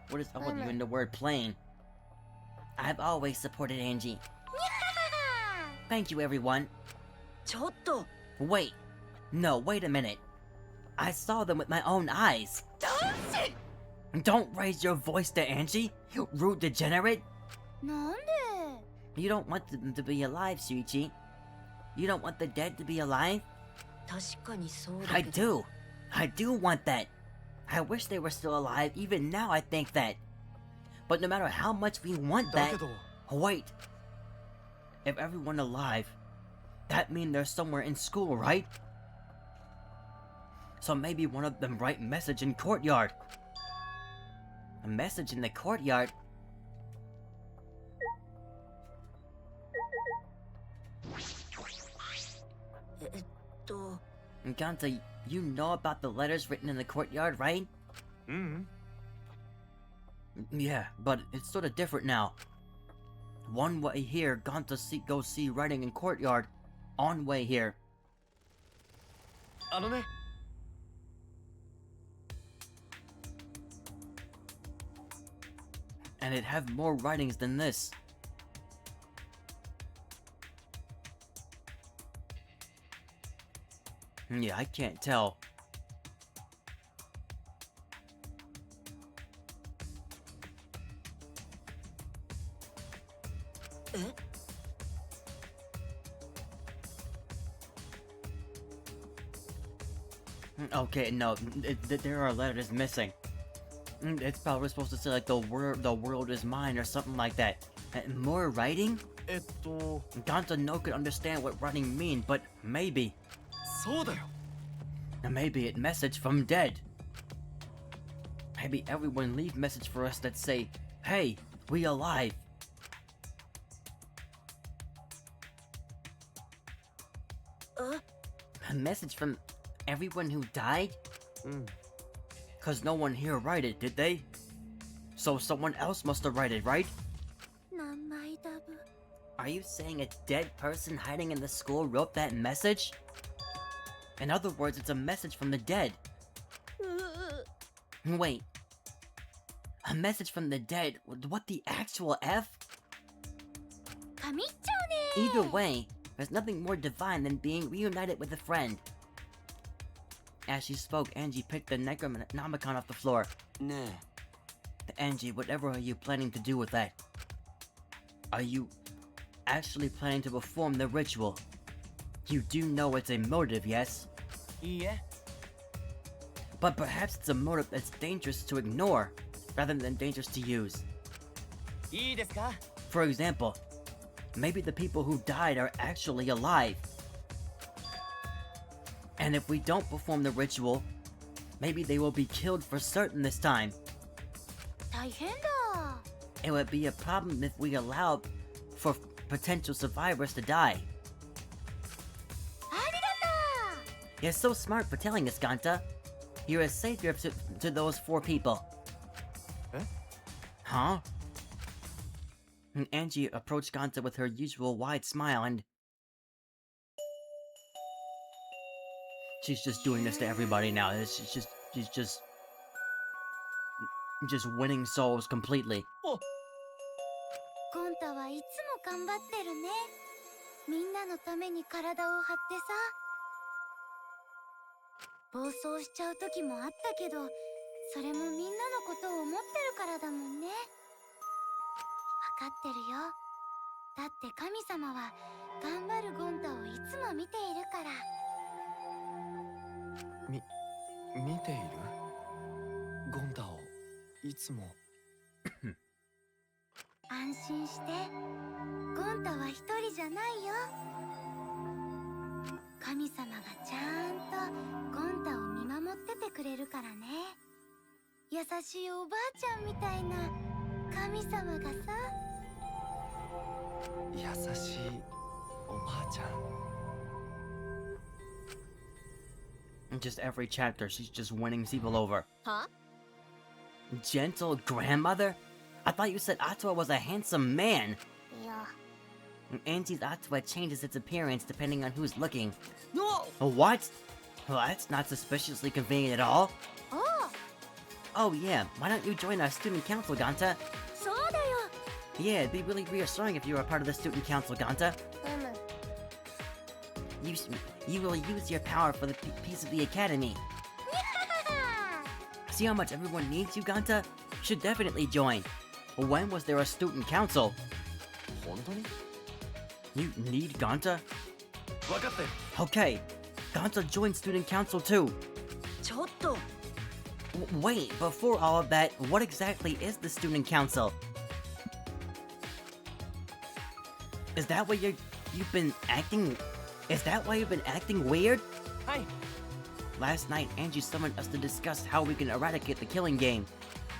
A: What is up with you in the word plain? I've always supported Angie. Thank you, everyone.
D: ちょっと。
A: Wait. No, wait a minute. I saw them with my own eyes. Don't raise your voice to Angie, you rude degenerate.
D: なんで？
A: You don't want them to be alive, Shuichi. You don't want the dead to be alive?
D: 確かにそうだ
A: I
D: けど。
A: do. I do want that. I wish they were still alive. Even now I think that. But no matter how much we want
H: だ
A: that...
H: けど、
A: Wait. If everyone alive, that means they're somewhere in school, right? So maybe one of them write message in courtyard. A message in the courtyard? Ganta, you know about the letters written in the courtyard, right? Yeah, but it's sort of different now. One way here, Ganta go see writing in courtyard. On way here.
H: あのね。
A: And it have more writings than this. Yeah, I can't tell. Okay, no, there are letters missing. It's probably supposed to say like the world is mine or something like that. More writing? Ganta no could understand what writing mean, but maybe.
B: そうだよ
A: Maybe it message from dead. Maybe everyone leave message for us that say, hey, we alive. A message from everyone who died? Cause no one here write it, did they? So someone else must have write it, right?
D: 名前だぶ
A: Are you saying a dead person hiding in the school wrote that message? In other words, it's a message from the dead. Wait. A message from the dead? What the actual F?
D: 神っちゃうね
A: Either way, there's nothing more divine than being reunited with a friend. As she spoke, Angie picked the Necronomicon off the floor.
C: Nah.
A: Angie, whatever are you planning to do with that? Are you actually planning to perform the ritual? You do know it's a motive, yes?
E: いいえ
A: But perhaps it's a motive that's dangerous to ignore, rather than dangerous to use.
E: いいですか
A: For example, maybe the people who died are actually alive. And if we don't perform the ritual, maybe they will be killed for certain this time.
D: 大変だ
A: It would be a problem if we allowed for potential survivors to die.
D: ありがとう
A: You're so smart for telling us, Ganta. You're a savior to those 4 people.
B: Eh?
A: Huh? And Angie approached Ganta with her usual wide smile and... She's just doing this to everybody now. She's just winning souls completely.
D: ゴンタはいつも頑張ってるねみんなのために体を張ってさ暴走しちゃう時もあったけどそれもみんなのことを思ってるからだもんね分かってるよだって神様は頑張るゴンタをいつも見ているから
B: 見ているゴンタをいつも
D: 安心してゴンタは一人じゃないよ神様がちゃんとゴンタを見守っててくれるからね優しいおばあちゃんみたいな神様がさ
B: 優しいおばあちゃん
A: Just every chapter, she's just winning people over.
D: は
A: Gentle grandmother? I thought you said Atua was a handsome man.
D: いや
A: Angie's Atua changes its appearance depending on who's looking.
C: No!
A: What? Well, that's not suspiciously convenient at all.
D: おう
A: Oh yeah, why don't you join our student council, Ganta?
D: そうだよ
A: Yeah, it'd be really reassuring if you were a part of the student council, Ganta.
D: うむ
A: You will use your power for the peace of the academy. See how much everyone needs you, Ganta? You should definitely join. When was there a student council?
B: 本当に
A: You need Ganta?
B: 分かってる
A: Okay, Ganta joined student council too.
C: ちょっと
A: Wait, before all of that, what exactly is the student council? Is that why you've been acting... Is that why you've been acting weird?
E: はい
A: Last night, Angie summoned us to discuss how we can eradicate the killing game.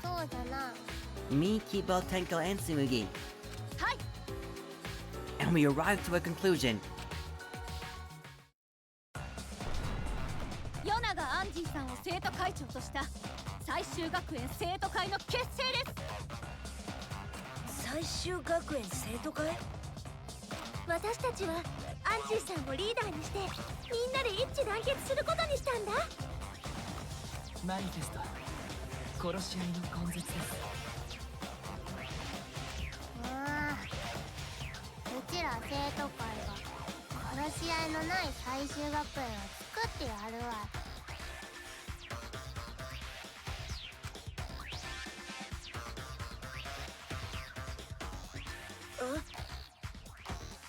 D: そうだな
A: Me, Kibo, Tenko, and Tsumugi.
D: はい
A: And we arrived to a conclusion.
D: ヨナがアンジーさんを生徒会長とした最終学園生徒会の結成です
C: 最終学園生徒会
D: 私たちはアンジーさんをリーダーにしてみんなで一致団結することにしたんだ
E: マニフェスト殺し合いの根絶です
D: うちら生徒会が殺し合いのない最終学園を作ってやるわ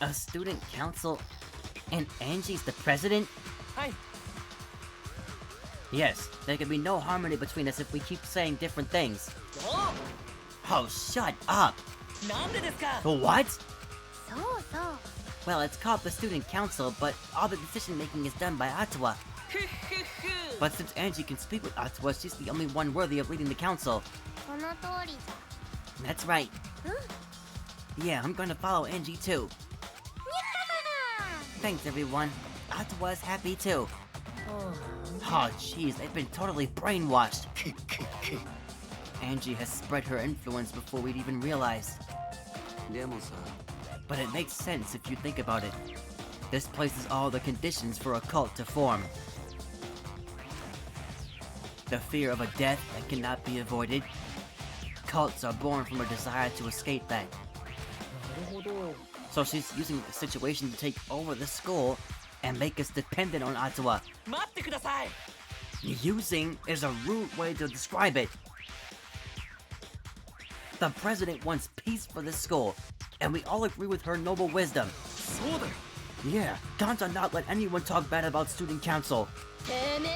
G: A student council, and Angie's the president?
E: Hi.
G: Yes, there can be no harmony between us if we keep saying different things.
E: Oh,
G: Oh, shut up!
E: なんでですか
G: What?
D: そうそう
G: Well, it's called the student council, but all the decision making is done by Atawa. But since Angie can speak with Atawa, she's the only one worthy of leading the council.
D: その通りじ
G: That's right.
D: ゃうん
G: Yeah, I'm gonna follow Angie too. Thanks, everyone. Atawa's happy too. Oh, jeez, they've been totally brainwashed. Angie has spread her influence before we'd even realized. But it makes sense if you think about it. This places all the conditions for a cult to form. The fear of a death that cannot be avoided. Cults are born from a desire to escape that. So she's using the situation to take over the school and make us dependent on Atawa.
E: 待ってください
G: Using is a rude way to describe it. The president wants peace for the school, and we all agree with her noble wisdom.
E: そうだよ
G: Yeah, Ganta not let anyone talk bad about student council.
D: てめ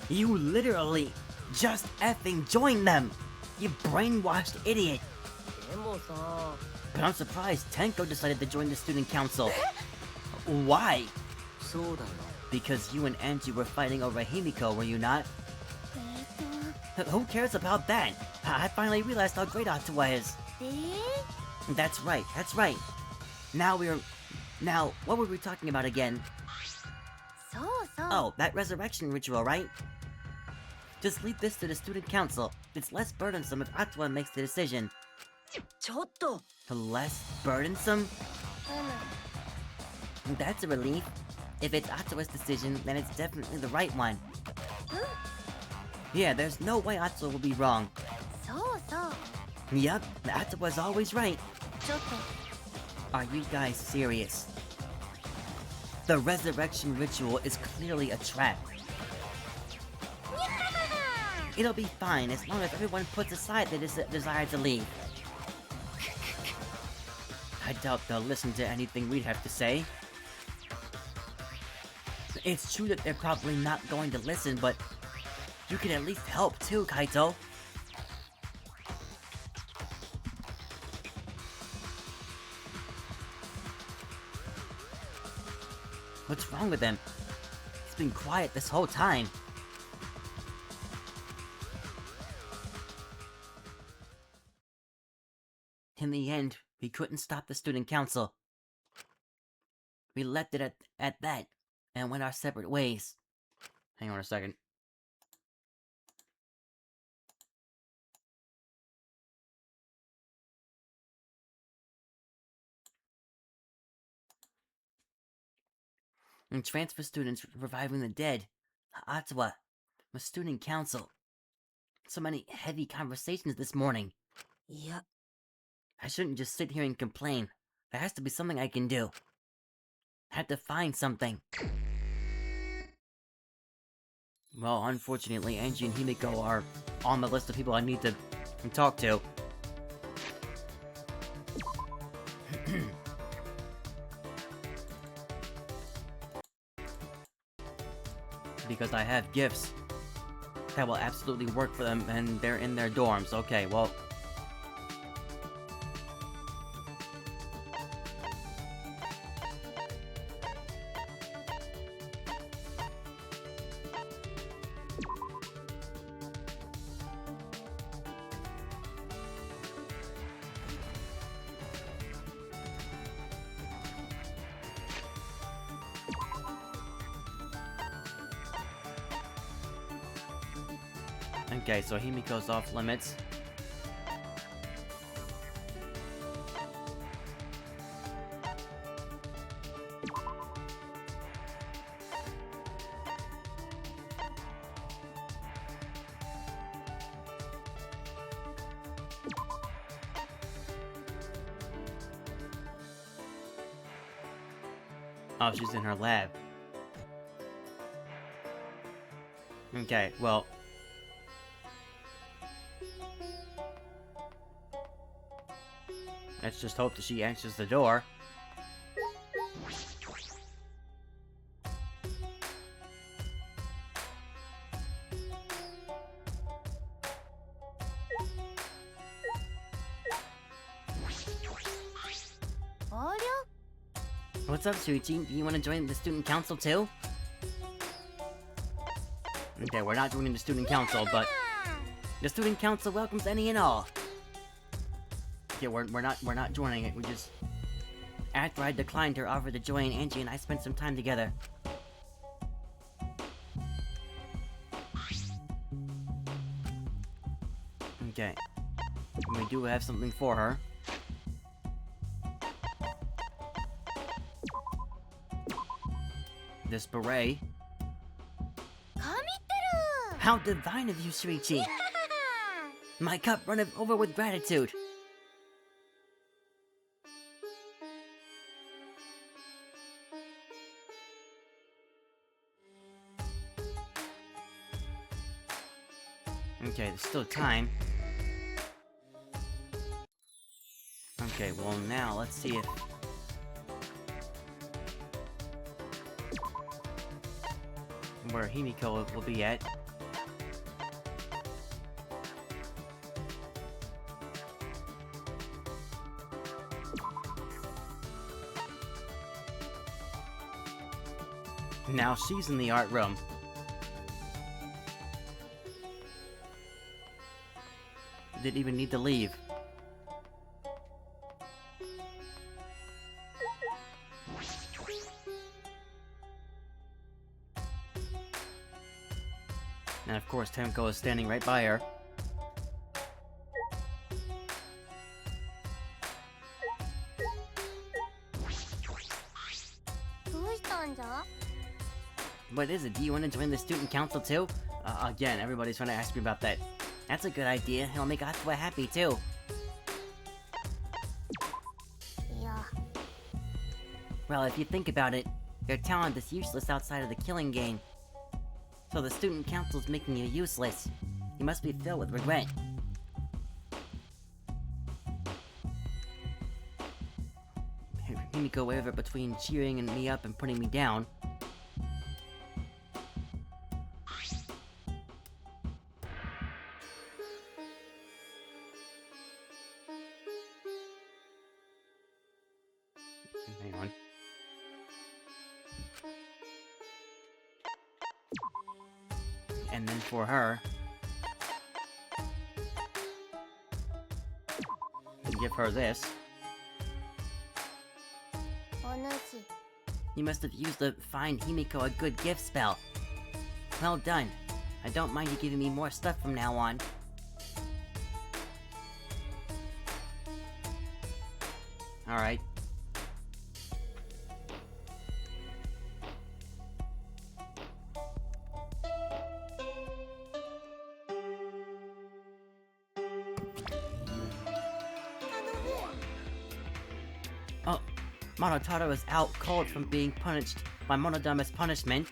D: え
G: You literally just effing joined them. You brainwashed idiot.
E: でもさ
G: But I'm surprised Tenko decided to join the student council. Why?
E: そうだよ
G: Because you and Angie were fighting over Himiko, were you not?
D: え
G: Who cares about that? I finally realized how great Atawa is.
D: ー
G: That's right. Now, what were we talking about again?
D: そうそう
G: Oh, that resurrection ritual, right? Just leave this to the student council. It's less burdensome if Atawa makes the decision.
I: ちょっと
G: Less burdensome?
D: う
G: That's a relief. If it's Atawa's decision, then it's definitely the right one. Yeah, there's no way Atawa will be wrong.
D: んそうそう
G: Yup, Atawa's always right.
D: ちょっと
G: Are you guys serious? The resurrection ritual is clearly a trap. It'll be fine as long as everyone puts aside the desire to leave. I doubt they'll listen to anything we'd have to say. It's true that they're probably not going to listen, but you can at least help too, Kaito. What's wrong with him? He's been quiet this whole time. In the end, we couldn't stop the student council. We left it at that, and went our separate ways. Hang on a second. And transfer students reviving the dead. Atawa. A student council. So many heavy conversations this morning.
I: いや
G: I shouldn't just sit here and complain. There has to be something I can do. I have to find something. Well, unfortunately, Angie and Himiko are on the list of people I need to talk to. Because I have gifts that will absolutely work for them, and they're in their dorms. Okay, well... Okay, so Himiko's off limits. Oh, she's in her lab. Okay, well... let's just hope that she answers the door. What's up, Shuichi? Do you want to join the student council too? Okay, we're not joining the student council, but the student council welcomes any and all. Okay, we're not joining it. We just, after I declined her offer to join, Angie and I spent some time together. Okay, we do have something for her. This beret. How divine of you, Shuichi! My cup runneth over with gratitude. Okay, there's still time. Okay, well now, let's see if... where Himiko will be at. Now she's in the art room. Didn't even need to leave. And of course, Temko is standing right by her. What is it? Do you want to join the student council too? Again, everybody's trying to ask me about that. That's a good idea. It'll make Atsuwa happy too.
D: Yeah.
G: Well, if you think about it, your talent is useless outside of the killing game. So the student council's making you useless. You must be filled with regret. Himiko wavered between cheering me up and putting me down. Hang on. And then for her, give her this. You must have used the Find Himiko a Good Gift spell. Well done. I don't mind you giving me more stuff from now on. Alright. Oh, Monotaro is out cold from being punished by Monodama's punishment.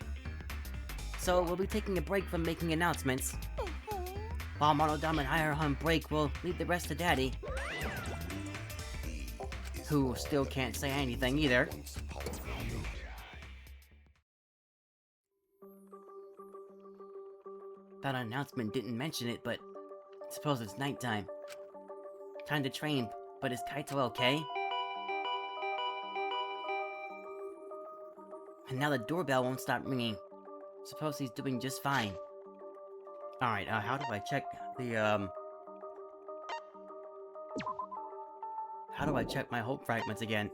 G: So we'll be taking a break from making announcements. While Monodama and I are on break, we'll leave the rest to Daddy. Who still can't say anything either. That announcement didn't mention it, but I suppose it's nighttime. Time to train, but is Kaito okay? And now the doorbell won't stop ringing. Suppose he's doing just fine. Alright, how do I check the, how do I check my hope fragments again?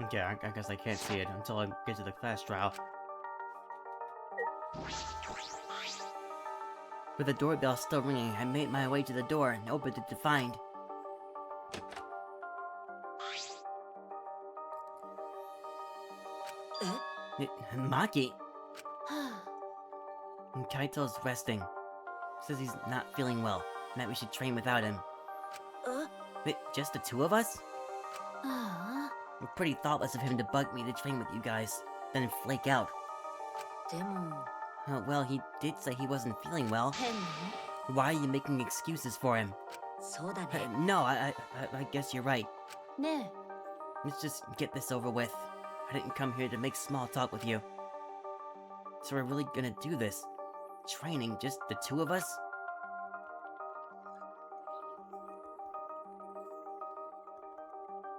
G: Okay, I guess I can't see it until I get to the class trial. With the doorbell still ringing, I made my way to the door and opened it to find... Maki! Kaito's resting. Says he's not feeling well, and that we should train without him. Wait, just the two of us? Pretty thoughtless of him to bug me to train with you guys. then flake out.
J: でも
G: Well, he did say he wasn't feeling well.
J: 変な
G: Why are you making excuses for him?
J: のそうだ
G: Uh,
J: ね
G: no, I guess you're right.
J: ね
G: Let's just get this over with. I didn't come here to make small talk with you. So we're really gonna do this? Training, just the two of us?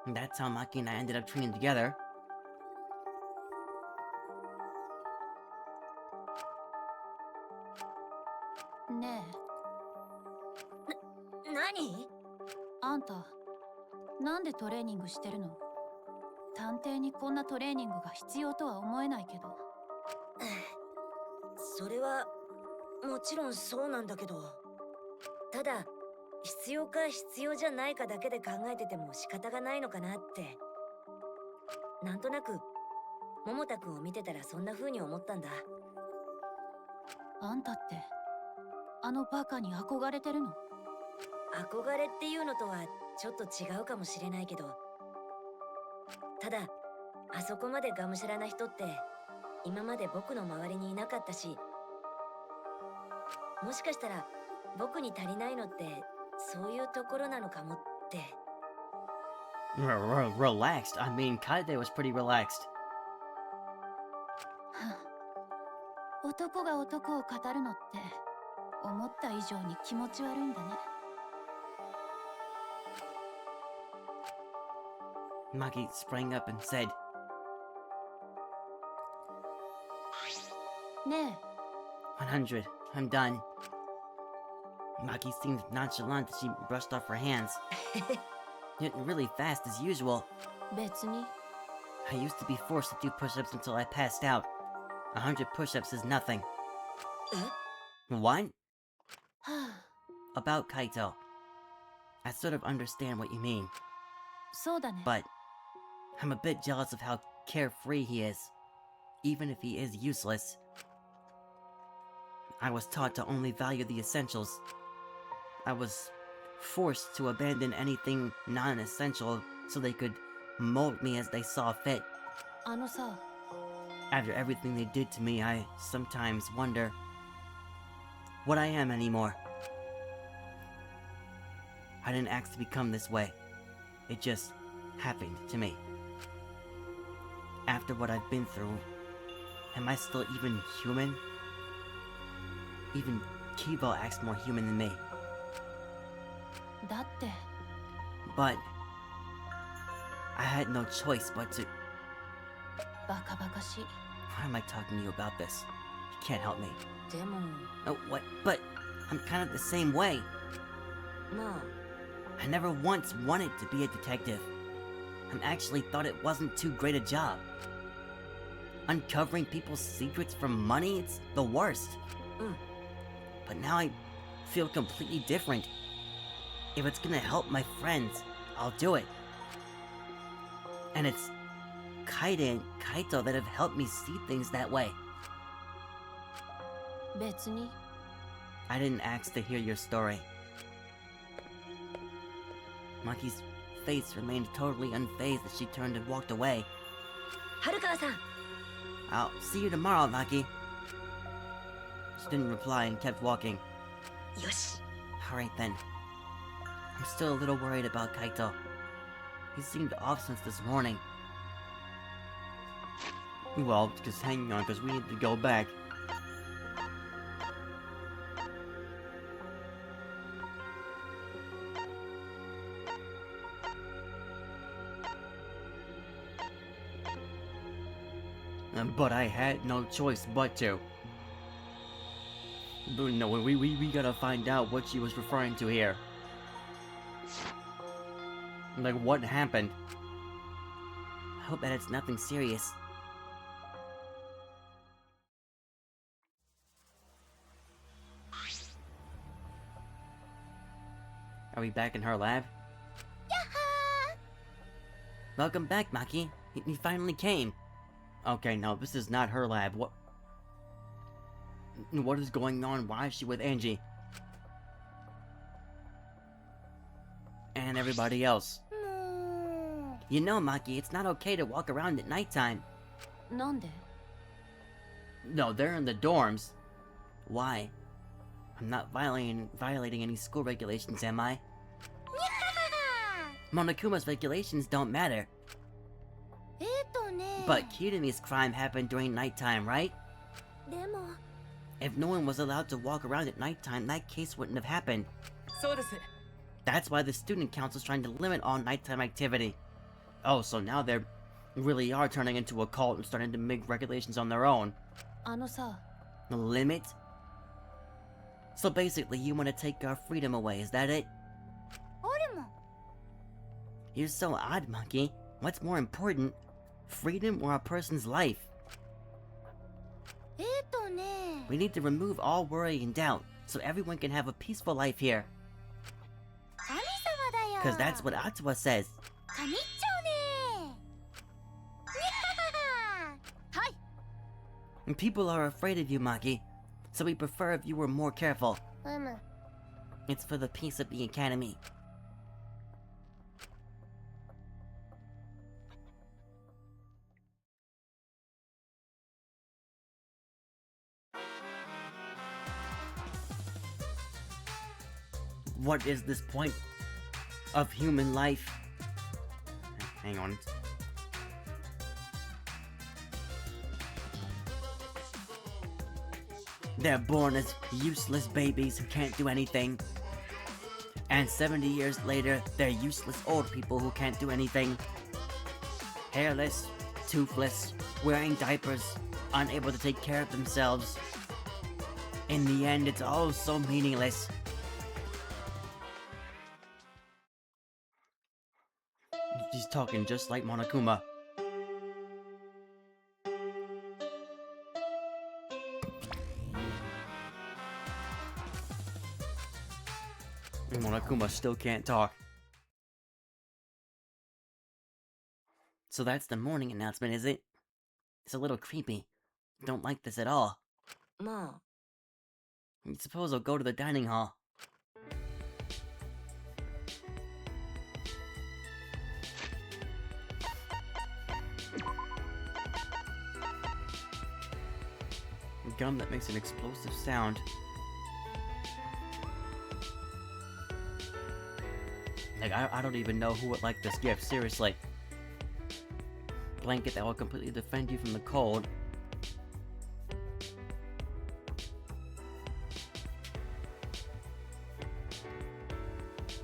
G: And that's how Maki and I ended up training together.
J: えねえ何あんたなんでトレーニングしてるの探偵にこんなトレーニングが必要とは思えないけどそれはもちろんそうなんだけどただ必要か必要じゃないかだけで考えてても仕方がないのかなってなんとなく桃田くんを見てたらそんな風に思ったんだあんたってあのバカに憧れてるの憧れっていうのとはちょっと違うかもしれないけどただあそこまでがむしゃらな人って今まで僕の周りにいなかったしもしかしたら僕に足りないのってそういうところなのかもって
G: Relaxed? I mean, Kaede was pretty relaxed.
J: 男が男を語るのって思った以上に気持ち悪いんだね
G: Maki sprang up and said,
J: ね
G: 100, I'm done. Maki seemed nonchalant as she brushed off her hands. Yet really fast as usual.
J: え別に
G: I used to be forced to do push-ups until I passed out. 100 push-ups is nothing.
J: え
G: What?
J: はあ
G: About Kaito. I sort of understand what you mean,
J: そうだね
G: but I'm a bit jealous of how carefree he is. Even if he is useless. I was taught to only value the essentials. I was forced to abandon anything non-essential so they could mold me as they saw fit.
J: あのさ
G: After everything they did to me, I sometimes wonder what I am anymore. I didn't ask to become this way. It just happened to me. After what I've been through, am I still even human? Even Kibo acts more human than me.
J: だって
G: But I had no choice but to...
J: バカバカしい
G: Why am I talking to you about this? You can't help me.
J: でも
G: Oh, what? But I'm kind of the same way.
J: ま
G: I never once wanted to be a detective. I actually thought it wasn't too great a job. Uncovering people's secrets for money, it's the worst. But now I feel completely different. If it's gonna help my friends, I'll do it. And it's Kaede and Kaito that have helped me see things that way.
J: あ別に
G: I didn't ask to hear your story. Maki's face remained totally unfazed as she turned and walked away.
J: 春川さん
G: I'll see you tomorrow, Maki. She didn't reply and kept walking.
J: よし
G: Alright then. I'm still a little worried about Kaito. He seemed off since this morning. Well, just hang on, because we need to go back. But I had no choice but to. But no, we gotta find out what she was referring to here. Like, what happened? I hope that it's nothing serious. Are we back in her lab? Welcome back, Maki. He finally came. Okay, no, this is not her lab. What is going on? Why is she with Angie? And everybody else. You know, Maki, it's not okay to walk around at nighttime.
J: なんで
G: No, they're in the dorms. Why? I'm not violating any school regulations, am I? Monokuma's regulations don't matter. But Kirimi's crime happened during nighttime, right? If no one was allowed to walk around at nighttime, that case wouldn't have happened. That's why the student council's trying to limit all nighttime activity. Oh, so now they really are turning into a cult and starting to make regulations on their own. Limit? So basically, you want to take our freedom away, is that it? You're so odd, Monkey. What's more important, freedom or a person's life? We need to remove all worry and doubt, so everyone can have a peaceful life here. Cause that's what Atsuwa says. And people are afraid of you, Maki, so we prefer if you were more careful. It's for the peace of the academy. What is this point of human life? Hang on. They're born as useless babies who can't do anything. And 70 years later, they're useless old people who can't do anything. Hairless, toothless, wearing diapers, unable to take care of themselves. In the end, it's all so meaningless. She's talking just like Monokuma. Monokuma still can't talk. So that's the morning announcement, is it? It's a little creepy. Don't like this at all. I suppose I'll go to the dining hall. Gum that makes an explosive sound. Like, I don't even know who would like this gift, seriously. Blanket that will completely defend you from the cold.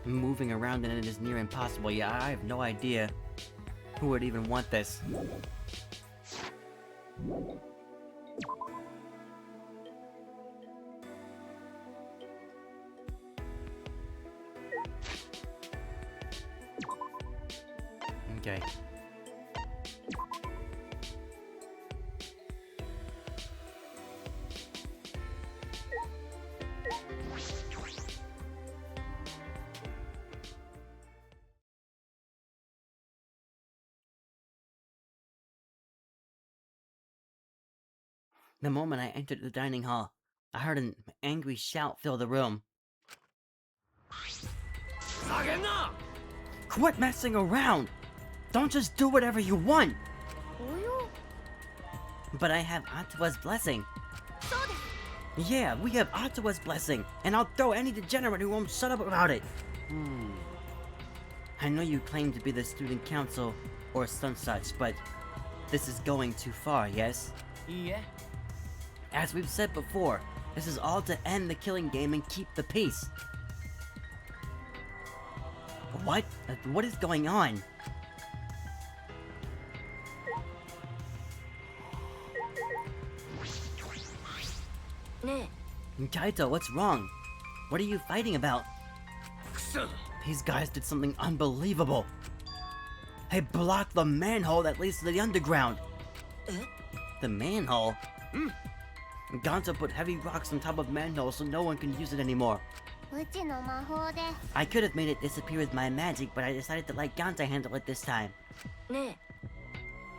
G: Moving around in it is near impossible. Yeah, I have no idea who would even want this. Okay. The moment I entered the dining hall, I heard an angry shout fill the room. Quit messing around! Don't just do whatever you want! But I have Atsuwa's blessing. Yeah, we have Atsuwa's blessing, and I'll throw any degenerate who won't shut up about it. I know you claim to be the student council or some such, but this is going too far, yes?
E: Yeah.
G: As we've said before, this is all to end the killing game and keep the peace. What? What is going on? Kaito, what's wrong? What are you fighting about? These guys did something unbelievable. They blocked the manhole that leads to the underground. The manhole? Gonzo put heavy rocks on top of manhole so no one can use it anymore. I could have made it disappear with my magic, but I decided to let Gonzo handle it this time.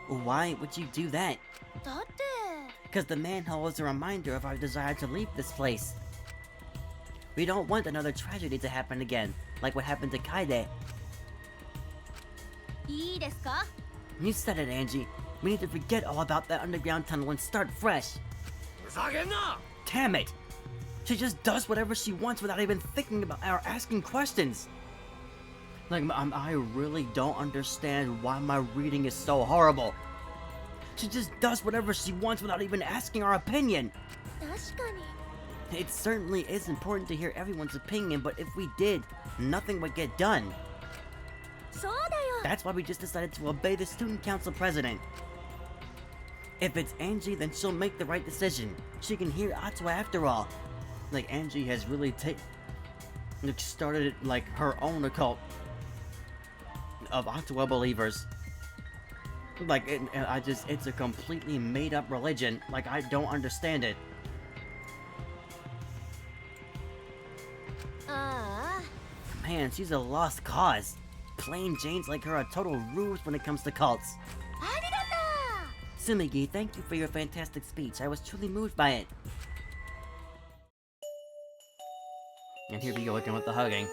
G: Why would you do that? Because the manhole is a reminder of our desire to leave this place. We don't want another tragedy to happen again, like what happened to Kaide. You said it, Angie. We need to forget all about that underground tunnel and start fresh. Damn it! She just does whatever she wants without even thinking about or asking questions. Like, I really don't understand why my reading is so horrible. She just does whatever she wants without even asking our opinion.
D: 確かに
G: It certainly is important to hear everyone's opinion, but if we did, nothing would get done.
D: そうだよ
G: That's why we just decided to obey the student council president. If it's Angie, then she'll make the right decision. She can hear Atsuwa after all. Like, Angie has really started like her own occult of Atsuwa believers. Like, it's a completely made-up religion. Like, I don't understand it.
D: ああ
G: Man, she's a lost cause. Plain Janes like her are total rubes when it comes to cults.
D: ありがと
G: Sumigi, thank you for your fantastic speech. I was truly moved by it. And here we go again with the hugging.
D: う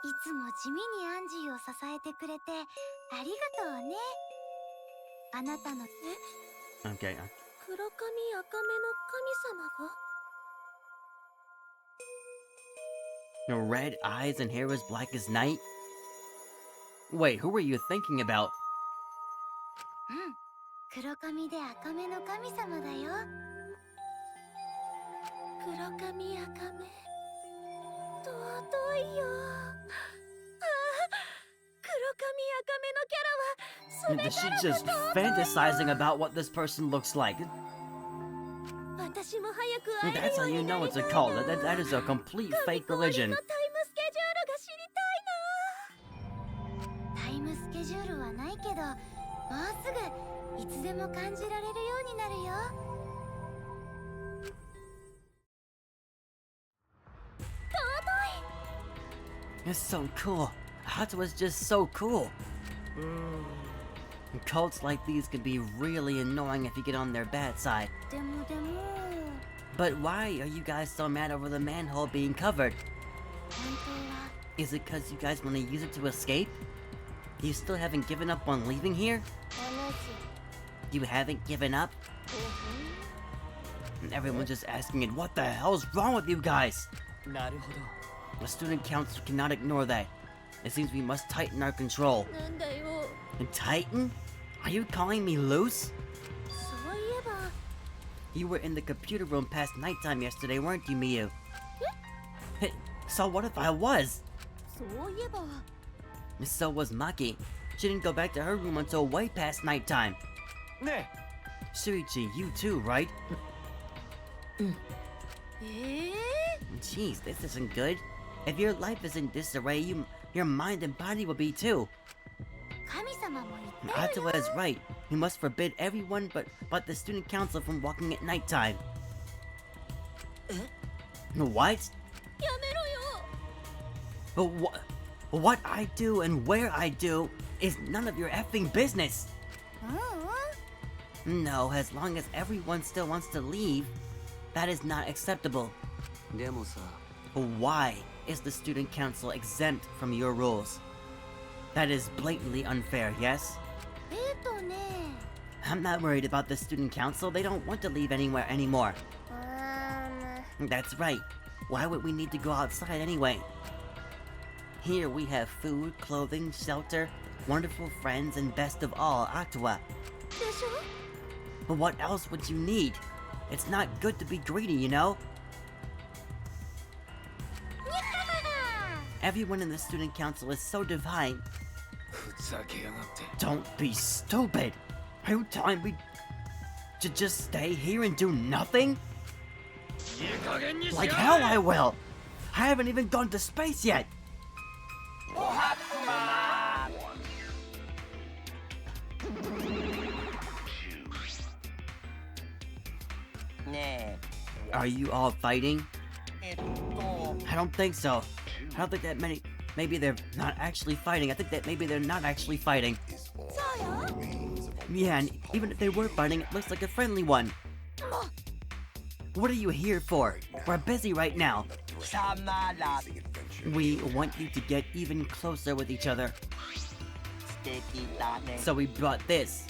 D: いつも地味にアンジーを支えてくれてありがとうねあなたの
G: Okay.
D: 黒髪赤目の神様が
G: No red eyes and hair as black as night? Wait, who were you thinking about?
D: うん黒髪で赤目の神様だよ黒髪赤目尊いよ黒髪赤目のキャラは
G: She's just fantasizing about what this person looks like.
D: 私も早く会える
G: That's
D: よ
G: how
D: う
G: you
D: にな
G: know
D: り
G: it's
D: た
G: a
D: い
G: cult.
D: な
G: That is a complete
D: 神
G: fake
D: 代わり
G: religion.
D: のタイムスケジュールが知りたいなタイムスケジュールはないけどもうすぐいつでも感じられるようになるよ
G: It's so cool. Hatsua's just so cool. Cults like these can be really annoying if you get on their bad side.
D: でも
G: But why are you guys so mad over the manhole being covered?
D: 本当は
G: Is it because you guys want to use it to escape? You still haven't given up on leaving here?
D: 同じ
G: You haven't given up? And everyone's just asking it, what the hell's wrong with you guys?
E: なるほど
G: The student council cannot ignore that. It seems we must tighten our control.
D: なんだよ
G: And tighten? Are you calling me loose?
D: そういえば
G: You were in the computer room past nighttime yesterday, weren't you, Miyu? Hey, so what if I was?
D: そういえば
G: So was Maki. She didn't go back to her room until way past nighttime.
E: ね
G: Shuichi, you too, right?
D: ええ
G: Jeez, this isn't good. If your life is in disarray, your mind and body will be too.
D: 神様も言ってるよ
G: Atsuwa is right. We must forbid everyone but the student council from walking at nighttime. What?
D: やめろよ
G: But what I do and where I do is none of your effing business.
D: ううん
G: No, as long as everyone still wants to leave, that is not acceptable.
E: でもさ
G: Why is the student council exempt from your rules? That is blatantly unfair, yes?
D: ね
G: I'm not worried about the student council. They don't want to leave anywhere anymore. That's right. Why would we need to go outside anyway? Here we have food, clothing, shelter, wonderful friends, and best of all, Atsuwa.
D: でしょ
G: But what else would you need? It's not good to be greedy, you know? Everyone in the student council is so divine.
E: ふざけやがって
G: Don't be stupid! Are you telling me to just stay here and do nothing?
E: いい加減にし
G: Like hell I will! I haven't even gone to space yet! Are you all fighting? I don't think so. I don't think that many... Maybe they're not actually fighting. I think that maybe they're not actually fighting.
F: Is all that remains of a
G: Yeah, and even if they were fighting, it looks like a friendly one. What are you here for? We're busy right now.
F: amazing adventure.
G: We want you to get even closer with each other. So we brought this.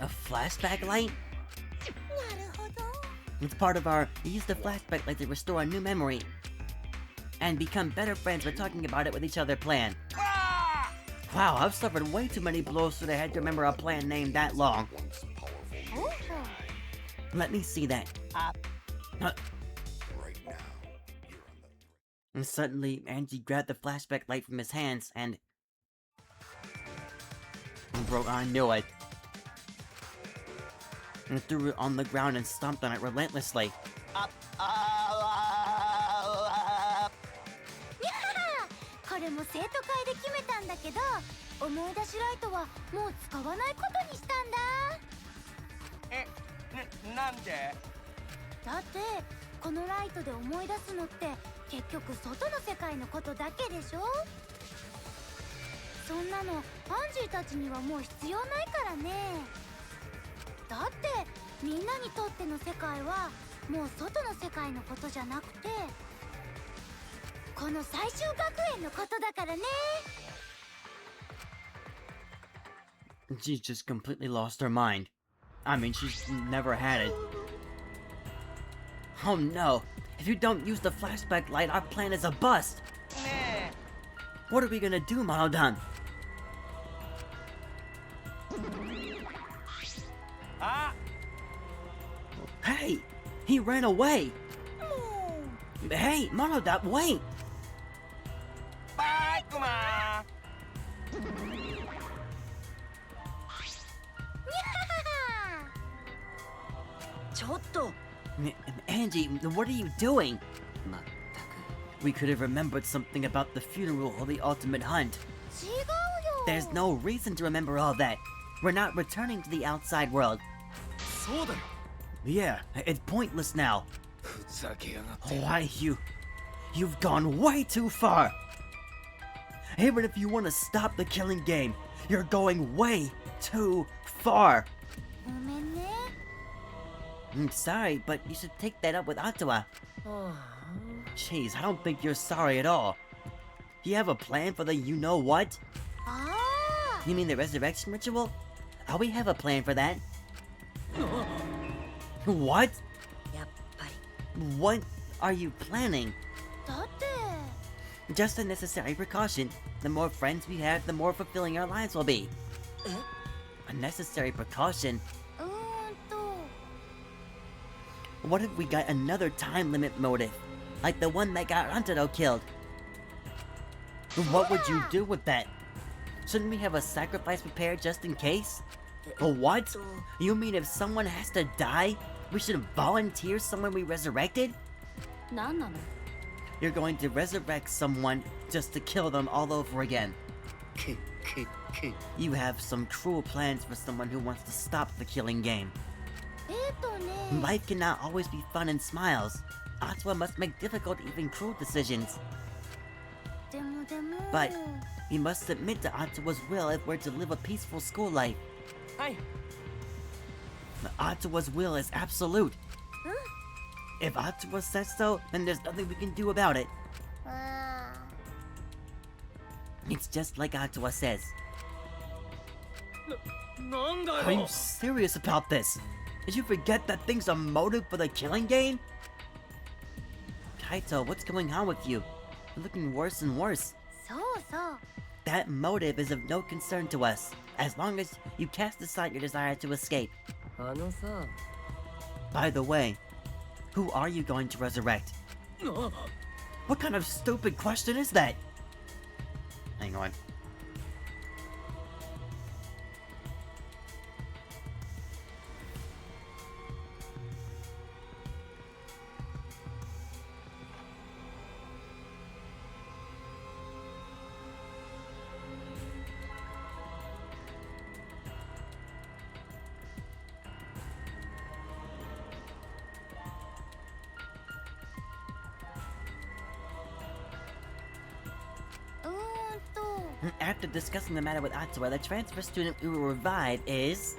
G: A flashback light?
D: なるほど。
G: It's part of our use the flashback light to restore a new memory and become better friends by talking about it with each other plan. Wow, I've suffered way too many blows so that I had to remember a plan named that long.
F: Once powerful,
D: ほうほう。
G: Let me see that.
C: Ah.
G: Huh.
F: right now, you're on the
G: And suddenly, Angie grabbed the flashback light from his hands and... Bro, I knew it. And threw it on the ground and stomped on it relentlessly.
D: にゃははこれも生徒会で決めたんだけど、思い出しライトはもう使わないことにしたんだ。
C: なんで
D: だってこのライトで思い出すのって結局外の世界のことだけでしょ。そんなのアンジーたちにはもう必要ないからね。だってみんなにとっての世界はもう外の世界のことじゃなくてこの最終学園のことだからね。
G: She's just completely lost her mind. I mean, she's never had it. Oh no! If you don't use the flashback light, our plan is a bust!
C: ね
G: What are we gonna do, Monodan?
C: あ
G: Hey! He ran away! Hey, Monodan, wait!
C: バイクマ
J: ちょっと
G: Angie, what are you doing? We could have remembered something about the funeral or the ultimate hunt.
D: 違うよ。
G: There's no reason to remember all that. We're not returning to the outside world.
H: そうだよ
G: Yeah, it's pointless now.
H: ふざけやがって
G: Why, you've gone way too far. Even if you want to stop the killing game, you're going way too far.
D: ごめんね。
G: I'm sorry, but you should take that up with Atawa. Jeez, I don't think you're sorry at all. You have a plan for the you-know-what?
D: ああ。
G: You mean the resurrection ritual? Oh, we have a plan for that. What?
J: やっぱり
G: What are you planning?
D: だって。
G: Just a necessary precaution. The more friends we have, the more fulfilling our lives will be. A necessary precaution?
D: うーんと。
G: What if we got another time limit motive? Like the one that got Rantaro killed? What would you do with that? Shouldn't we have a sacrifice prepared just in case? What? You mean if someone has to die, we should volunteer someone we resurrected?
D: なんなの。
G: You're going to resurrect someone just to kill them all over again. You have some cruel plans for someone who wants to stop the killing game.
D: ね。
G: Life cannot always be fun and smiles. Atsuwa must make difficult, even cruel decisions.
D: でもでも。
G: But we must submit to Atsuwa's will if we're to live a peaceful school life.
C: はい
G: Atsuwa's will is absolute. If Atsuwa says so, then there's nothing we can do about it.
D: あ
G: It's just like Atsuwa says.
H: なんだ
G: Are you
H: よ
G: serious about this? Did you forget that thing's a motive for the killing game? Kaito, what's going on with you? You're looking worse and worse.
D: そうそう。
G: That motive is of no concern to us, as long as you cast aside your desire to escape.
E: あのさ
G: By the way, who are you going to resurrect? What kind of stupid question is that? Hang on. After discussing the matter with Atsuwa, the transfer student we will revive is...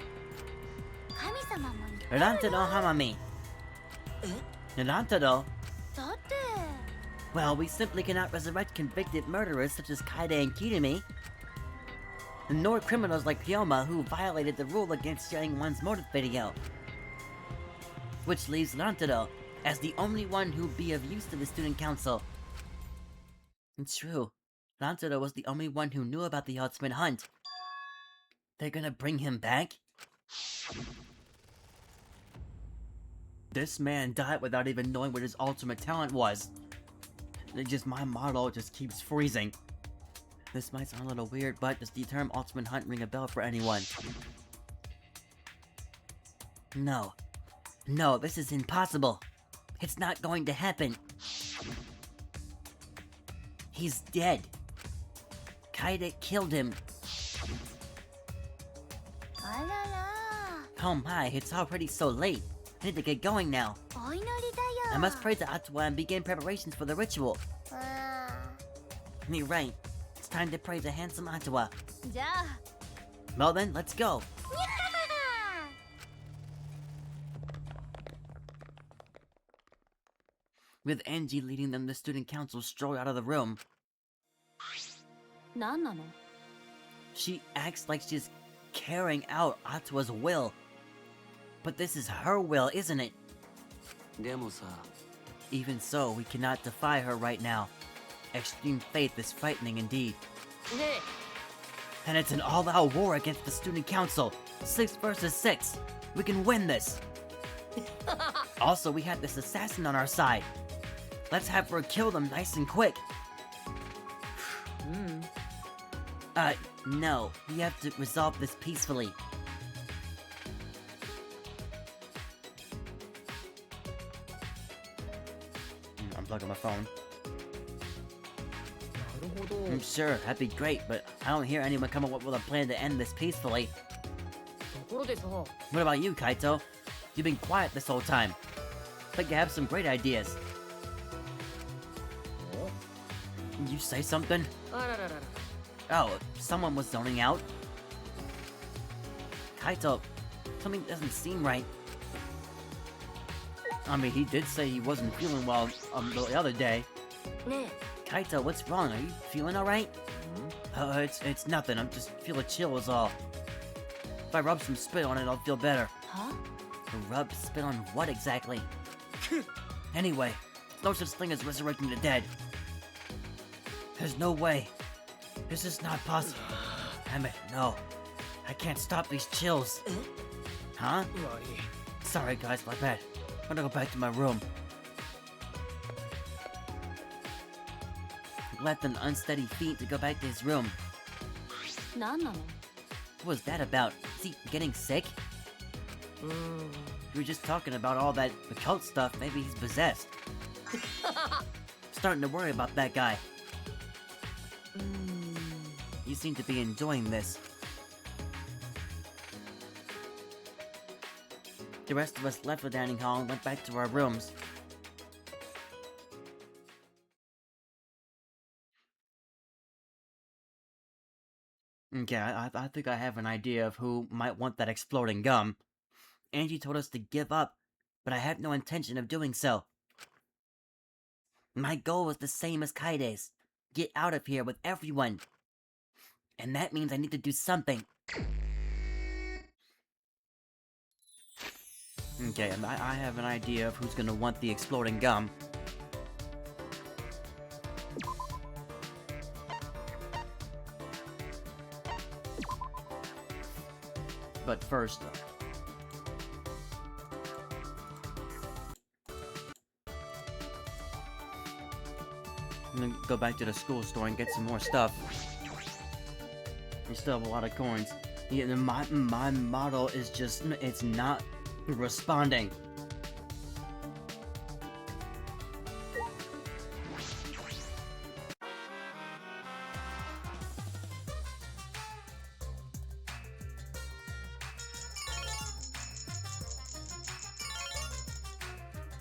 D: 神様も言ってる
G: Rantaro Hamami. Rantaro?
D: だって
G: Well, we simply cannot resurrect convicted murderers such as Kaide and Kirumi. nor criminals like Ryoma who violated the rule against sharing one's motive video. Which leaves Rantaro as the only one who'd be of use to the student council. It's true. Rantaro was the only one who knew about the Ultimate Hunt. They're gonna bring him back? This man died without even knowing what his ultimate talent was. My model just keeps freezing. This might sound a little weird, but does the term Ultimate Hunt ring a bell for anyone? No. No, this is impossible. It's not going to happen. He's dead. Kaede killed him. Oh my, it's already so late. I need to get going now. I must pray to Atwa and begin preparations for the ritual. You're right. It's time to pray to handsome Atwa. Well then, let's go. With Angie leading them, the student council strolled out of the room. She acts like she's carrying out Atwa's will. But this is her will, isn't it? Even so, we cannot defy her right now. Extreme faith is frightening indeed. And it's an all-out war against the student council. 6 versus 6. We can win this. Also, we have this assassin on our side. Let's have her kill them nice and quick. No. We have to resolve this peacefully. Unplugging my phone. Sure, that'd be great, but I don't hear anyone come up with a plan to end this peacefully. What about you, Kaito? You've been quiet this whole time. But you have some great ideas. You say something? Oh, someone was zoning out? Kaito, something doesn't seem right. I mean, he did say he wasn't feeling well the other day. Kaito, what's wrong? Are you feeling alright? It's nothing. I'm just feeling chill is all. If I rub some spit on it, I'll feel better. Rub spit on what exactly? Anyway, no such thing as resurrecting the dead. There's no way. This is not possible. Damn it, no. I can't stop these chills. Huh? Sorry guys, my bad. I'm gonna go back to my room. Left an unsteady feet to go back to his room. What was that about? Is he getting sick? We were just talking about all that occult stuff. Maybe he's possessed. Starting to worry about that guy. You seem to be enjoying this. The rest of us left the dining hall and went back to our rooms. Okay, I think I have an idea of who might want that exploding gum. Angie told us to give up, but I have no intention of doing so. My goal is the same as Kaide's. Get out of here with everyone. And that means I need to do something. Okay, I have an idea of who's gonna want the exploding gum. But first, I'm gonna go back to the school store and get some more stuff. We still have a lot of coins. Yeah, my model is just, it's not responding.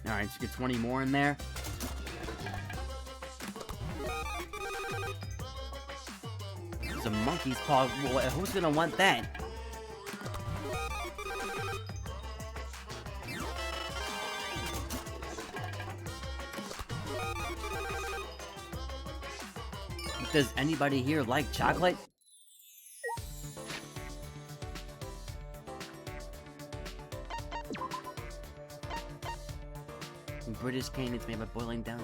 G: Alright, let's get 20 more in there. It's a monkey's paw. Who's gonna want that? Does anybody here like chocolate?
A: British candy is made by boiling down.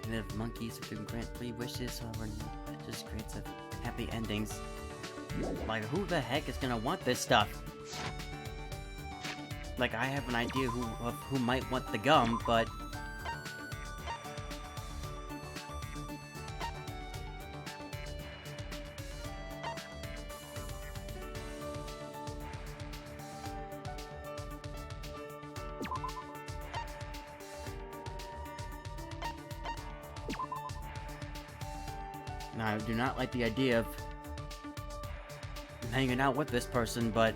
A: And if monkeys who can grant 3 wishes, however, that just creates a happy endings. Like, who the heck is gonna want this stuff? Like, I have an idea of who might want the gum, but... I do not like the idea of hanging out with this person, but...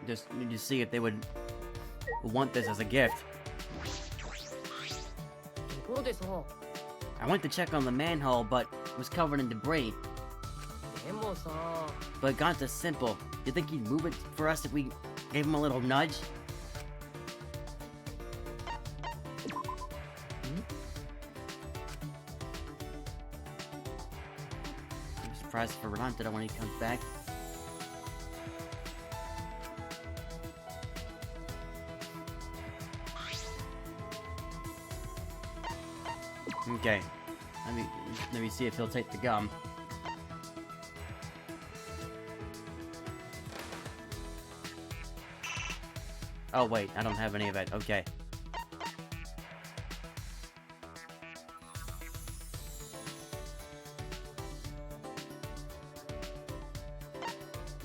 A: Just need to see if they would want this as a gift. I went to check on the manhole, but it was covered in debris. But Gant's simple. You think he'd move it for us if we gave him a little nudge? I'm surprised for Renata when he comes back. Okay, let me see if he'll take the gum. Oh wait, I don't have any of it. Okay.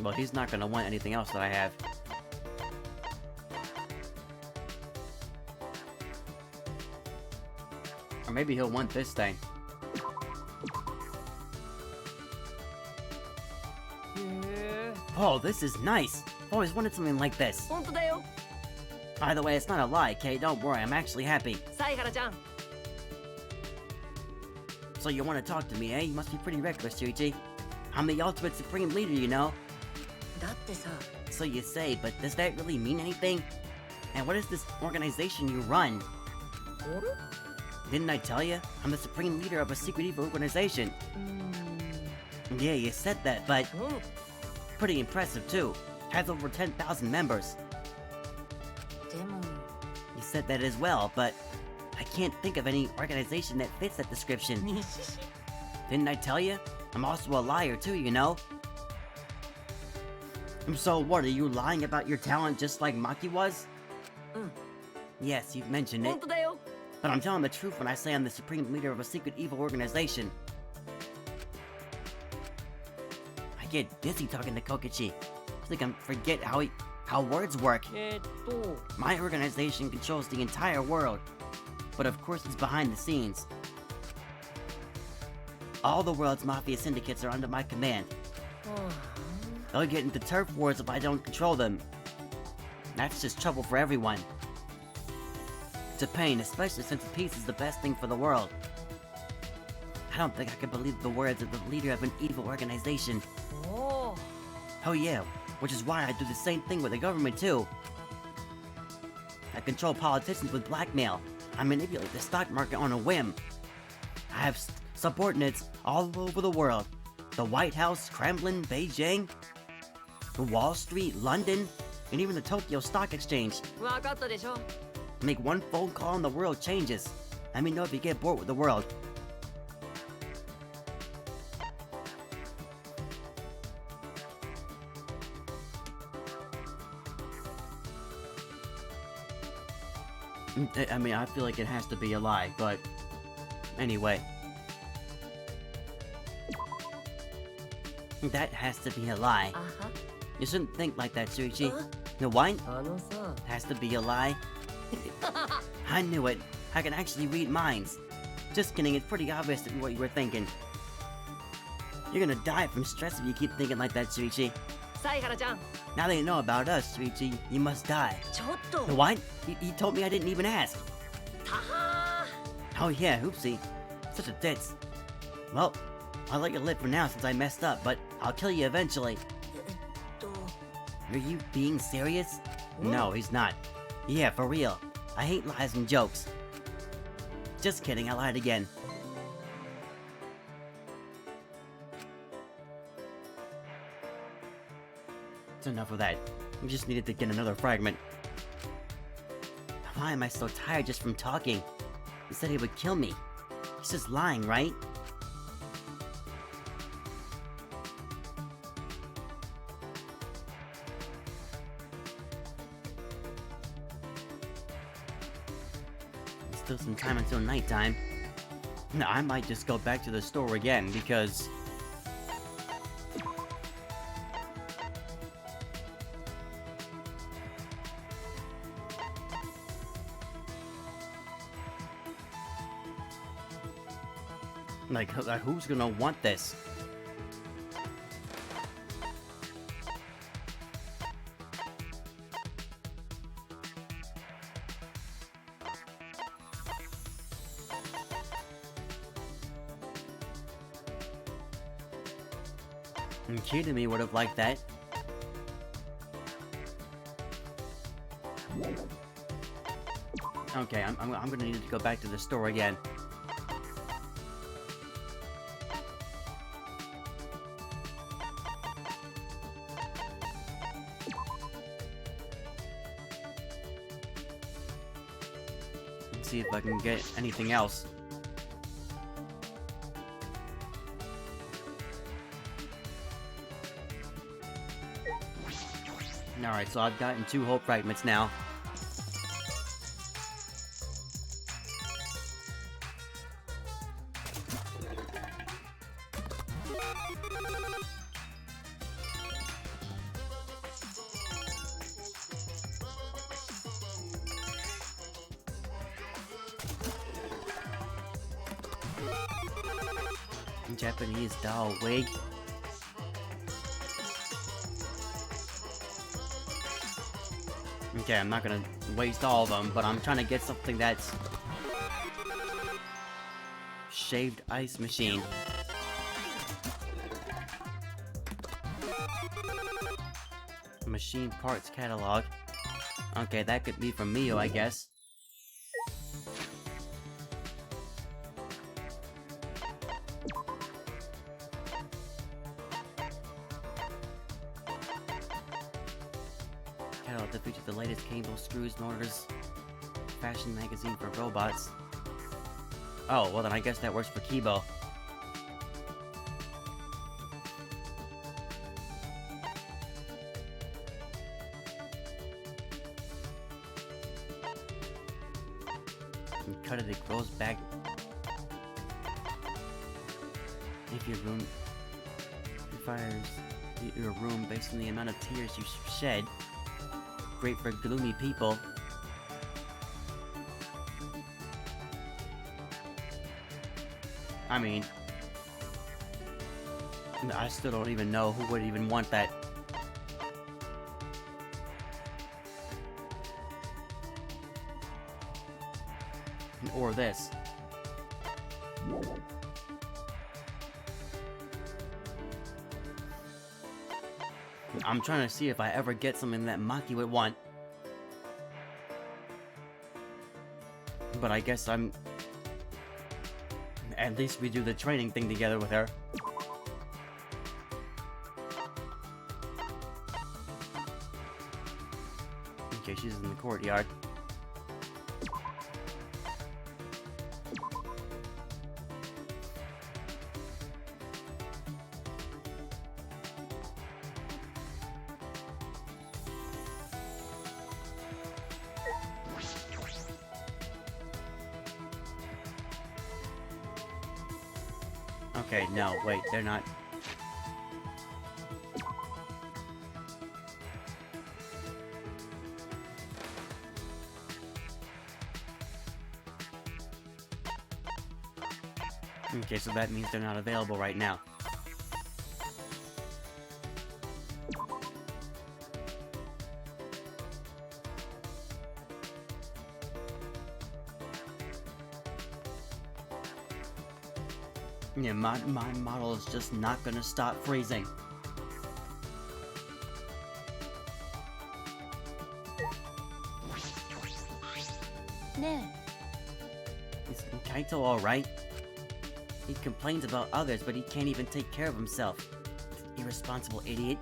A: Well, he's not gonna want anything else that I have. Or maybe he'll want this thing. Oh, this is nice! I've always wanted something like this. By the way, it's not a lie, Kay. Don't worry, I'm actually happy. So you want to talk to me, eh? You must be pretty reckless, Shuichi. I'm the ultimate supreme leader, you know? So you say, but does that really mean anything? And what is this organization you run? Didn't I tell you? I'm the supreme leader of a secret evil organization. Yeah, you said that, but... pretty impressive, too. Has over 10,000 members. You said that as well, but... I can't think of any organization that fits that description. Didn't I tell you? I'm also a liar, too, you know? So what, are you lying about your talent just like Maki was? Yes, you've mentioned it. But I'm telling the truth when I say I'm the supreme leader of a secret evil organization. I get dizzy talking to Kokichi. I think I forget how words work. My organization controls the entire world. But of course it's behind the scenes. All the world's mafia syndicates are under my command. They'll get into turf wars if I don't control them. That's just trouble for everyone. It's a pain, especially since peace is the best thing for the world. I don't think I can believe the words of the leader of an evil organization. Oh yeah, which is why I do the same thing with the government too. I control politicians with blackmail. I manipulate the stock market on a whim. I have subordinates all over the world. The White House, Kremlin, Beijing, Wall Street, London, and even the Tokyo Stock Exchange. Make one phone call and the world changes. Let me know if you get bored with the world. I mean, I feel like it has to be a lie, but... Anyway. That has to be a lie. You shouldn't think like that, Shuichi. The wine has to be a lie. I knew it. I can actually read minds. Just kidding, it's pretty obvious to be what you were thinking. You're gonna die from stress if you keep thinking like that, Shuichi. Now that you know about us, Shuichi, you must die. The what? He told me I didn't even ask. Oh yeah, oopsie. Such a ditz.
G: Well, I'll let you live for now since I messed up, but I'll kill you eventually. Are you being serious? No, he's not. Yeah, for real. I hate lies and jokes. Just kidding, I lied again. It's enough of that. We just needed to get another fragment. Why am I so tired just from talking? He said he would kill me. He's just lying, right? Still some time until nighttime. No, I might just go back to the store again because... Like, who's gonna want this? And Kitami would have liked that. Okay, I'm gonna need to go back to the store again. Let's see if I can get anything else. Alright, so I've gotten 2 hope fragments now. Japanese doll wig. Okay, I'm not gonna waste all of them, but I'm trying to get something that's... Shaved ice machine. Machine parts catalog. Okay, that could be from Mio, I guess. Catalog that features the latest cables, screws, motors, fashion magazine for robots. Oh, well then I guess that works for Kibo. You cut it, it grows back. If your room fires your room based on the amount of tears you shed. Great for gloomy people. I mean, I still don't even know who would even want that. Or this. I'm trying to see if I ever get something that Maki would want. But I guess I'm... At least we do the training thing together with her. Okay, she's in the courtyard. Okay, no, wait, they're not. Okay, so that means they're not available right now.
A: Yeah, my model is just not gonna stop freezing. Is Kaito alright? He complains about others, but he can't even take care of himself. Irresponsible idiot.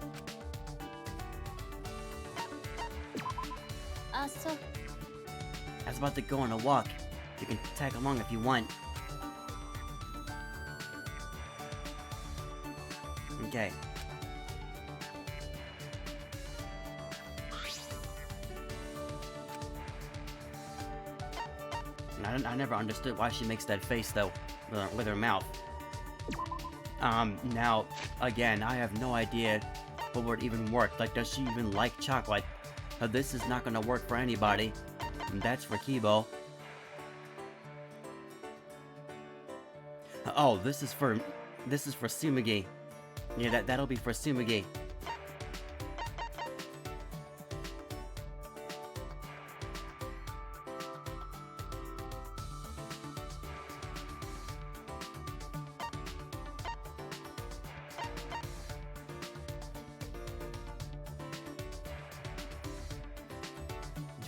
A: I was about to go on a walk. You can tag along if you want. Okay. I never understood why she makes that face, though, with her mouth. Now, again, I have no idea what would even work. Like, does she even like chocolate? This is not gonna work for anybody. And that's for Kibo. Oh, this is for Sumigi. Yeah, that'll be for Sumigi.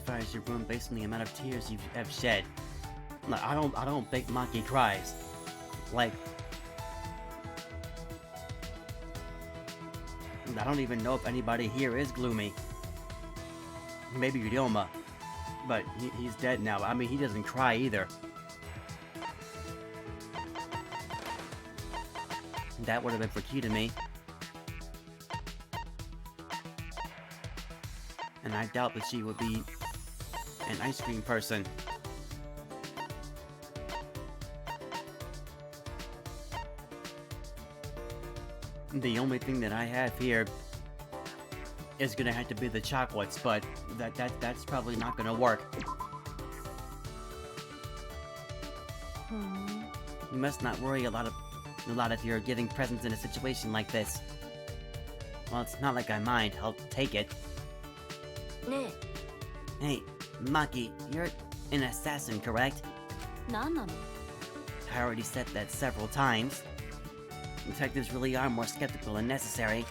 A: Fires your room based on the amount of tears you have shed. Like, I don't think Maki cries. Like, I don't even know if anybody here is gloomy. Maybe Ryoma, but he's dead now. I mean, he doesn't cry either. That would have been for Kitami. And I doubt that she would be an ice cream person. The only thing that I have here is gonna have to be the chocolates, but that's probably not gonna work. You must not worry a lot if you're giving presents in a situation like this. Well, it's not like I mind. I'll take it. Hey, Maki, you're an assassin, correct? I already said that several times. Detectives really are more skeptical than necessary.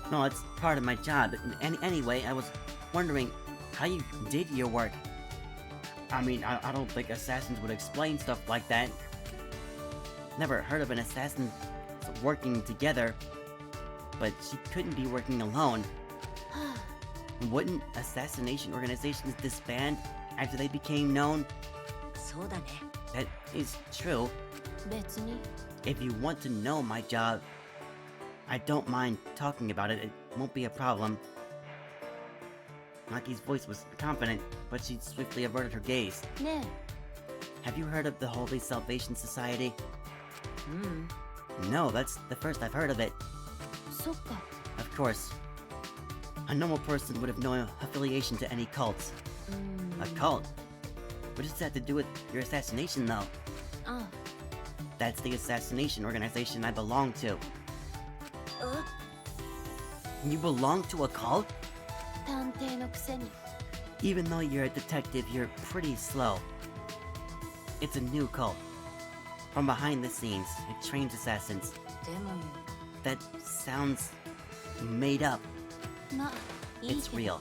A: No, it's part of my job. Anyway, I was wondering how you did your work. I mean, I don't think assassins would explain stuff like that. Never heard of an assassin working together. But she couldn't be working alone. Wouldn't assassination organizations disband after they became known? That is true. If you want to know my job, I don't mind talking about it. It won't be a problem. Maki's voice was confident, but she swiftly averted her gaze. Have you heard of the Holy Salvation Society? No, that's the first I've heard of it. Of course. A normal person would have no affiliation to any cults. A cult? What does that have to do with your assassination, though? That's the assassination organization I belong to. You belong to a cult? Even though you're a detective, you're pretty slow. It's a new cult. From behind the scenes, it trains assassins. That sounds made up. It's real.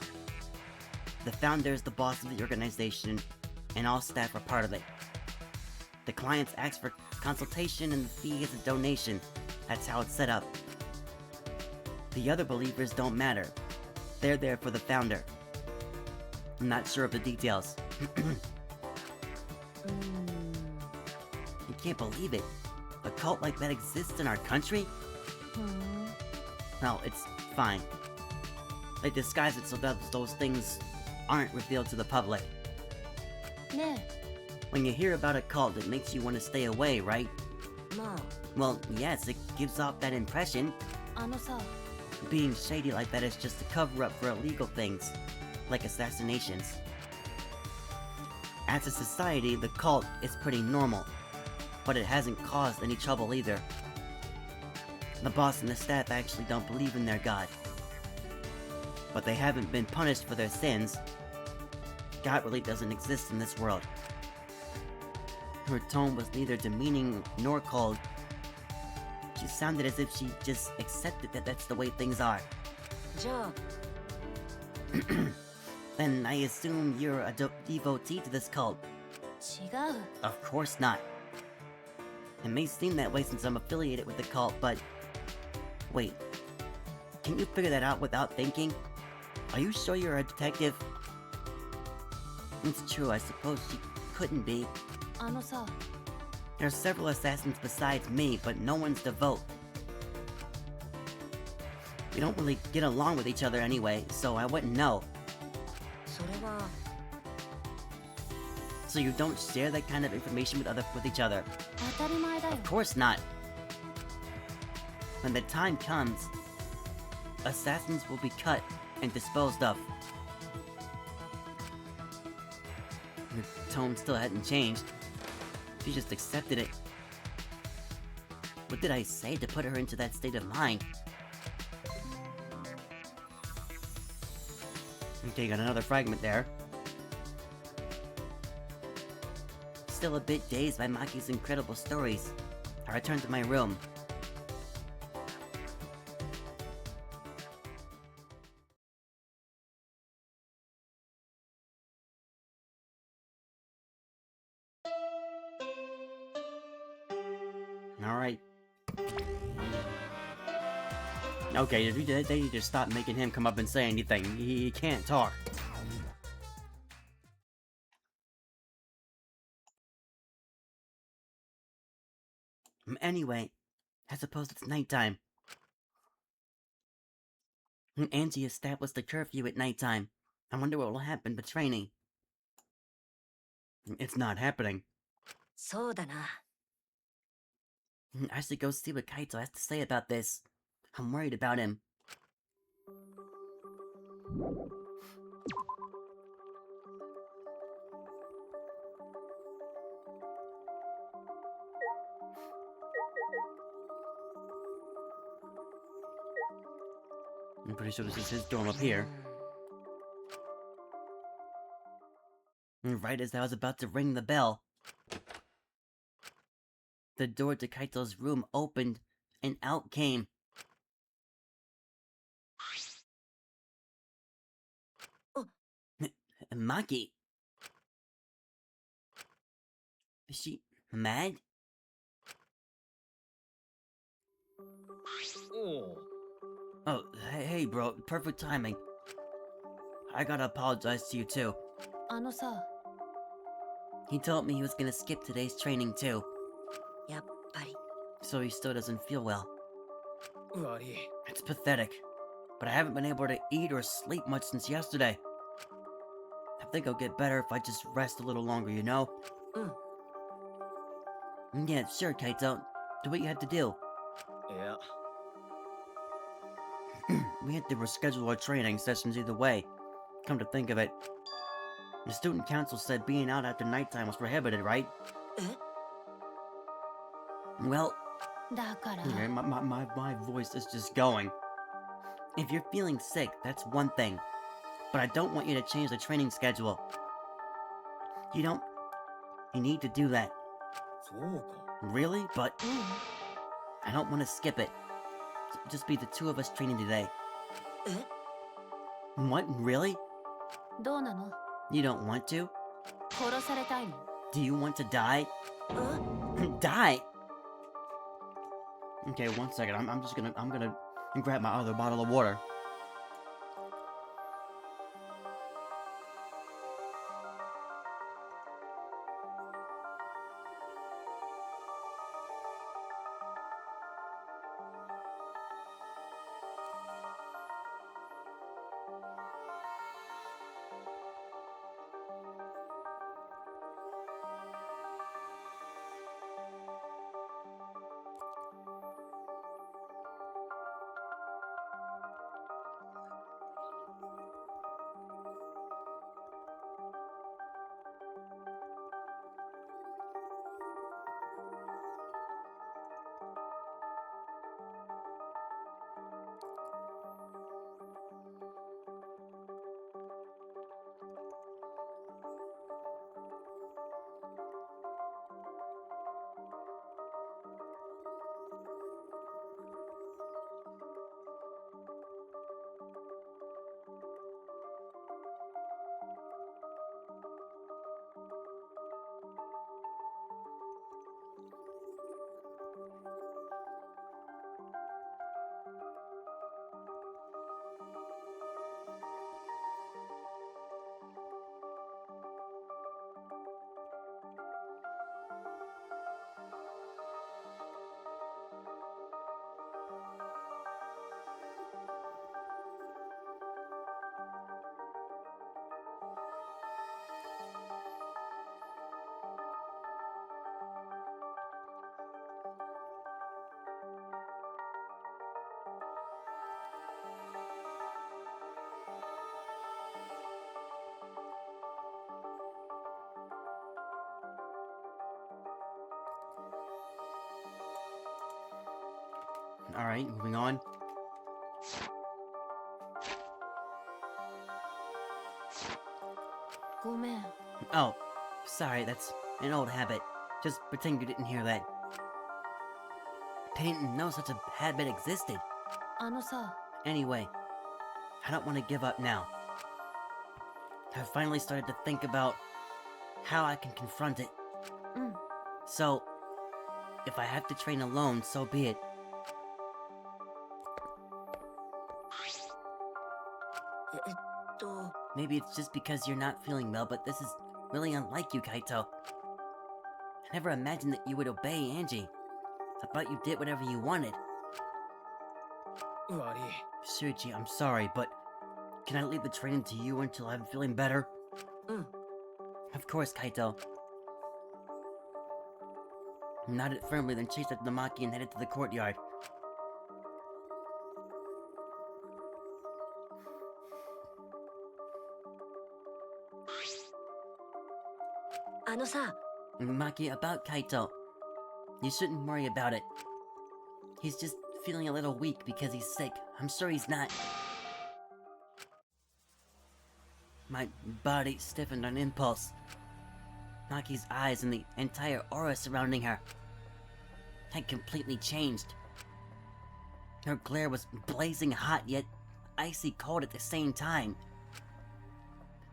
A: The founder is the boss of the organization, and all staff are part of it. The clients ask for consultation and the fee is a donation. That's how it's set up. The other believers don't matter. They're there for the founder. I'm not sure of the details. You can't believe it. A cult like that exists in our country? No, it's fine. They disguise it so that those things aren't revealed to the public. When you hear about a cult, it makes you want to stay away, right? Well, yes, it gives off that impression. Being shady like that is just a cover-up for illegal things, like assassinations. As a society, the cult is pretty normal, but it hasn't caused any trouble either. The boss and the staff actually don't believe in their god. But they haven't been punished for their sins. God really doesn't exist in this world.
G: Her tone was neither demeaning nor cold. She sounded as if she just accepted that that's the way things are.
J: じゃあ
G: Then I assume you're a devotee to this cult.
J: 違う
G: Of course not. It may seem that way since I'm affiliated with the cult, but... Wait. Can you figure that out without thinking? Are you sure you're a detective? It's true, I suppose she couldn't be.
J: あのさ
G: There are several assassins besides me, but no one's devote. We don't really get along with each other anyway, so I wouldn't know.
J: それは
G: So you don't share that kind of information with each other?
J: 当たり前だよ
G: Of course not. When the time comes, assassins will be cut and disposed of. The tone still hadn't changed. She just accepted it. What did I say to put her into that state of mind? Okay, got another fragment there. Still a bit dazed by Maki's incredible stories, I returned to my room. Alright. Okay, they need to stop making him come up and say anything. He can't talk. Anyway, I suppose it's nighttime. Angie established the curfew at nighttime. I wonder what will happen to training. It's not happening.
J: そうだな
G: I should go see what Kaito has to say about this. I'm worried about him. I'm pretty sure this is his dorm up here. And right as I was about to ring the bell, the door to Kaito's room opened, and out came... Maki. Is she mad? Oh, hey bro, perfect timing. I gotta apologize to you too.
J: あのさ
G: He told me he was gonna skip today's training too,
J: やっぱり
G: so he still doesn't feel well.
H: 悪い
G: It's pathetic, but I haven't been able to eat or sleep much since yesterday. I think I'll get better if I just rest a little longer, you know? Yeah, sure, Kaito. Do what you had to do.
H: いや
G: We had to reschedule our training sessions either way. Come to think of it, the student council said being out after nighttime was prohibited, right? Well,
J: だから
G: okay, my voice is just going. If you're feeling sick, that's one thing. But I don't want you to change the training schedule. You don't... You need to do that.
H: そうか
G: Really? But... I don't want to skip it. Just be the two of us training today. What? Really?
J: どうなの
G: You don't want to?
J: 殺されたいの
G: Do you want to die? Die? Okay, one second. I'm gonna grab my other bottle of water.
A: Alright, moving on. Oh, sorry, that's an old habit. Just pretend you didn't hear that. I didn't know such a habit existed. Anyway, I don't want to give up now. I've finally started to think about how I can confront it. So, if I have to train alone, so be it. Maybe it's just because you're not feeling well, but this is really unlike you, Kaito. I never imagined that you would obey Angie. I thought you did whatever you wanted. Shuichi, I'm sorry, but can I leave the training to you until I'm feeling better? Of course, Kaito. Nodded firmly, then chased after Namaki and headed to the courtyard. Maki, about Kaito. You shouldn't worry about it. He's just feeling a little weak because he's sick. I'm sure he's not. My body stiffened on impulse. Maki's eyes and the entire aura surrounding her had completely changed. Her glare was blazing hot, yet icy cold at the same time.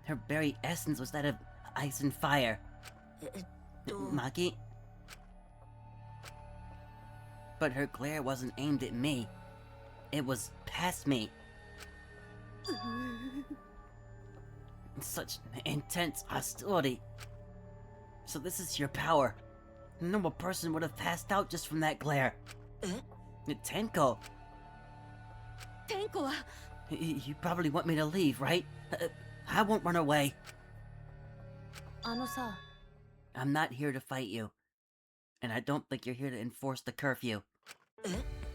A: Her very essence was that of ice and fire. Maki? But her glare wasn't aimed at me. It was past me. Such intense hostility. So this is your power. A normal person would have passed out just from that glare. Tenko. You probably want me to leave, right? I won't run away. I'm not here to fight you. And I don't think you're here to enforce the curfew.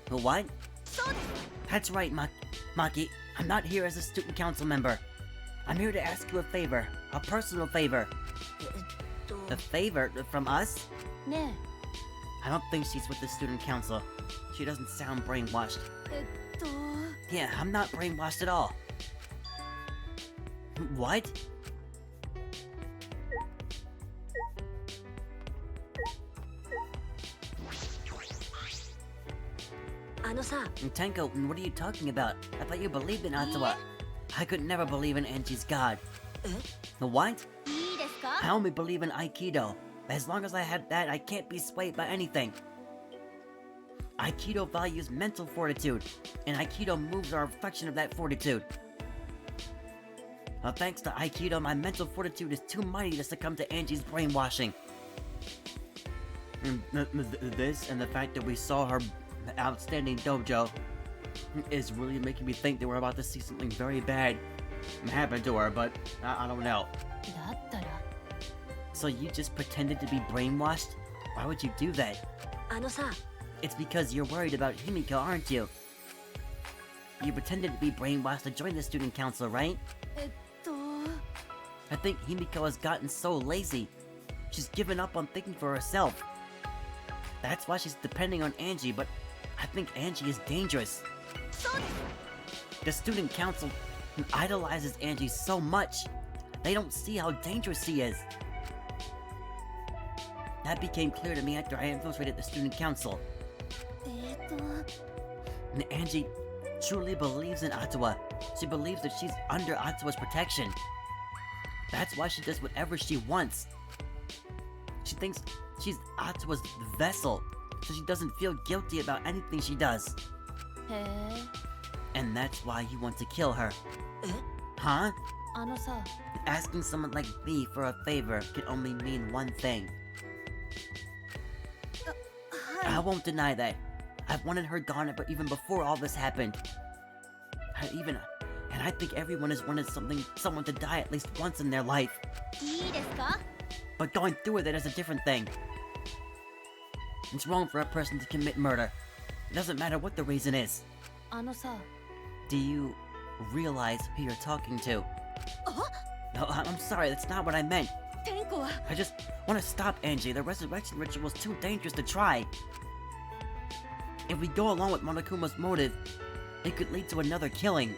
A: What? That's right, Maki. I'm not here as a student council member. I'm here to ask you a favor. A personal favor. A favor from us? I don't think she's with the student council. She doesn't sound brainwashed. Yeah, I'm not brainwashed at all. What? Tenko, what are you talking about? I thought you believed in Atawa. I could never believe in Angie's god. What? I only believe in Aikido. As long as I have that, I can't be swayed by anything. Aikido values mental fortitude, and Aikido moves are a reflection of that fortitude. Well, thanks to Aikido, my mental fortitude is too mighty to succumb to Angie's brainwashing. This, and the fact that we saw her outstanding dojo, is really making me think that we're about to see something very bad happen to her, but I don't know. So you just pretended to be brainwashed? Why would you do that? It's because you're worried about Himiko, aren't you? You pretended to be brainwashed to join the student council, right? I think Himiko has gotten so lazy. She's given up on thinking for herself. That's why she's depending on Angie, but I think Angie is dangerous. The student council idolizes Angie so much, they don't see how dangerous she is. That became clear to me after I infiltrated the student council. And Angie truly believes in Atawa. She believes that she's under Atawa's protection. That's why she does whatever she wants. She thinks she's Atawa's vessel, so she doesn't feel guilty about anything she does. And that's why you want to kill her. Huh? Asking someone like me for a favor can only mean one thing. I won't deny that. I've wanted her gone even before all this happened. And I think everyone has wanted someone to die at least once in their life. But going through with it is a different thing. It's wrong for a person to commit murder. It doesn't matter what the reason is. Do you realize who you're talking to? No, I'm sorry, that's not what I meant. I just want to stop Angie. The resurrection ritual is too dangerous to try.
G: If we go along with Monokuma's motive, it could lead to another killing.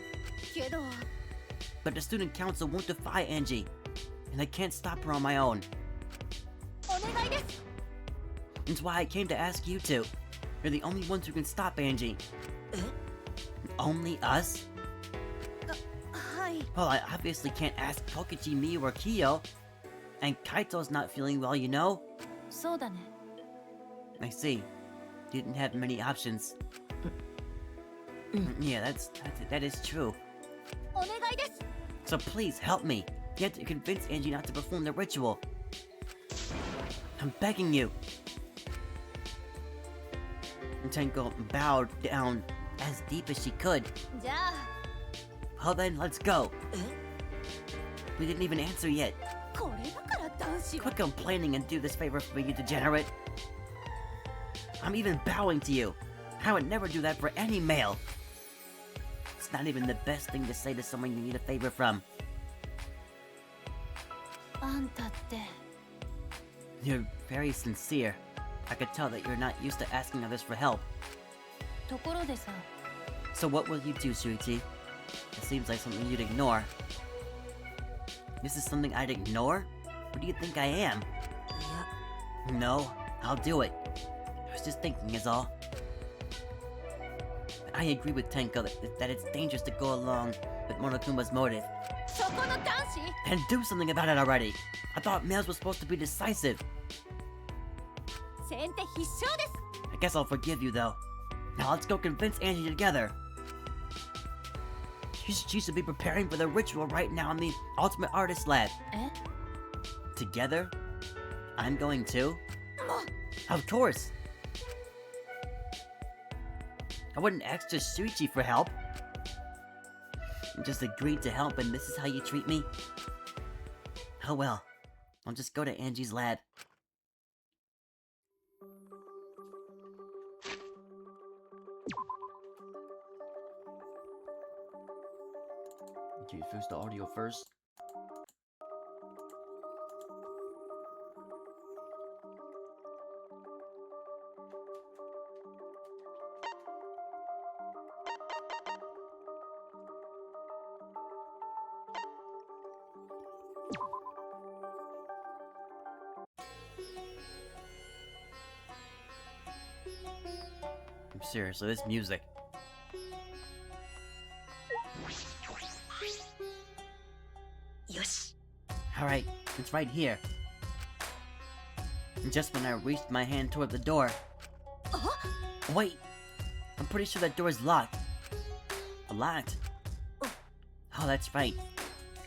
D: けど
G: But the student council won't defy Angie, and I can't stop her on my own.
D: お願いです
G: That's why I came to ask you two. You're the only ones who can stop Angie. Only us?
D: はい
G: Well, I obviously can't ask Kokichi, Miyu, or Kiyo. And Kaito's not feeling well, you know?
D: そうだね
G: I see. You didn't have many options. Yeah, that is true.
D: お願いです
G: So please help me. You have to convince Angie not to perform the ritual. I'm begging you. And Tenko bowed down as deep as she could.
D: じゃあ
G: Well then, let's go. We didn't even answer yet.
D: これだから男子は
G: Quit complaining and do this favor for me, you degenerate. I'm even bowing to you. I would never do that for any male. It's not even the best thing to say to someone you need a favor from.
D: あんたって
G: You're very sincere. I could tell that you're not used to asking others for help.
D: ところでさ
G: So what will you do, Shuichi? It seems like something you'd ignore. This is something I'd ignore? What do you think I am?
J: いや
G: No, I'll do it. I was just thinking is all. I agree with Tenko that it's dangerous to go along with Monokuma's motive.
D: そこの男子
G: Then do something about it already. I thought males were supposed to be decisive.
D: 先手必勝です
G: I guess I'll forgive you though. Now let's go convince Angie together. She should be preparing for the ritual right now in the Ultimate Artist Lab.
D: え
G: Together? I'm going too?
D: もう
G: Of course. I wouldn't ask just Shuichi for help. I just agreed to help and this is how you treat me? Oh well. I'll just go to Angie's lab. Okay, fix the audio first. I'm serious, so this music.
J: Yosh.
G: Alright, it's right here. And just when I reached my hand toward the door. Wait! I'm pretty sure that door is locked. Locked? Oh, that's right.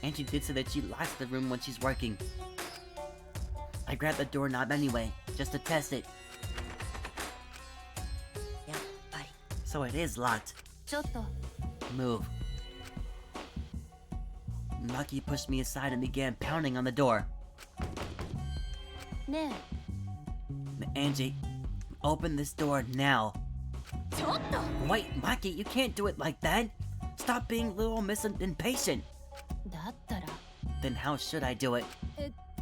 G: Angie did say that she locks the room when she's working. I grabbed the doorknob anyway, just to test it.
J: やっぱり
G: So it is locked.
D: ちょっと
G: Move. Maki pushed me aside and began pounding on the door.
D: ね
G: Angie, open this door now.
D: えちょっと
G: Wait, Maki, you can't do it like that. Stop being a little impatient.
D: だったら
G: Then how should I do it?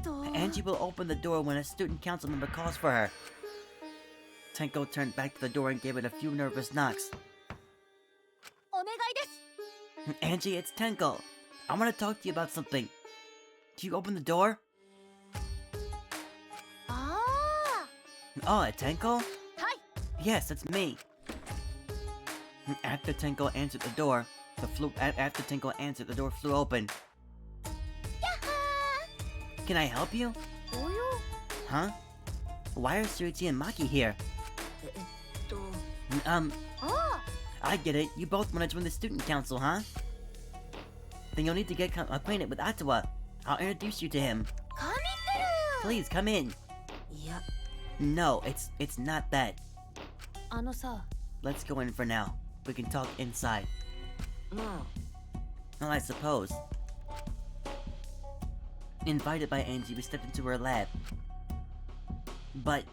D: と
G: Angie will open the door when a student council member calls for her. Tenko turned back to the door and gave it a few nervous knocks.
D: お願いです
G: Angie, it's Tenko. I want to talk to you about something. Can you open the door?
D: あ
G: Oh, Tenko?
D: あはい
G: Yes, it's me. After Tenko answered the door, after Tenko answered, the door flew open. Can I help you?
D: およ
G: Huh? Why are Shuichi and Maki here?
J: えっと
D: あ
G: I get it. You both want to join the student council, huh? Then you'll need to get acquainted with Atawa. I'll introduce you to him.
D: あ神ってる
G: Please come in.
J: いや
G: No, it's not that.
D: あのさ
G: Let's go in for now. We can talk inside.
J: ま
G: Well, I suppose. Invited by Angie, we stepped into her lab. But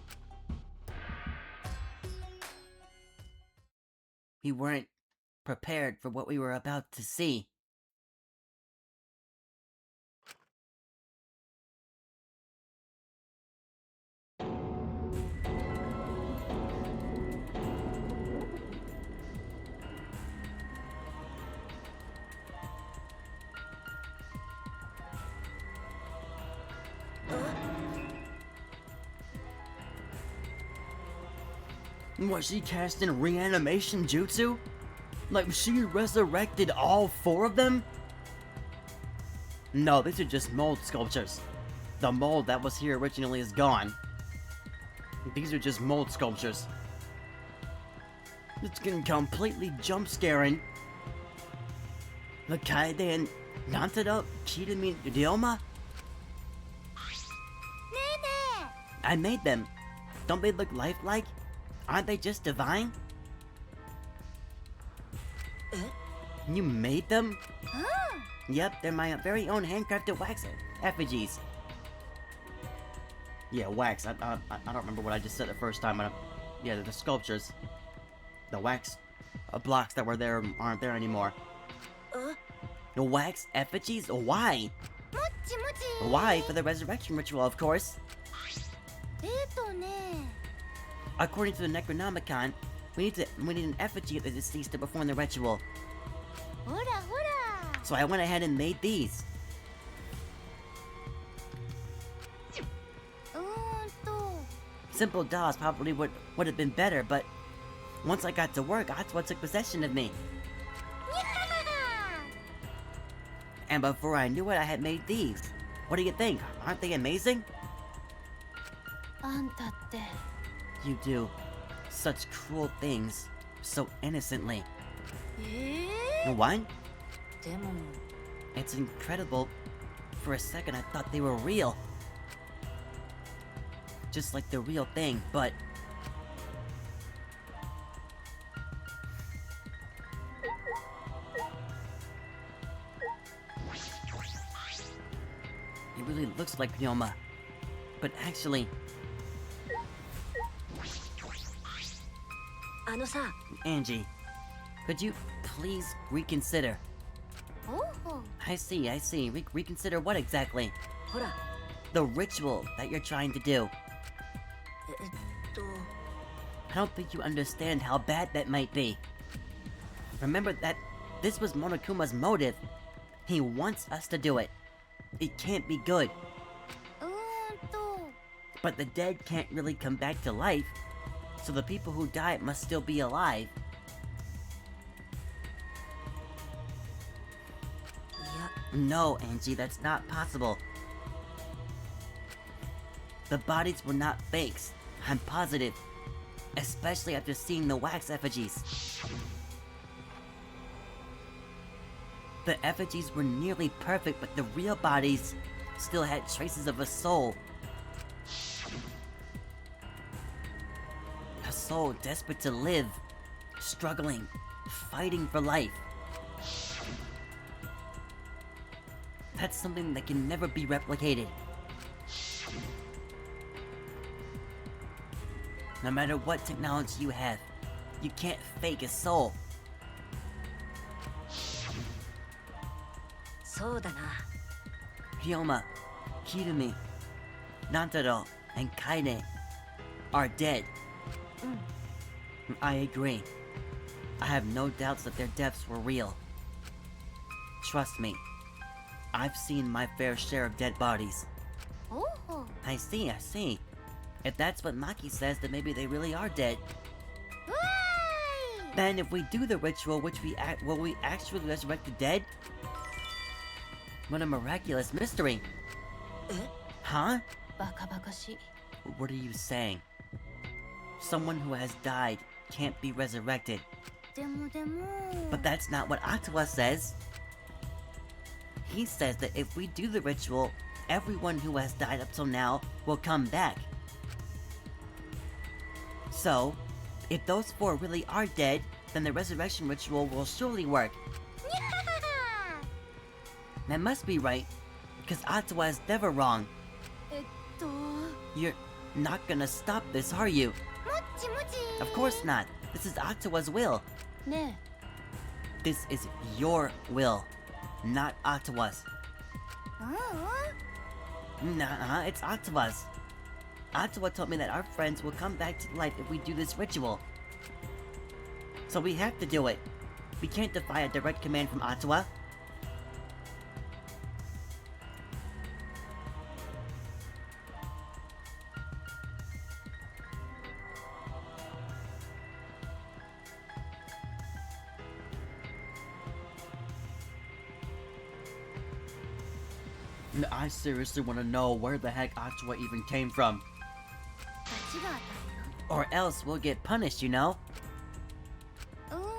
G: we weren't prepared for what we were about to see.
A: Was she casting reanimation jutsu? Like, she resurrected all 4 of them? No, these are just mold sculptures. The mold that was here originally is gone. These are just mold sculptures. It's getting completely jump-scaring. The Kaede and Nantado, Kirumi, Ryoma? I made them. Don't they look lifelike? Aren't they just divine? You made them? Yep, they're my very own handcrafted wax effigies. Yeah, wax. I don't remember what I just said the first time. Yeah, they're the sculptures. The wax blocks that were there aren't there anymore. The wax effigies? Why? Why? For the resurrection ritual, of course. According to the Necronomicon, we need an effigy of the deceased to perform the ritual. So I went ahead and made these. Simple dolls probably would have been better, but once I got to work, Atsuwa took possession of me. And before I knew it, I had made these. What do you think? Aren't they amazing? You do such cruel things so innocently. What? It's incredible. For a second, I thought they were real. Just like the real thing, but... It really looks like Ryoma. But actually... Angie, could you please reconsider? I see. Reconsider what exactly? The ritual that you're trying to do. I don't think you understand how bad that might be. Remember that this was Monokuma's motive. He wants us to do it. It can't be good. But the dead can't really come back to life, so the people who died must still be alive. No, Angie, that's not possible. The bodies were not fakes. I'm positive. Especially after seeing the wax effigies. The effigies were nearly perfect, but the real bodies still had traces of a soul. A soul desperate to live, struggling, fighting for life. That's something that can never be replicated. No matter what technology you have, you can't fake a soul. Ryoma, Kirumi, Nantaro, and Kaine are dead. I agree. I have no doubts that their deaths were real. Trust me, I've seen my fair share of dead bodies. I see. If that's what Maki says, then maybe they really are dead. Then if we do the ritual, will we actually resurrect the dead? What a miraculous mystery! Huh? What are you saying? Someone who has died can't be resurrected. But that's not what Atsuwa says. He says that if we do the ritual, everyone who has died up till now will come back. So, if those 4 really are dead, then the resurrection ritual will surely work. That must be right, because Atsuwa is never wrong. You're not gonna stop this, are you? Of course not. This is Atsuwa's will. This is your will, not Atsuwa's. Nah, it's Atsuwa's. Atsuwa told me that our friends will come back to life if we do this ritual. So we have to do it. We can't defy a direct command from Atsuwa. I seriously want to know where the heck Atua even came from.
D: 罰が当
G: Or else we'll get punished, you know?
D: たるよ。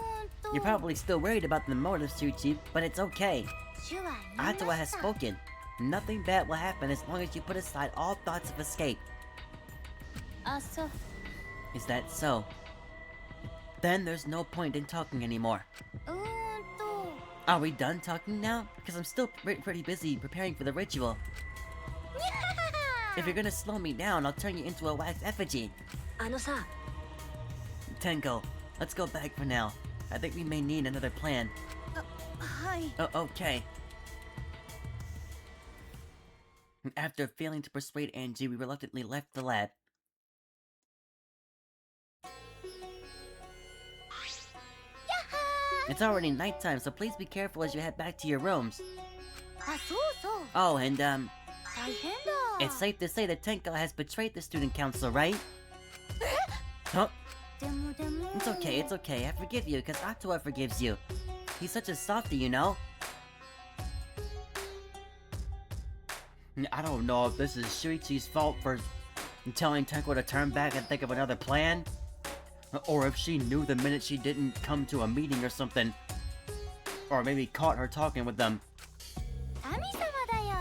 G: You're probably still worried about the motive, Suchi, but it's okay.
D: 主は言いま
G: Atua has
D: した。
G: spoken. Nothing bad will happen as long as you put aside all thoughts of escape.
D: あ、そう。
G: Is that so? Then there's no point in talking anymore.
D: と。
G: Are we done talking now? Because I'm still pretty busy preparing for the ritual. If you're gonna slow me down, I'll turn you into a wax effigy.
J: あのさ、
G: Tenko, let's go back for now. I think we may need another plan.
D: はい。
G: Oh, okay. After failing to persuade Angie, we reluctantly left the lab. It's already nighttime, so please be careful as you head back to your rooms.
D: あ、そうそう。
G: Oh, and
D: 大変だ。
G: it's safe to say that Tenko has betrayed the student council, right? Huh?
D: でもでも。
G: It's okay, it's okay. I forgive you, because Atua forgives you. He's such a softie, you know?
A: I don't know if this is Shuichi's fault for telling Tenko to turn back and think of another plan, or if she knew the minute she didn't come to a meeting or something, or maybe caught her talking with them.
D: 神様だよ。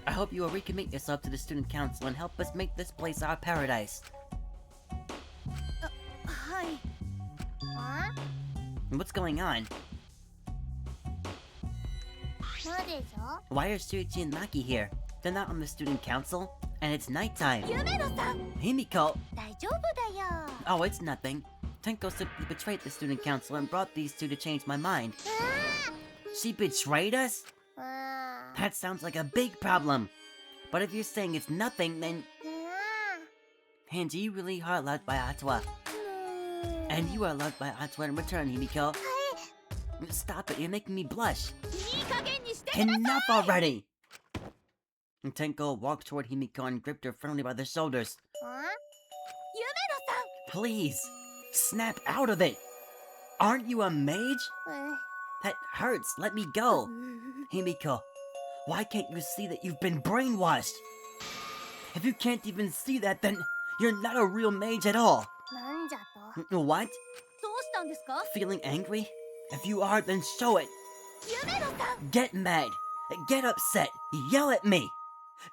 G: I hope you will recommit yourself to the student council and help us make this place our paradise.
D: はい。あ？
G: What's going on?
D: そうでしょ？
G: Why are Shuichi and Maki here? They're not on the student council, and it's nighttime.
D: 夢野さん。
G: Himiko!
D: 大丈夫だよ。
G: Oh, it's nothing. Tenko simply betrayed the student council and brought these two to change my mind. She betrayed us?
D: うーん。
G: That sounds like a big problem. But if you're saying it's nothing, then... Hanji, you really are loved by Atua. And you are loved by Atua in return, Himiko. Stop it, you're making me blush.
D: いい加減にしてください。
G: Enough already! Tenko walked toward Himiko and gripped her firmly by the shoulders.
D: 夢野さん。
G: Please, snap out of it! Aren't you a mage? That hurts, let me go! Himiko, why can't you see that you've been brainwashed? If you can't even see that, then you're not a real mage at all!
D: なんじゃと。
G: What?
D: どうしたんですか？
G: Feeling angry? If you are, then show it!
D: 夢野さん。
G: Get mad! Get upset! Yell at me!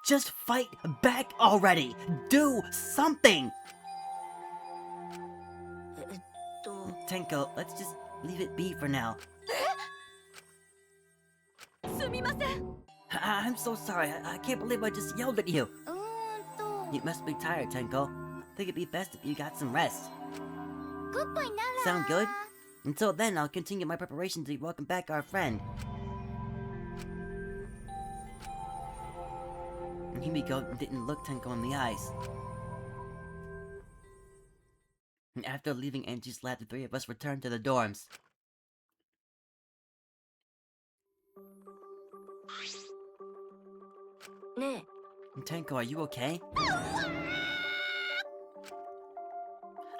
G: Just fight back already! Do something!
J: と。
G: Tenko, let's just leave it be for now.
D: すみません。
G: I'm so sorry. I can't believe I just yelled at you.
D: と。
G: You must be tired, Tenko. Think it'd be best if you got some rest.
D: グッバイなら。
G: Sound good? Until then, I'll continue my preparation to welcome back our friend. Himiko didn't look Tenko in the eyes. After leaving Angie's lab, the three of us returned to the dorms.
J: Ne.
G: Tenko, are you okay?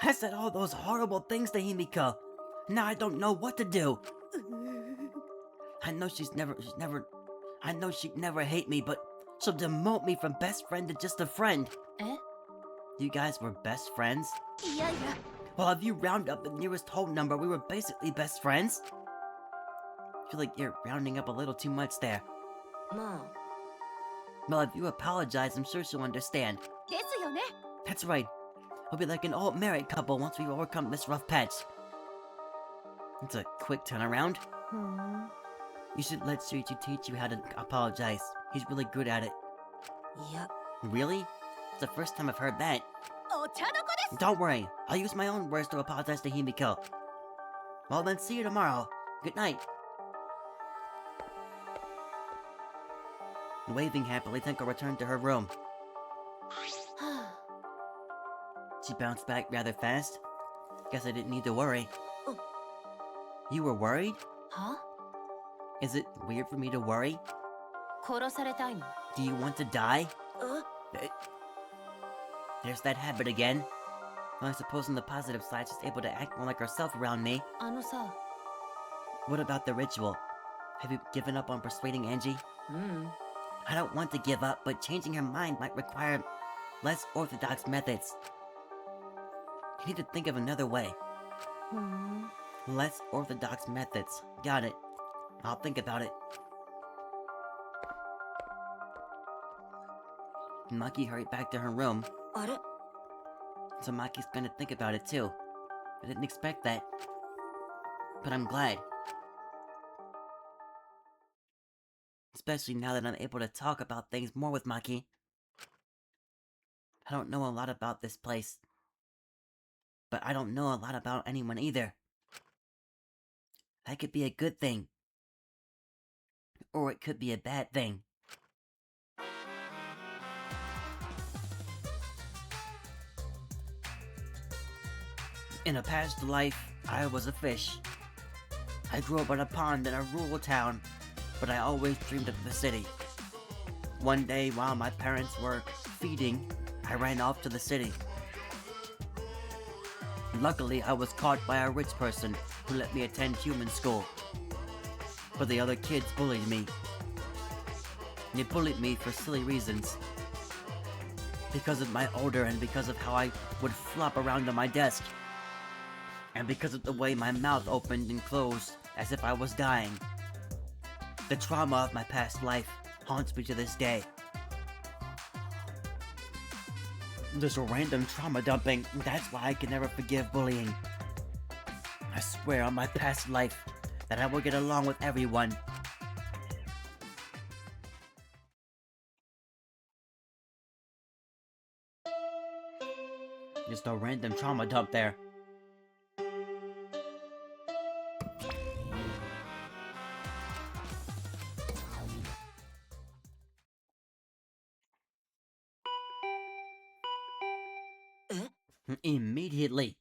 G: I said all those horrible things to Himiko. Now I don't know what to do. I know I know she'd never hate me, but she'll demote me from best friend to just a friend.
D: え？
G: You guys were best friends?
D: いやいや。
G: Well, if you round up the nearest whole number, we were basically best friends. I feel like you're rounding up a little too much there.
J: まあ。
G: Well, if you apologize, I'm sure she'll understand.
D: ですよね。
G: That's right. We'll be like an old married couple once we've overcome this rough patch. It's a quick turnaround.
D: ふん。
G: You should let Shuichi teach you how to apologize. He's really good at it.
J: いや。
G: Really? It's the first time I've heard that.
D: お茶の子です。
G: Don't worry. I'll use my own words to apologize to Himiko. Well then, see you tomorrow. Good night. Waving happily, Tenko returned to her room. She bounced back rather fast. Guess I didn't need to worry.
J: Oh.
G: You were worried?
D: は？
G: Is it weird for me to worry?
D: 殺されたいの？
G: Do you want to die?
J: え？
G: There's that habit again. Well, I suppose on the positive side, she's able to act more like herself around me.
D: あのさ。
G: What about the ritual? Have you given up on persuading Angie?
J: うん。
G: I don't want to give up, but changing her mind might require less orthodox methods. You need to think of another way. Less orthodox methods. Got it. I'll think about it. Maki hurried back to her room.
J: あれ
G: So Maki's gonna think about it too. I didn't expect that. But I'm glad. Especially now that I'm able to talk about things more with Maki. I don't know a lot about this place. But I don't know a lot about anyone either. That could be a good thing. Or it could be a bad thing. In a past life, I was a fish. I grew up on a pond in a rural town, but I always dreamed of the city. One day, while my parents were feeding, I ran off to the city. Luckily, I was caught by a rich person who let me attend human school. But the other kids bullied me. They bullied me for silly reasons. Because of my odor and because of how I would flop around on my desk. And because of the way my mouth opened and closed as if I was dying. The trauma of my past life haunts me to this day. This random trauma dumping, that's why I can never forgive bullying. I swear on my past life that I will get along with everyone. Just a random trauma dump there. Immediately.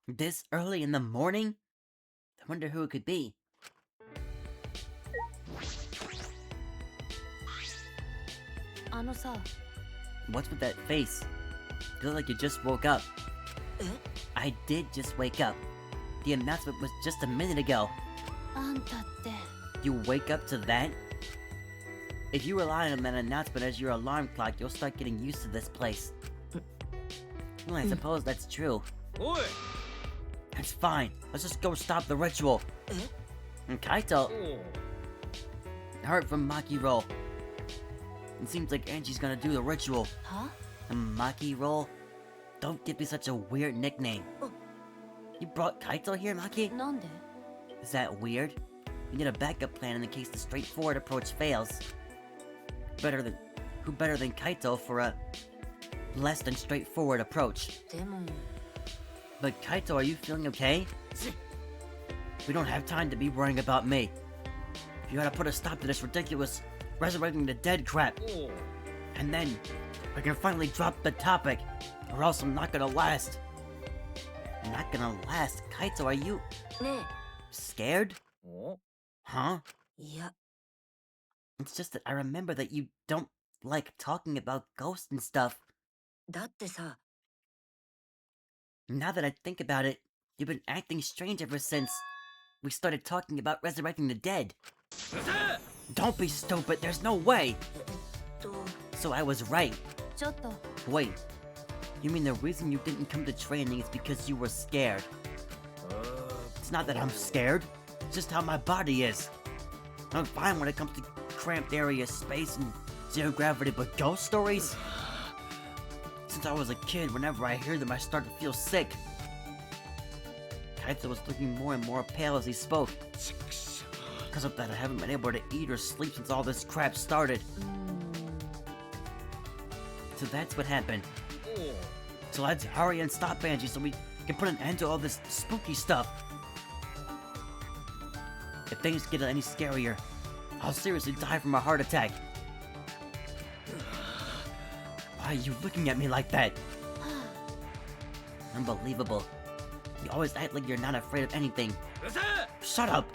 G: This early in the morning? I wonder who it could be. What's with that face? Feels like you just woke up. I did just wake up. The announcement was just a minute ago. You wake up to that? If you rely on that announcement as your alarm clock, you'll start getting used to this place. Well, I suppose that's true.
H: Oi!
G: It's fine. Let's just go stop the ritual. And Kaito heard from Maki Roll. It seems like Angie's gonna do the ritual.
J: Huh?
G: And Maki Roll? Don't give me such a weird nickname. You brought Kaito here, Maki? Is that weird? You need a backup plan in case the straightforward approach fails. Who better than Kaito for a less than straightforward approach? But Kaito, are you feeling okay? We don't have time to be worrying about me. You gotta put a stop to this ridiculous resurrecting the dead crap. And then we can finally drop the topic, or else I'm not gonna last. Not gonna last? Kaito, are you scared? Huh?
J: Yeah.
G: It's just that I remember that you don't like talking about ghosts and stuff.
J: だってさ
G: Now that I think about it, you've been acting strange ever since we started talking about resurrecting the dead. Don't be stupid, there's no way! So I was right. Wait, you mean the reason you didn't come to training is because you were scared? It's not that I'm scared, it's just how my body is. I'm fine when it comes to cramped areas, space, and zero gravity, but ghost stories? Since I was a kid, whenever I hear them, I start to feel sick. Kaito was looking more and more pale as he spoke. Because of that, I haven't been able to eat or sleep since all this crap started. So that's what happened. So let's hurry and stop Angie so we can put an end to all this spooky stuff. If things get any scarier, I'll seriously die from a heart attack. Why are you looking at me like that? Unbelievable. You always act like you're not afraid of anything. Shut up!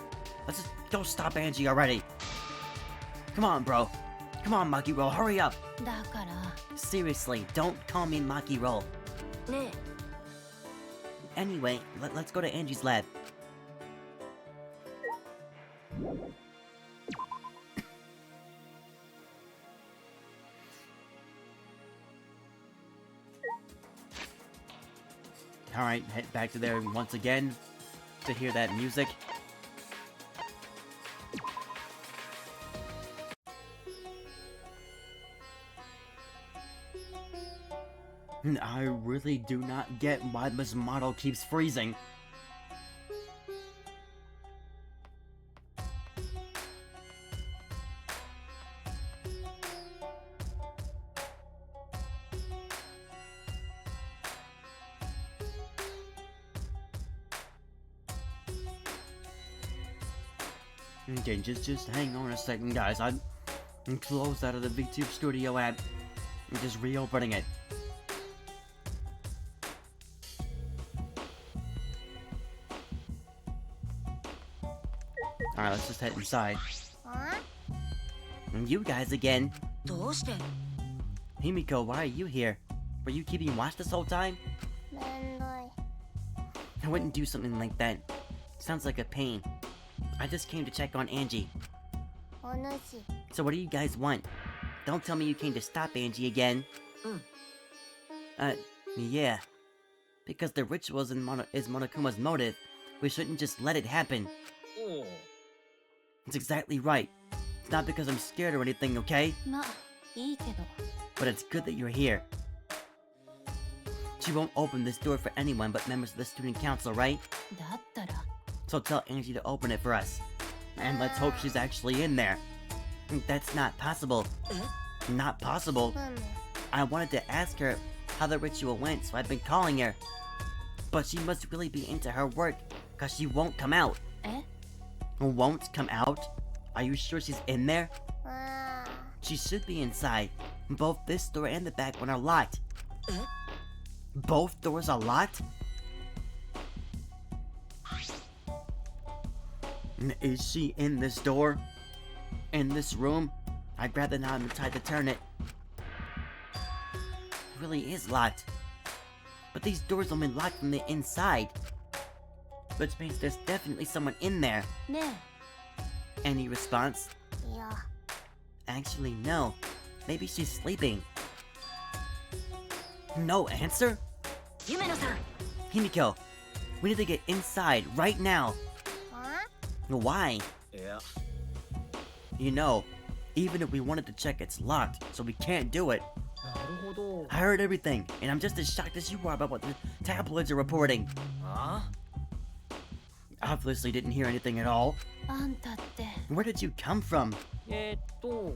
G: Let's just go stop Angie already. Come on, bro. Come on, Maki Roll, hurry up. Seriously, don't call me Maki Roll.
J: ね
G: Anyway, let's go to Angie's lab.
A: Alright, head back to there once again to hear that music. I really do not get why this model keeps freezing. Okay, just hang on a second, guys. I'm closed out of the VTube Studio app. I'm just reopening it. Alright, let's just head inside. And you guys again.
J: どうして？
A: Himiko, why are you here? Were you keeping watch this whole time? I wouldn't do something like that. Sounds like a pain. I just came to check on Angie. So what do you guys want? Don't tell me you came to stop Angie again. Yeah. Because the ritual is Monokuma's motive, we shouldn't just let it happen. It's exactly right. It's not because I'm scared or anything, okay? But it's good that you're here. She won't open this door for anyone but members of the student council, right? So tell Angie to open it for us. And let's hope she's actually in there. That's not possible. Not possible. I wanted to ask her how the ritual went, so I've been calling her. But she must really be into her work, cause she won't come out. Won't come out? Are you sure she's in there? She should be inside. Both this door and the back one are locked. Both doors are locked? Is she in this door? In this room? I'd rather not have tried to turn it. It really is locked. But these doors only lock from the inside. Which means there's definitely someone in there. Any response? Actually, no. Maybe she's sleeping. No answer? Himiko, we need to get inside right now. Why?
H: Yeah.
A: You know, even if we wanted to check, it's locked, so we can't do it. I heard everything, and I'm just as shocked as you are about what the tabloids are reporting.
H: Huh?
A: Obviously didn't hear anything at all. Where did you come from?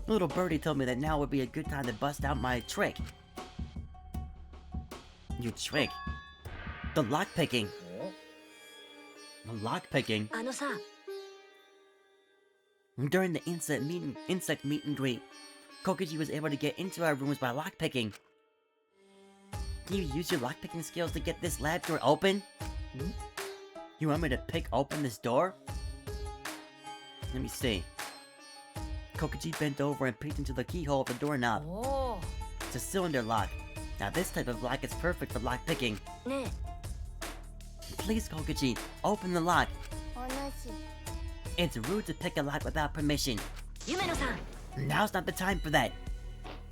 A: Little birdie told me that now would be a good time to bust out my trick. Your trick? The lockpicking. The lockpicking?
J: あのさ、
A: During the insect meet and greet, Kokuji was able to get into our rooms by lockpicking. Can you use your lockpicking skills to get this lab door open? You want me to pick open this door? Let me see. Kokuji bent over and peeked into the keyhole of the doorknob. It's a cylinder lock. Now this type of lock is perfect for lockpicking.
J: ねえ、
A: Please, Kokuji, open the lock. It's rude to pick a lock without permission.
J: 夢野さん、
A: Now's not the time for that.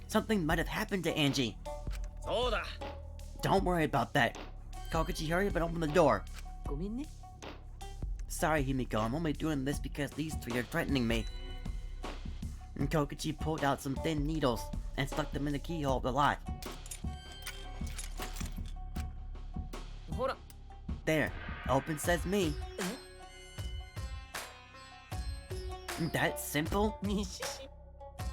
A: Something might have happened to Angie.
H: そうだ。
A: Don't worry about that. Kokuji, hurry up and open the door.
E: ごめんね。
A: Sorry, Himiko, I'm only doing this because these three are threatening me. And Kokuji pulled out some thin needles and stuck them in the keyhole of the lock.
E: ほら。
A: There. Open says me. That simple?
E: にしし。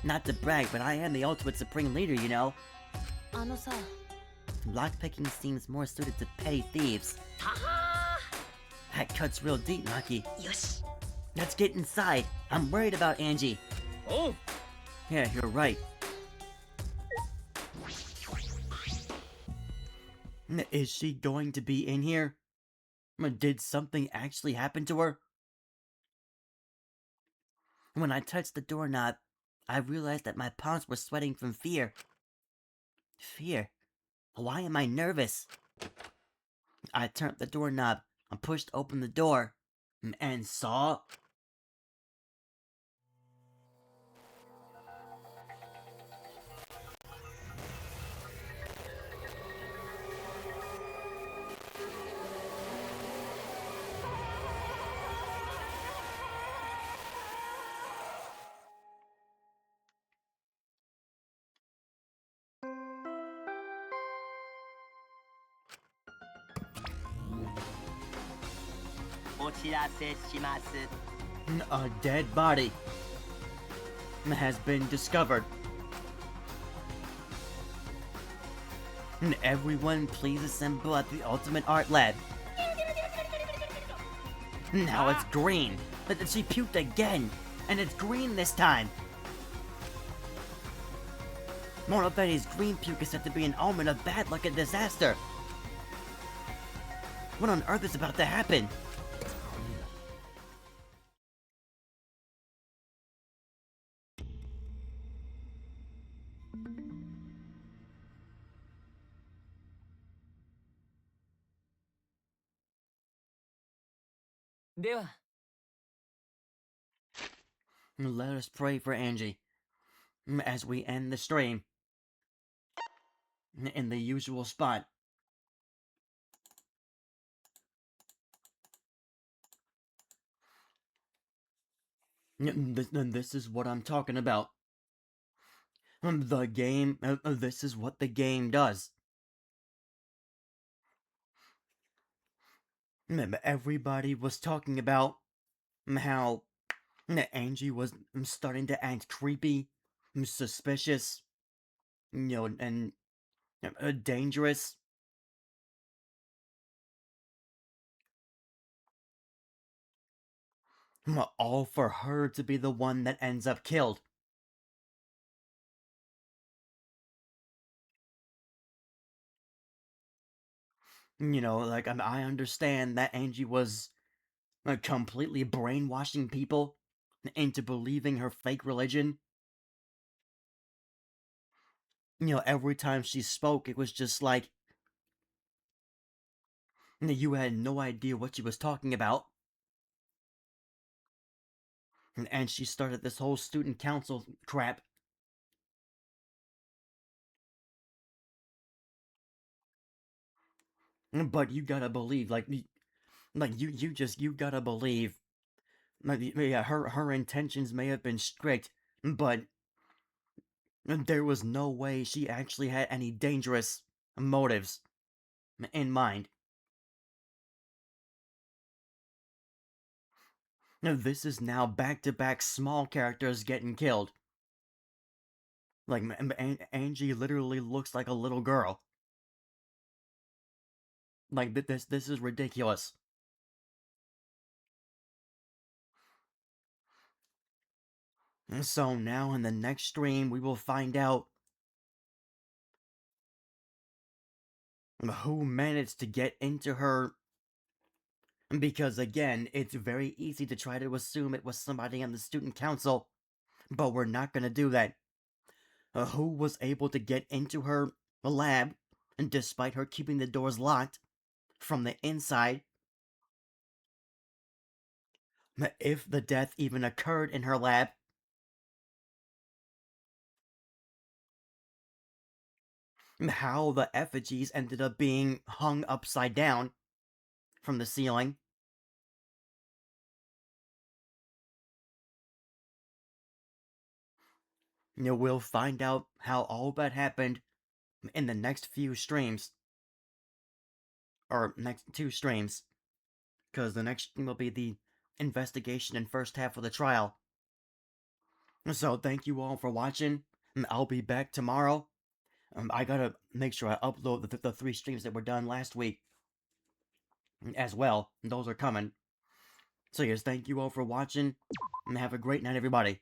A: Not to brag, but I am the ultimate supreme leader, you know.
J: あのさ、
A: Lockpicking seems more suited to petty thieves. That cuts real deep, Maki.
J: よし。
A: Let's get inside. I'm worried about Angie.
H: おう。
A: Yeah, you're right. Is she going to be in here? Did something actually happen to her? When I touched the doorknob, I realized that my palms were sweating from fear. Fear? Why am I nervous? I turned the doorknob and pushed open the door and saw...
C: お知らせします。
A: A dead body has been discovered. Everyone please assemble at the Ultimate Art Lab. Now it's green. She puked again, and it's green this time. Moral Betty's green puke is said to be an omen of bad luck and disaster. What on earth is about to happen? Let us pray for Angie as we end the stream in the usual spot. This is what I'm talking about. The game, this is what the game does. Everybody was talking about how Angie was starting to act creepy, suspicious, and dangerous. All for her to be the one that ends up killed. Like, I understand that Angie was completely brainwashing people into believing her fake religion. Every time she spoke, it was just like you had no idea what she was talking about. And she started this whole student council crap. But you gotta believe, you gotta believe. Yeah, her intentions may have been strict, but there was no way she actually had any dangerous motives in mind. This is now back-to-back small characters getting killed. Like, Angie literally looks like a little girl. Like, this is ridiculous. And so now in the next stream, we will find out who managed to get into her. Because again, it's very easy to try to assume it was somebody on the student council, but we're not gonna do that. Who was able to get into her lab, and despite her keeping the doors locked from the inside, if the death even occurred in her lab. How the effigies ended up being hung upside down from the ceiling. We'll find out how all that happened in the next few streams. Or next 2 streams. Because the next stream will be the investigation and first half of the trial. So thank you all for watching. I'll be back tomorrow. I gotta make sure I upload the 3 streams that were done last week as well. Those are coming. So yes, thank you all for watching, and have a great night, everybody.